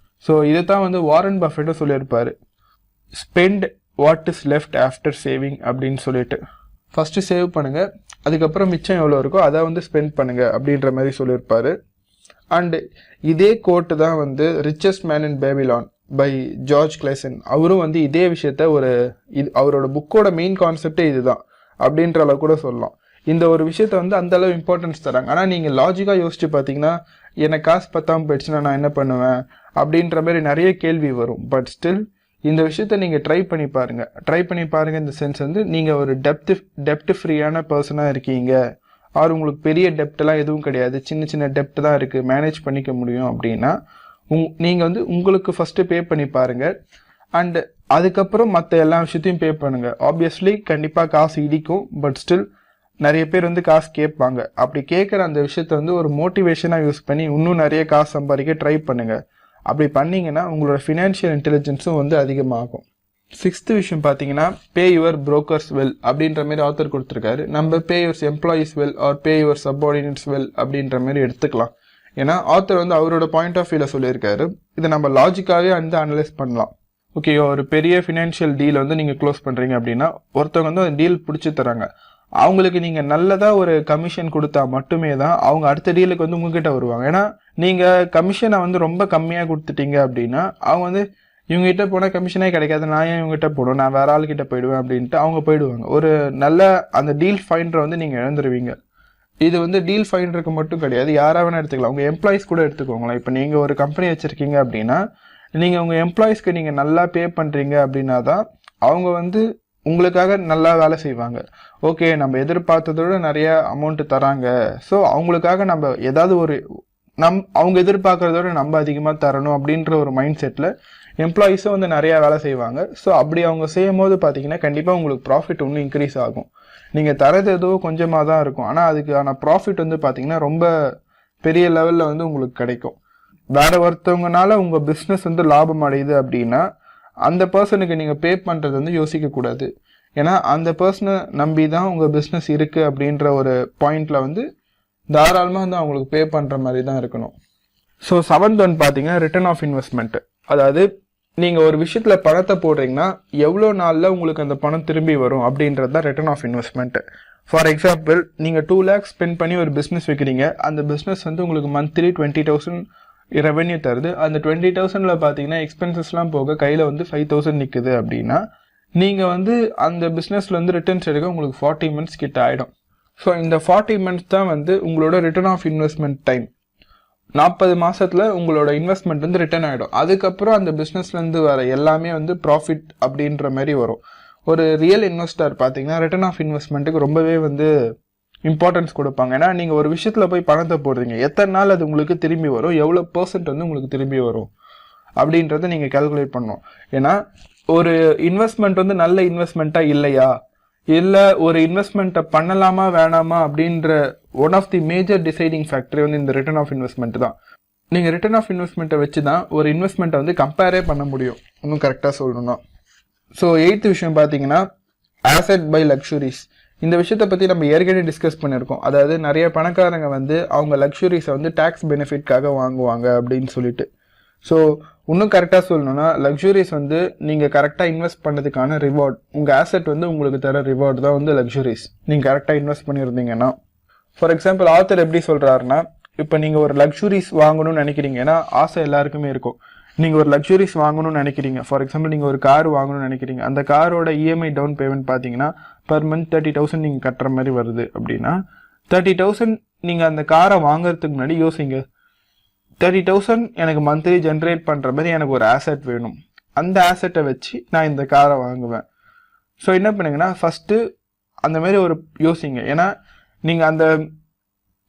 ஸோ இதை தான் வந்து வாரன் பஃபெட்டும் சொல்லியிருப்பார், spend what is left after saving அப்படின்னு சொல்லிட்டு. ஃபஸ்ட்டு சேவ் பண்ணுங்கள், அதுக்கப்புறம் மிச்சம் எவ்வளோ இருக்கோ அதை வந்து ஸ்பெண்ட் பண்ணுங்கள் அப்படின்ற மாதிரி சொல்லியிருப்பார். அண்டு இதே கோட்டு தான் வந்து richest man in Babylon by George Clason. அவரும் வந்து இதே விஷயத்த அவரோட புக்கோட மெயின் கான்செப்டே இதுதான் அப்படின்ற அளவு கூட சொல்லலாம். இந்த ஒரு விஷயத்த வந்து அந்த அளவு இம்பார்ட்டன்ஸ் தராங்க. ஆனால் நீங்கள் லாஜிக்காக யோசிச்சு பார்த்தீங்கன்னா எனக்கு காசு பத்தாமல் போயிடுச்சுன்னா நான் என்ன பண்ணுவேன் அப்படின்ற மாதிரி நிறைய கேள்வி வரும். பட் ஸ்டில் இந்த விஷயத்த நீங்கள் ட்ரை பண்ணி பாருங்கள். இந்த சென்ஸ் வந்து நீங்கள் ஒரு டெப்ட் ஃப்ரீயான பர்சனாக இருக்கீங்க, ஆர் உங்களுக்கு பெரிய டெப்டெல்லாம் எதுவும் கிடையாது, சின்ன டெப்ட் தான் இருக்குது, மேனேஜ் பண்ணிக்க முடியும் அப்படின்னா நீங்கள் வந்து உங்களுக்கு ஃபஸ்ட்டு பே பண்ணி பாருங்கள். அண்ட் அதுக்கப்புறம் மற்ற எல்லா விஷயத்தையும் பே பண்ணுங்கள். ஆப்வியஸ்லி கண்டிப்பாக காசு இடிக்கும், பட் ஸ்டில் நிறைய பேர் வந்து காசு கேட்பாங்க. அப்படி கேட்குற அந்த விஷயத்த வந்து ஒரு மோட்டிவேஷனாக யூஸ் பண்ணி இன்னும் நிறைய காசு சம்பாதிக்க ட்ரை பண்ணுங்கள். அப்படி பண்ணிங்கன்னா உங்களோட ஃபினான்ஷியல் இன்டெலிஜென்ஸும் வந்து அதிகமாகும். 6th விஷயம் பார்த்தீங்கன்னா பே யுவர் புரோக்கர்ஸ் வெல் அப்படின்ற மாதிரி ஆத்தர் கொடுத்துருக்காரு. நம்ம pay your employees well or pay your subordinates well அப்படின்ற மாதிரி எடுத்துக்கலாம். ஏன்னா ஆத்தர் வந்து அவரோட பாயிண்ட் ஆஃப் வியூவில் சொல்லியிருக்காரு. இதை நம்ம லாஜிக்காகவே வந்து அனலைஸ் பண்ணலாம். ஓகே, ஒரு பெரிய ஃபினான்ஷியல் டீல் வந்து நீங்கள் க்ளோஸ் பண்ணுறீங்க அப்படின்னா ஒருத்தவங்க வந்து அந்த டீல் பிடிச்சி தராங்க. அவங்களுக்கு நீங்கள் நல்லதாக ஒரு கமிஷன் கொடுத்தா மட்டுமே தான் அவங்க அடுத்த டீலுக்கு வந்து உங்ககிட்ட வருவாங்க. ஏன்னா நீங்கள் கமிஷனை வந்து ரொம்ப கம்மியாக கொடுத்துட்டீங்க அப்படின்னா அவங்க வந்து இவங்ககிட்ட போனால் கமிஷனே கிடைக்காது, நான் ஏன் இவங்ககிட்ட போடும், நான் வேற ஆள்கிட்ட போயிடுவேன் அப்படின்ட்டு அவங்க போயிடுவாங்க. ஒரு நல்ல அந்த டீல் ஃபைண்டரை வந்து நீங்கள் இழந்துருவீங்க. இது வந்து டீல் ஃபைண்டருக்கு மட்டும் கிடையாது, யாராக வேணால் எடுத்துக்கலாம். உங்கள் எம்ப்ளாயிஸ் கூட எடுத்துக்கோங்களேன். இப்போ நீங்கள் ஒரு கம்பெனி வச்சுருக்கீங்க அப்படின்னா நீங்கள் உங்கள் எம்ப்ளாயிஸ்க்கு நீங்கள் நல்லா பே பண்ணுறீங்க அப்படின்னா தான் அவங்க வந்து உங்களுக்காக நல்லா வேலை செய்வாங்க. ஓகே, நம்ம எதிர்பார்த்ததோட நிறைய அமௌண்ட்டு தராங்க, ஸோ அவங்களுக்காக நம்ம ஏதாவது ஒரு அவங்க எதிர்பார்க்கறதோட நம்ம அதிகமாக தரணும் அப்படின்ற ஒரு மைண்ட் செட்டில் எம்ப்ளாயீஸும் வந்து நிறையா வேலை செய்வாங்க. ஸோ அப்படி அவங்க செய்யும் போது பார்த்தீங்கன்னா கண்டிப்பாக உங்களுக்கு ப்ராஃபிட் இன்னும் இன்க்ரீஸ் ஆகும். நீங்கள் தரது ஏதோ கொஞ்சமாக தான் இருக்கும், ஆனால் அதுக்கான ப்ராஃபிட் வந்து பார்த்தீங்கன்னா ரொம்ப பெரிய லெவலில் வந்து உங்களுக்கு கிடைக்கும். வேற ஒருத்தவங்கனால உங்கள் பிஸ்னஸ் வந்து லாபம் அடையுது அப்படின்னா அந்த பர்சனுக்கு நீங்கள் பே பண்ணுறது வந்து யோசிக்கக்கூடாது. ஏன்னா அந்த பர்சனை நம்பி தான் உங்கள் பிஸ்னஸ் இருக்குது அப்படின்ற ஒரு பாயிண்டில் வந்து தாராளமாக வந்து அவங்களுக்கு பே பண்ணுற மாதிரி தான் இருக்கணும். ஸோ 7th ஒன் பார்த்தீங்கன்னா ரிட்டர்ன் ஆஃப் இன்வெஸ்ட்மெண்ட். அதாவது நீங்கள் ஒரு விஷயத்தில் பணத்தை போடுறீங்கன்னா எவ்வளோ நாளில் உங்களுக்கு அந்த பணம் திரும்பி வரும் அப்படின்றது தான் return of investment. For example, நீங்கள் 2 lakhs ஸ்பெண்ட் பண்ணி ஒரு பிஸ்னஸ் வைக்கிறீங்க. அந்த பிஸ்னஸ் வந்து உங்களுக்கு மந்த்லி 20,000 ரெவென்யூ தருது. அந்த 20,000ல் பார்த்தீங்கன்னா எக்ஸ்பென்சஸ்லாம் போக கையில் வந்து 5,000 நிற்குது அப்படின்னா நீங்கள் வந்து அந்த பிஸ்னஸில் வந்து ரிட்டர்ன்ஸ் எடுக்க உங்களுக்கு 40 months கிட்ட ஆகிடும். ஸோ இந்த 40 months தான் வந்து உங்களோட ரிட்டர்ன் ஆஃப் இன்வெஸ்ட்மெண்ட் டைம். 40 மாதத்தில் உங்களோட இன்வெஸ்ட்மெண்ட் வந்து ரிட்டர்ன் ஆகிடும். அதுக்கப்புறம் அந்த பிஸ்னஸ்லேருந்து வர எல்லாமே வந்து ப்ராஃபிட் அப்படின்ற மாதிரி வரும். ஒரு ரியல் இன்வெஸ்டர் பார்த்தீங்கன்னா ரிட்டர்ன் ஆஃப் இன்வெஸ்ட்மெண்ட்டுக்கு ரொம்பவே வந்து இம்பார்ட்டன்ஸ் கொடுப்பாங்க. ஏன்னா நீங்கள் ஒரு விஷயத்தில் போய் பணத்தை போடுறீங்க, எத்தனை நாள் அது உங்களுக்கு திரும்பி வரும், எவ்வளோ % வந்து உங்களுக்கு திரும்பி வரும் அப்படின்றத நீங்கள் கால்குலேட் பண்ணணும். ஏன்னா ஒரு இன்வெஸ்ட்மெண்ட் வந்து நல்ல இன்வெஸ்ட்மெண்ட்டாக இல்லையா, இல்லை ஒரு இன்வெஸ்ட்மெண்ட்டை பண்ணலாமா வேணாமா அப்படின்ற one of the major deciding factor வந்து இந்த ரிட்டர்ன் ஆஃப் இன்வெஸ்ட்மெண்ட் தான். நீங்கள் ரிட்டர்ன் ஆஃப் இன்வெஸ்ட்மெண்ட்டை வச்சு தான் ஒரு இன்வெஸ்ட்மெண்ட்டை வந்து கம்பேரே பண்ண முடியும், இன்னும் கரெக்டாக சொல்லணும்னா. ஸோ 8th விஷயம் பார்த்தீங்கன்னா ஆசெட் பை லக்ஸுரிஸ். இந்த விஷயத்தை பற்றி நம்ம ஏற்கனவே டிஸ்கஸ் பண்ணியிருக்கோம். அதாவது நிறைய பணக்காரங்க வந்து அவங்க லக்ஸுரிஸை வந்து டேக்ஸ் பெனிஃபிட்காக வாங்குவாங்க அப்படின்னு சொல்லிட்டு. ஸோ இன்னும் கரெக்டாக சொல்லணும்னா லக்ஸுரிஸ் வந்து நீங்கள் கரெக்டாக இன்வெஸ்ட் பண்ணதுக்கான ரிவார்ட், உங்கள் ஆசெட் வந்து உங்களுக்கு தர ரிவார்டு தான் வந்து லக்ஸுரிஸ், நீங்கள் கரெக்டாக இன்வெஸ்ட் பண்ணியிருந்தீங்கன்னா. ஃபார் எக்ஸாம்பிள், ஆத்தர் எப்படி சொல்கிறாருன்னா, இப்போ நீங்கள் ஒரு லக்ஸுரிஸ் வாங்கணும்னு நினைக்கிறீங்க, ஏன்னா ஆசை எல்லாருக்குமே இருக்கும். நீங்கள் ஒரு லக்ஸுரிஸ் வாங்கணும்னு நினைக்கிறீங்க. ஃபார் எக்ஸாம்பிள், நீங்கள் ஒரு கார் வாங்கணும்னு நினைக்கிறீங்க. அந்த காரோட இஎம்ஐ டவுன் பேமெண்ட் பார்த்தீங்கன்னா பர் மந்த் 30,000 நீங்கள் கட்டுற மாதிரி வருது அப்படின்னா 30,000 நீங்கள் அந்த காரை வாங்குறதுக்கு முன்னாடி யோசிங்க, 30,000 எனக்கு மந்த்லி ஜென்ரேட் பண்ணுற மாதிரி எனக்கு ஒரு ஆசெட் வேணும், அந்த ஆசெட்டை வச்சு நான் இந்த காரை வாங்குவேன். ஸோ என்ன பண்ணுங்கன்னா ஃபஸ்ட்டு அந்த மாதிரி ஒரு யோசிங்க. ஏன்னா நீங்கள் அந்த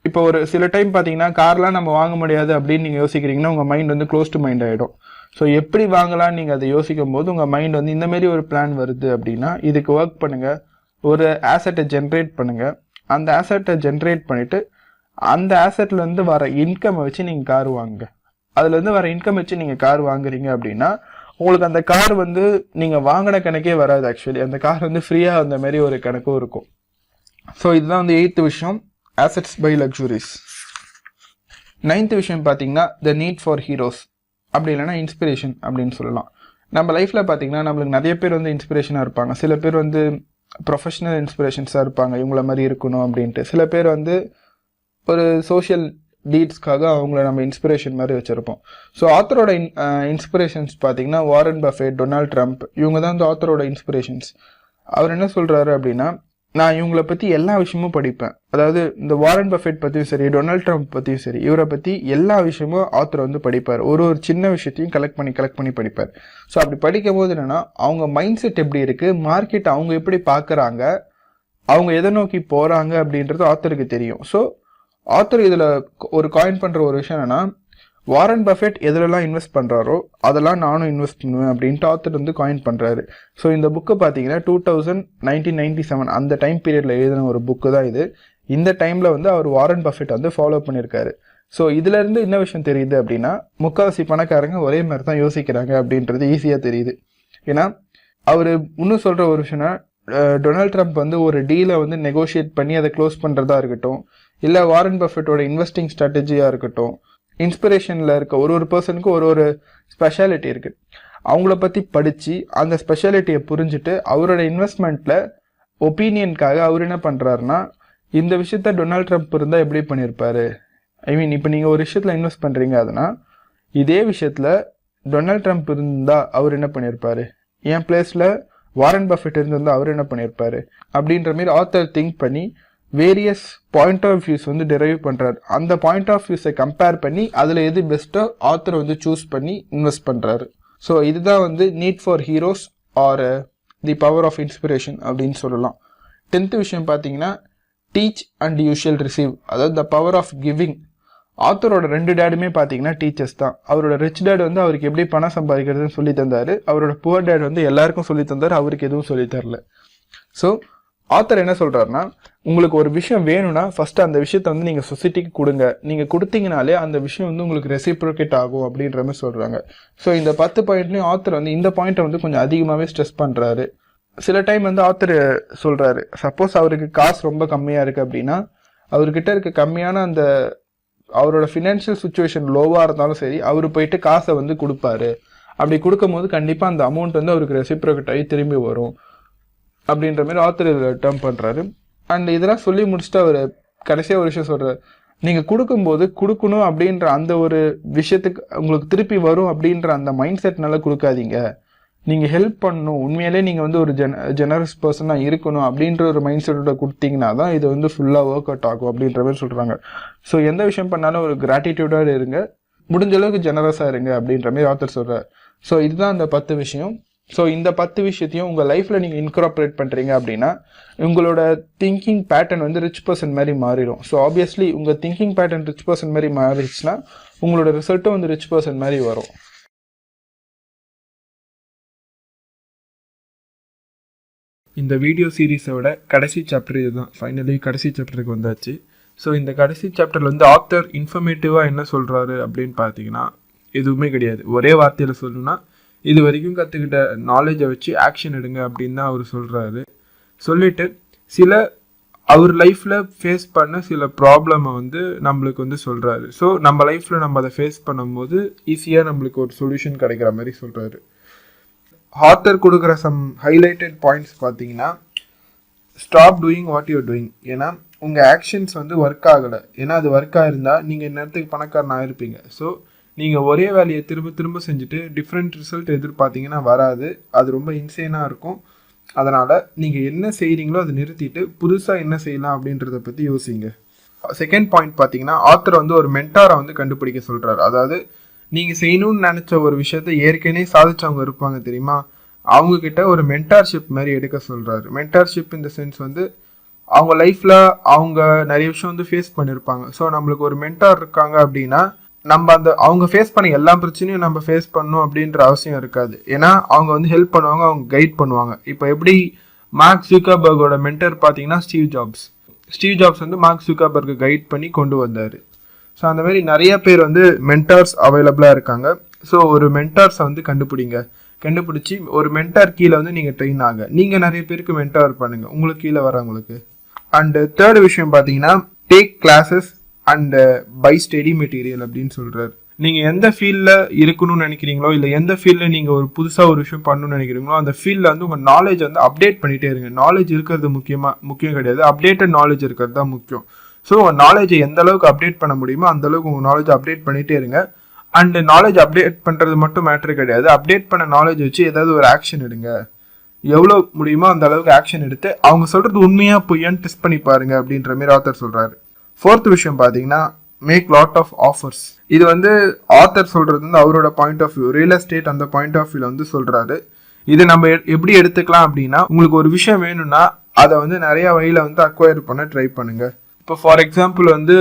இப்போ ஒரு சில டைம் பார்த்தீங்கன்னா கார்லாம் நம்ம வாங்க முடியாது அப்படின்னு நீங்கள் யோசிக்கிறீங்கன்னா உங்கள் மைண்ட் வந்து க்ளோஸ் டு மைண்ட் ஆகிடும். ஸோ எப்படி வாங்கலாம்னு நீங்கள் அதை யோசிக்கும் போது உங்கள் மைண்ட் வந்து இந்த மாதிரி ஒரு பிளான் வருது அப்படின்னா இதுக்கு ஒர்க் பண்ணுங்கள், ஒரு ஆசெட்டை ஜென்ரேட் பண்ணுங்கள். அந்த ஆசெட்டை ஜென்ரேட் பண்ணிவிட்டு அந்த ஆசெட்லேருந்து வர இன்கம்மை வச்சு நீங்கள் கார் வாங்குங்க. அதுலேருந்து வர இன்கம் வச்சு நீங்கள் கார் வாங்குறீங்க அப்படின்னா உங்களுக்கு அந்த கார் வந்து நீங்கள் வாங்கின கணக்கே வராது. ஆக்சுவலி அந்த கார் வந்து ஃப்ரீயாக அந்த மாதிரி ஒரு கணக்கும் இருக்கும். ஸோ இதுதான் வந்து 8th விஷயம், assets by luxuries. 9th விஷயம் பார்த்தீங்கன்னா த நீட் ஃபார் ஹீரோஸ், அப்படி இல்லைன்னா இன்ஸ்பிரேஷன் அப்படின்னு சொல்லலாம். நம்ம லைஃப்பில் பார்த்தீங்கன்னா நம்மளுக்கு நிறைய பேர் வந்து இன்ஸ்பிரேஷனாக இருப்பாங்க. சில பேர் வந்து ப்ரொஃபஷனல் இன்ஸ்பிரேஷன்ஸாக இருப்பாங்க, இவங்கள மாதிரி இருக்கணும் அப்படின்ட்டு. சில பேர் வந்து ஒரு சோஷியல் டீட்ஸ்க்காக அவங்கள நம்ம இன்ஸ்பிரேஷன் மாதிரி வச்சுருப்போம். ஸோ ஆத்தரோட இன்ஸ்பிரேஷன்ஸ் பார்த்தீங்கன்னா வாரன் பஃபெட், டொனால்ட் ட்ரம்ப், இவங்க தான் இந்த ஆத்தரோட இன்ஸ்பிரேஷன்ஸ். அவர் என்ன சொல்கிறாரு அப்படின்னா, நான் இவங்களை பற்றி எல்லா விஷயமும் படிப்பேன். அதாவது இந்த வாரன் பஃபெட் பற்றியும் சரி, டொனால்ட் ட்ரம்ப் பற்றியும் சரி, இவரை பற்றி எல்லா விஷயமும் ஆத்தர் வந்து படிப்பார். ஒரு சின்ன விஷயத்தையும் கலெக்ட் பண்ணி படிப்பார். ஸோ அப்படி படிக்கும் போது என்னென்னா அவங்க மைண்ட் செட் எப்படி இருக்குது, மார்க்கெட் அவங்க எப்படி பார்க்குறாங்க, அவங்க எதை நோக்கி போகிறாங்க அப்படின்றது ஆத்தருக்கு தெரியும். ஸோ ஆத்தர் இதில் ஒரு காயின் பண்ணுற ஒரு விஷயம் என்னென்னா, வாரன் பஃபெட் எதுலலாம் இன்வெஸ்ட் பண்ணுறாரோ அதெல்லாம் நானும் இன்வெஸ்ட் பண்ணுவேன் அப்படின்ட்டு ஆத்தர் வந்து காயின் பண்ணுறாரு. ஸோ இந்த புக்கு பார்த்தீங்கன்னா 1997 அந்த டைம் பீரியடில் எழுதின ஒரு புக்கு தான் இது. இந்த டைமில் வந்து அவர் வாரன் பஃபெட் வந்து ஃபாலோ பண்ணியிருக்காரு. ஸோ இதுலேருந்து என்ன விஷயம் தெரியுது அப்படின்னா, முக்கால்வாசி பணக்காரங்க ஒரே மாதிரி தான் யோசிக்கிறாங்க அப்படின்றது ஈஸியாக தெரியுது. ஏன்னா அவர் இன்னும் சொல்கிற ஒரு விஷயம்னா, டொனால்ட் ட்ரம்ப் வந்து ஒரு டீலை வந்து நெகோஷியேட் பண்ணி அதை க்ளோஸ் பண்ணுறதா இருக்கட்டும், இல்லை வாரன் பஃபெட்டோட இன்வெஸ்டிங் ஸ்ட்ராட்டஜியாக இருக்கட்டும், இன்ஸ்பிரேஷனில் இருக்க ஒரு பர்சனுக்கு ஒரு ஸ்பெஷாலிட்டி இருக்குது. அவங்கள பற்றி படித்து அந்த ஸ்பெஷாலிட்டியை புரிஞ்சுட்டு அவரோட இன்வெஸ்ட்மெண்ட்டில் ஒப்பீனியனுக்காக அவர் என்ன பண்ணுறாருன்னா, இந்த விஷயத்த டொனால்ட் ட்ரம்ப் இருந்தால் எப்படி பண்ணியிருப்பாரு, ஐ மீன் இப்போ நீங்கள் ஒரு விஷயத்தில் இன்வெஸ்ட் பண்ணுறீங்க அதுனா இதே விஷயத்தில் டொனால்ட் ட்ரம்ப் இருந்தால் அவர் என்ன பண்ணியிருப்பாரு, என் பிளேஸில் வாரன் பஃபெட் இருந்திருந்தால் அவர் என்ன பண்ணியிருப்பாரு அப்படின்ற மாதிரி ஆத்தர் திங்க் பண்ணி வேரியஸ் பாயிண்ட் ஆஃப் வியூஸ் வந்து டெரைவ் பண்ணுறாரு. அந்த பாயிண்ட் ஆஃப் வியூஸை கம்பேர் பண்ணி அதில் எது பெஸ்ட்டோ ஆத்தர் வந்து சூஸ் பண்ணி இன்வெஸ்ட் பண்ணுறாரு. ஸோ இதுதான் வந்து need for heroes or the power of inspiration அப்படின்னு சொல்லலாம். 10th விஷயம் பார்த்தீங்கன்னா teach and you shall receive, அதாவது த பவர் ஆஃப் கிவிங். ஆத்தரோட 2 டேடுமே பார்த்தீங்கன்னா டீச்சர்ஸ் தான். அவரோட ரிச் டேட் வந்து அவருக்கு எப்படி பணம் சம்பாதிக்கிறதுன்னு சொல்லி தந்தார். அவரோட புவர் டேட் வந்து எல்லாருக்கும் சொல்லி தந்தார், அவருக்கு எதுவும் சொல்லி தரல. ஸோ ஆத்தர் என்ன சொல்கிறாருன்னா, உங்களுக்கு ஒரு விஷயம் வேணும்னா ஃபஸ்ட்டு அந்த விஷயத்த வந்து நீங்கள் சொசைட்டிக்கு கொடுங்க. நீங்கள் கொடுத்தீங்கனாலே அந்த விஷயம் வந்து உங்களுக்கு ரெசிப்ரோகேட் ஆகும் அப்படின்ற மாதிரி சொல்கிறாங்க. ஸோ இந்த 10 பாயிண்ட்லேயும் ஆத்தர் வந்து இந்த பாயிண்ட்டை வந்து கொஞ்சம் அதிகமாகவே ஸ்ட்ரெஸ் பண்ணுறாரு. சில டைம் வந்து ஆத்தர் சொல்கிறாரு, சப்போஸ் அவருக்கு காசு ரொம்ப கம்மியாக இருக்குது அப்படின்னா அவர்கிட்ட இருக்க கம்மியான அந்த அவரோட ஃபினான்ஷியல் சுச்சுவேஷன் லோவாக இருந்தாலும் சரி, அவர் போயிட்டு காசை வந்து கொடுப்பாரு. அப்படி கொடுக்கும் போது கண்டிப்பாக அந்த அமௌண்ட் வந்து அவருக்கு ரெசிப்ரோகேட் ஆகி திரும்பி வரும் அப்படின்ற மாதிரி ஆத்தர் இதில் டேர்ம் பண்ணுறாரு. அண்ட் இதெல்லாம் சொல்லி முடிச்சுட்டு அவர் கடைசியாக ஒரு விஷயம் சொல்கிறார், நீங்கள் கொடுக்கும்போது கொடுக்கணும் அப்படின்ற அந்த ஒரு விஷயத்துக்கு உங்களுக்கு திருப்பி வரும் அப்படின்ற அந்த மைண்ட் செட்னால கொடுக்காதீங்க. நீங்கள் ஹெல்ப் பண்ணணும், உண்மையிலே நீங்கள் வந்து ஒரு ஜெனரஸ் பர்சனாக இருக்கணும் அப்படின்ற ஒரு மைண்ட் செட்டோட கொடுத்தீங்கன்னா தான் இது வந்து ஃபுல்லாக ஒர்க் அவுட் ஆகும் அப்படின்ற மாதிரி சொல்கிறாங்க. ஸோ எந்த விஷயம் பண்ணாலும் ஒரு கிராட்டிடியூடாக இருங்க, முடிஞ்ச அளவுக்கு ஜெனரஸாக இருங்க அப்படின்ற மாதிரி ஆத்தர் சொல்கிறார். ஸோ இதுதான் அந்த 10 விஷயம். ஸோ இந்த 10 விஷயத்தையும் உங்கள் லைஃப்பில் நீங்கள் இன்கார்பரேட் பண்ணுறீங்க அப்படின்னா உங்களோட திங்கிங் பேட்டர்ன் வந்து ரிச் பர்சன் மாதிரி மாறிடும். ஸோ ஆப்வியஸ்லி உங்கள் திங்கிங் பேட்டர்ன் ரிச் பர்சன் மாதிரி மாறிடுச்சுன்னா உங்களோட ரிசல்ட்டும் வந்து ரிச் பர்சன் மாதிரி வரும். இந்த வீடியோ சீரீஸோட கடைசி சாப்டர் இதுதான். ஃபைனலி கடைசி சாப்டருக்கு வந்தாச்சு. ஸோ இந்த கடைசி சாப்டரில் வந்து ஆத்தர் இன்ஃபர்மேட்டிவாக என்ன சொல்கிறாரு அப்படின்னு பார்த்தீங்கன்னா எதுவுமே கிடையாது. ஒரே வார்த்தையில் சொல்லணும்னா, இது வரைக்கும் கற்றுக்கிட்ட நாலேஜை வச்சு ஆக்ஷன் எடுங்க அப்படின்னு தான் அவர் சொல்கிறாரு. சொல்லிவிட்டு சில அவர் லைஃப்பில் ஃபேஸ் பண்ண சில ப்ராப்ளமை வந்து நம்மளுக்கு வந்து சொல்கிறாரு. ஸோ நம்ம லைஃப்பில் நம்ம அதை ஃபேஸ் பண்ணும்போது ஈஸியாக நம்மளுக்கு ஒரு சொல்யூஷன் கிடைக்கிற மாதிரி சொல்கிறாரு. ஆத்தர் கொடுக்குற சம் ஹைலைட்டட் பாயிண்ட்ஸ் பார்த்தீங்கன்னா, stop doing what you're doing. ஏன்னா உங்கள் ஆக்ஷன்ஸ் வந்து ஒர்க் ஆகலை. ஏன்னா அது ஒர்க் ஆகிருந்தால் நீங்கள் இந்நேரத்துக்கு பணக்காரன் ஆகிருப்பீங்க. ஸோ நீங்கள் ஒரே வேலையை திரும்ப திரும்ப செஞ்சுட்டு டிஃப்ரெண்ட் ரிசல்ட் எதிர்பார்த்தீங்கன்னா வராது, அது ரொம்ப இன்சேனாக இருக்கும். அதனால் நீங்கள் என்ன செய்கிறீங்களோ அதை நிறுத்திட்டு புதுசாக என்ன செய்யலாம் அப்படின்றத பற்றி யோசிங்க. செகண்ட் பாயிண்ட் பார்த்தீங்கன்னா, ஆத்தர் வந்து ஒரு மென்டாரை வந்து கண்டுபிடிக்க சொல்கிறார். அதாவது நீங்கள் செய்யணும்னு நினச்ச ஒரு விஷயத்த ஏற்கனவே சாதிச்சவங்க இருப்பாங்க தெரியுமா, அவங்கக்கிட்ட ஒரு மென்டார்ஷிப் மாதிரி எடுக்க சொல்கிறாரு. மென்டார்ஷிப் இந்த சென்ஸ் வந்து அவங்க லைஃப்பில் அவங்க நிறைய விஷயம் வந்து ஃபேஸ் பண்ணியிருப்பாங்க. ஸோ நம்மளுக்கு ஒரு மென்டார் இருக்காங்க அப்படின்னா நம்ம அவங்க ஃபேஸ் பண்ண எல்லா பிரச்சனையும் நம்ம ஃபேஸ் பண்ணணும் அப்படின்ற அவசியம் இருக்காது. ஏன்னா அவங்க வந்து ஹெல்ப் பண்ணுவாங்க, அவங்க கைட் பண்ணுவாங்க. இப்போ எப்படி மார்க் ஜூக்கர்பர்கோட மென்டர் பார்த்தீங்கன்னா ஸ்டீவ் ஜாப்ஸ் வந்து மார்க் ஜூக்கர்பர்கை கைட் பண்ணி கொண்டு வந்தார். ஸோ அந்த மாதிரி நிறைய பேர் வந்து மென்டார்ஸ் அவைலபிளாக இருக்காங்க. ஸோ ஒரு மென்டார்ஸை வந்து கண்டுபிடிச்சி ஒரு மென்டார் கீழே வந்து நீங்கள் ட்ரெயின் ஆக, நீங்கள் நிறைய பேருக்கு மென்டார் பண்ணுங்கள் உங்களுக்கு கீழே வரவங்களுக்கு. அண்டு தேர்ட் விஷயம் பார்த்தீங்கன்னா take classes and buy study material அப்படின்னு சொல்கிறார். நீங்கள் எந்த ஃபீல்டில் இருக்கணும்னு நினைக்கிறீங்களோ இல்லை எந்த ஃபீல்டில் நீங்கள் ஒரு புதுசாக ஒரு விஷயம் பண்ணணும்னு நினைக்கிறீங்களோ அந்த ஃபீல்டில் வந்து உங்கள் நாலேஜ் வந்து அப்டேட் பண்ணிகிட்டே இருங்க. நாலேஜ் இருக்கிறது முக்கியம் கிடையாது, அப்டேட்டட் நாலேஜ் இருக்கிறது தான் முக்கியம். ஸோ உங்கள் நாலேஜை எந்த அளவுக்கு அப்டேட் பண்ண முடியுமோ அந்த அளவுக்கு உங்கள் நாலேஜ் அப்டேட் பண்ணிகிட்டே இருங்க. அண்டு நாலேஜ் அப்டேட் பண்ணுறது மட்டும் மேட்ரு கிடையாது, அப்டேட் பண்ண நாலேஜ் வச்சு ஏதாவது ஒரு ஆக்ஷன் எடுங்க. எவ்வளோ முடியுமோ அந்த அளவுக்கு ஆக்ஷன் எடுத்து அவங்க சொல்கிறது உண்மையாக பொய்யான்னு டெஸ்ட் பண்ணி பாருங்க அப்படின்ற மாதிரி ஆத்தர் சொல்கிறாரு. ஃபோர்த் விஷயம் பார்த்தீங்கன்னா மேக் லாட் ஆஃப் ஆஃபர்ஸ். இது வந்து ஆத்தர் சொல்கிறது வந்து அவரோட point of view, real estate அந்த பாயிண்ட் ஆஃப் வியூவில் வந்து சொல்கிறாரு. இதை நம்ம எப்படி எடுத்துக்கலாம் அப்படின்னா, உங்களுக்கு ஒரு விஷயம் வேணும்னா அதை வந்து நிறைய வழியில் வந்து அக்வயர் பண்ண ட்ரை பண்ணுங்க. இப்போ ஃபார் எக்ஸாம்பிள் வந்து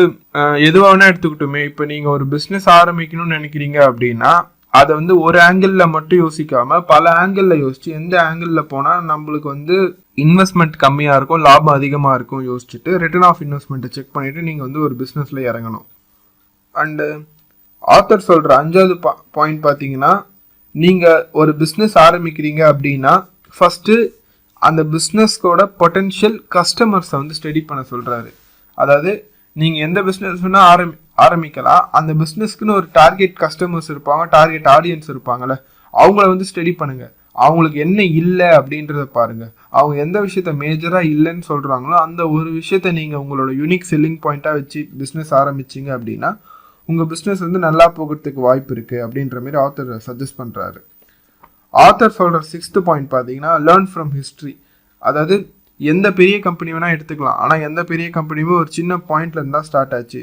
எதுவாக எடுத்துக்கிட்டோமே, இப்போ நீங்கள் ஒரு பிஸ்னஸ் ஆரம்பிக்கணும்னு நினைக்கிறீங்க அப்படின்னா அதை வந்து ஒரு ஆங்கிளில் மட்டும் யோசிக்காம பல ஆங்கிளில் யோசிச்சு எந்த ஆங்கிளில் போனால் நம்மளுக்கு வந்து இன்வெஸ்ட்மெண்ட் கம்மியாக இருக்கும் லாபம் அதிகமாக இருக்கும் யோசிச்சுட்டு ரிட்டர்ன் ஆஃப் இன்வெஸ்ட்மெண்ட்டை செக் பண்ணிவிட்டு நீங்கள் வந்து ஒரு பிஸ்னஸில் இறங்கணும். அண்டு ஆத்தர் சொல்கிற 5வது பாயிண்ட் பார்த்தீங்கன்னா, நீங்கள் ஒரு பிஸ்னஸ் ஆரம்பிக்கிறீங்க அப்படின்னா ஃபஸ்ட்டு அந்த பிஸ்னஸ்கோட பொட்டென்ஷியல் கஸ்டமர்ஸை வந்து ஸ்டடி பண்ண சொல்கிறாரு. அதாவது நீங்கள் எந்த பிஸ்னஸ் வேணால் ஆரம்பிக்கலாம், அந்த பிஸ்னஸ்க்குன்னு ஒரு டார்கெட் கஸ்டமர்ஸ் இருப்பாங்க, டார்கெட் ஆடியன்ஸ் இருப்பாங்கள்ல, அவங்கள வந்து ஸ்டடி பண்ணுங்கள். அவங்களுக்கு என்ன இல்லை அப்படின்றத பாருங்கள். அவங்க எந்த விஷயத்த மேஜராக இல்லைன்னு சொல்கிறாங்களோ அந்த ஒரு விஷயத்த நீங்கள் உங்களோட யூனிக் செல்லிங் பாயிண்ட்டாக வச்சு பிஸ்னஸ் ஆரம்பிச்சிங்க அப்படின்னா உங்கள் பிஸ்னஸ் வந்து நல்லா போகிறதுக்கு வாய்ப்பு இருக்குது அப்படின்ற மாதிரி ஆத்தர் சஜஸ்ட் பண்ணுறாரு. ஆத்தர் சொல்கிற 6th பாயிண்ட் பார்த்தீங்கன்னா லேர்ன் ஃப்ரம் ஹிஸ்ட்ரி. அதாவது எந்த பெரிய கம்பெனி வேணால் எடுத்துக்கலாம், ஆனால் எந்த பெரிய கம்பெனியுமே ஒரு சின்ன பாயிண்ட்ல இருந்தால் ஸ்டார்ட் ஆச்சு.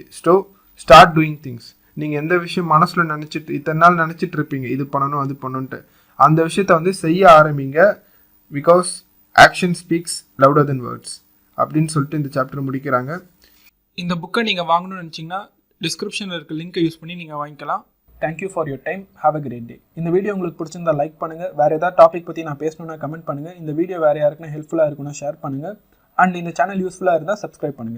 Start doing things. நீங்கள் எந்த விஷயம் மனசில் நினச்சிட்டு இத்தனை நாள் நினச்சிட்டு இருப்பீங்க இது பண்ணணும் அது பண்ணணுன்ட்டு, அந்த விஷயத்த வந்து செய்ய ஆரம்பிங்க. Because action speaks louder then words அப்படின்னு சொல்லிட்டு இந்த சாப்டர் முடிக்கிறாங்க. இந்த புக்கை நீங்கள் வாங்கணும்னு நினச்சிங்கன்னா டிஸ்கிரிப்ஷனில் இருக்க லிங்கை யூஸ் பண்ணி நீங்கள் வாங்கிக்கலாம். Thank you for your time. Have a great day. இந்த வீடியோ உங்களுக்கு பிடிச்சிருந்தா லைக் பண்ணுங்கள். வேறு ஏதாவது டாபிக் பற்றி நான் பேசணுன்னா கமெண்ட் பண்ணுங்கள். இந்த வீடியோ வேறு யாருக்குன்னா ஹெல்ப்ஃபுல்லாக இருக்குன்னா ஷேர் பண்ணுங்கள். அண்ட் இந்த சேனல் யூஸ்ஃபுல்லாக இருந்தால் சப்ஸ்கிரைப் பண்ணுங்கள்.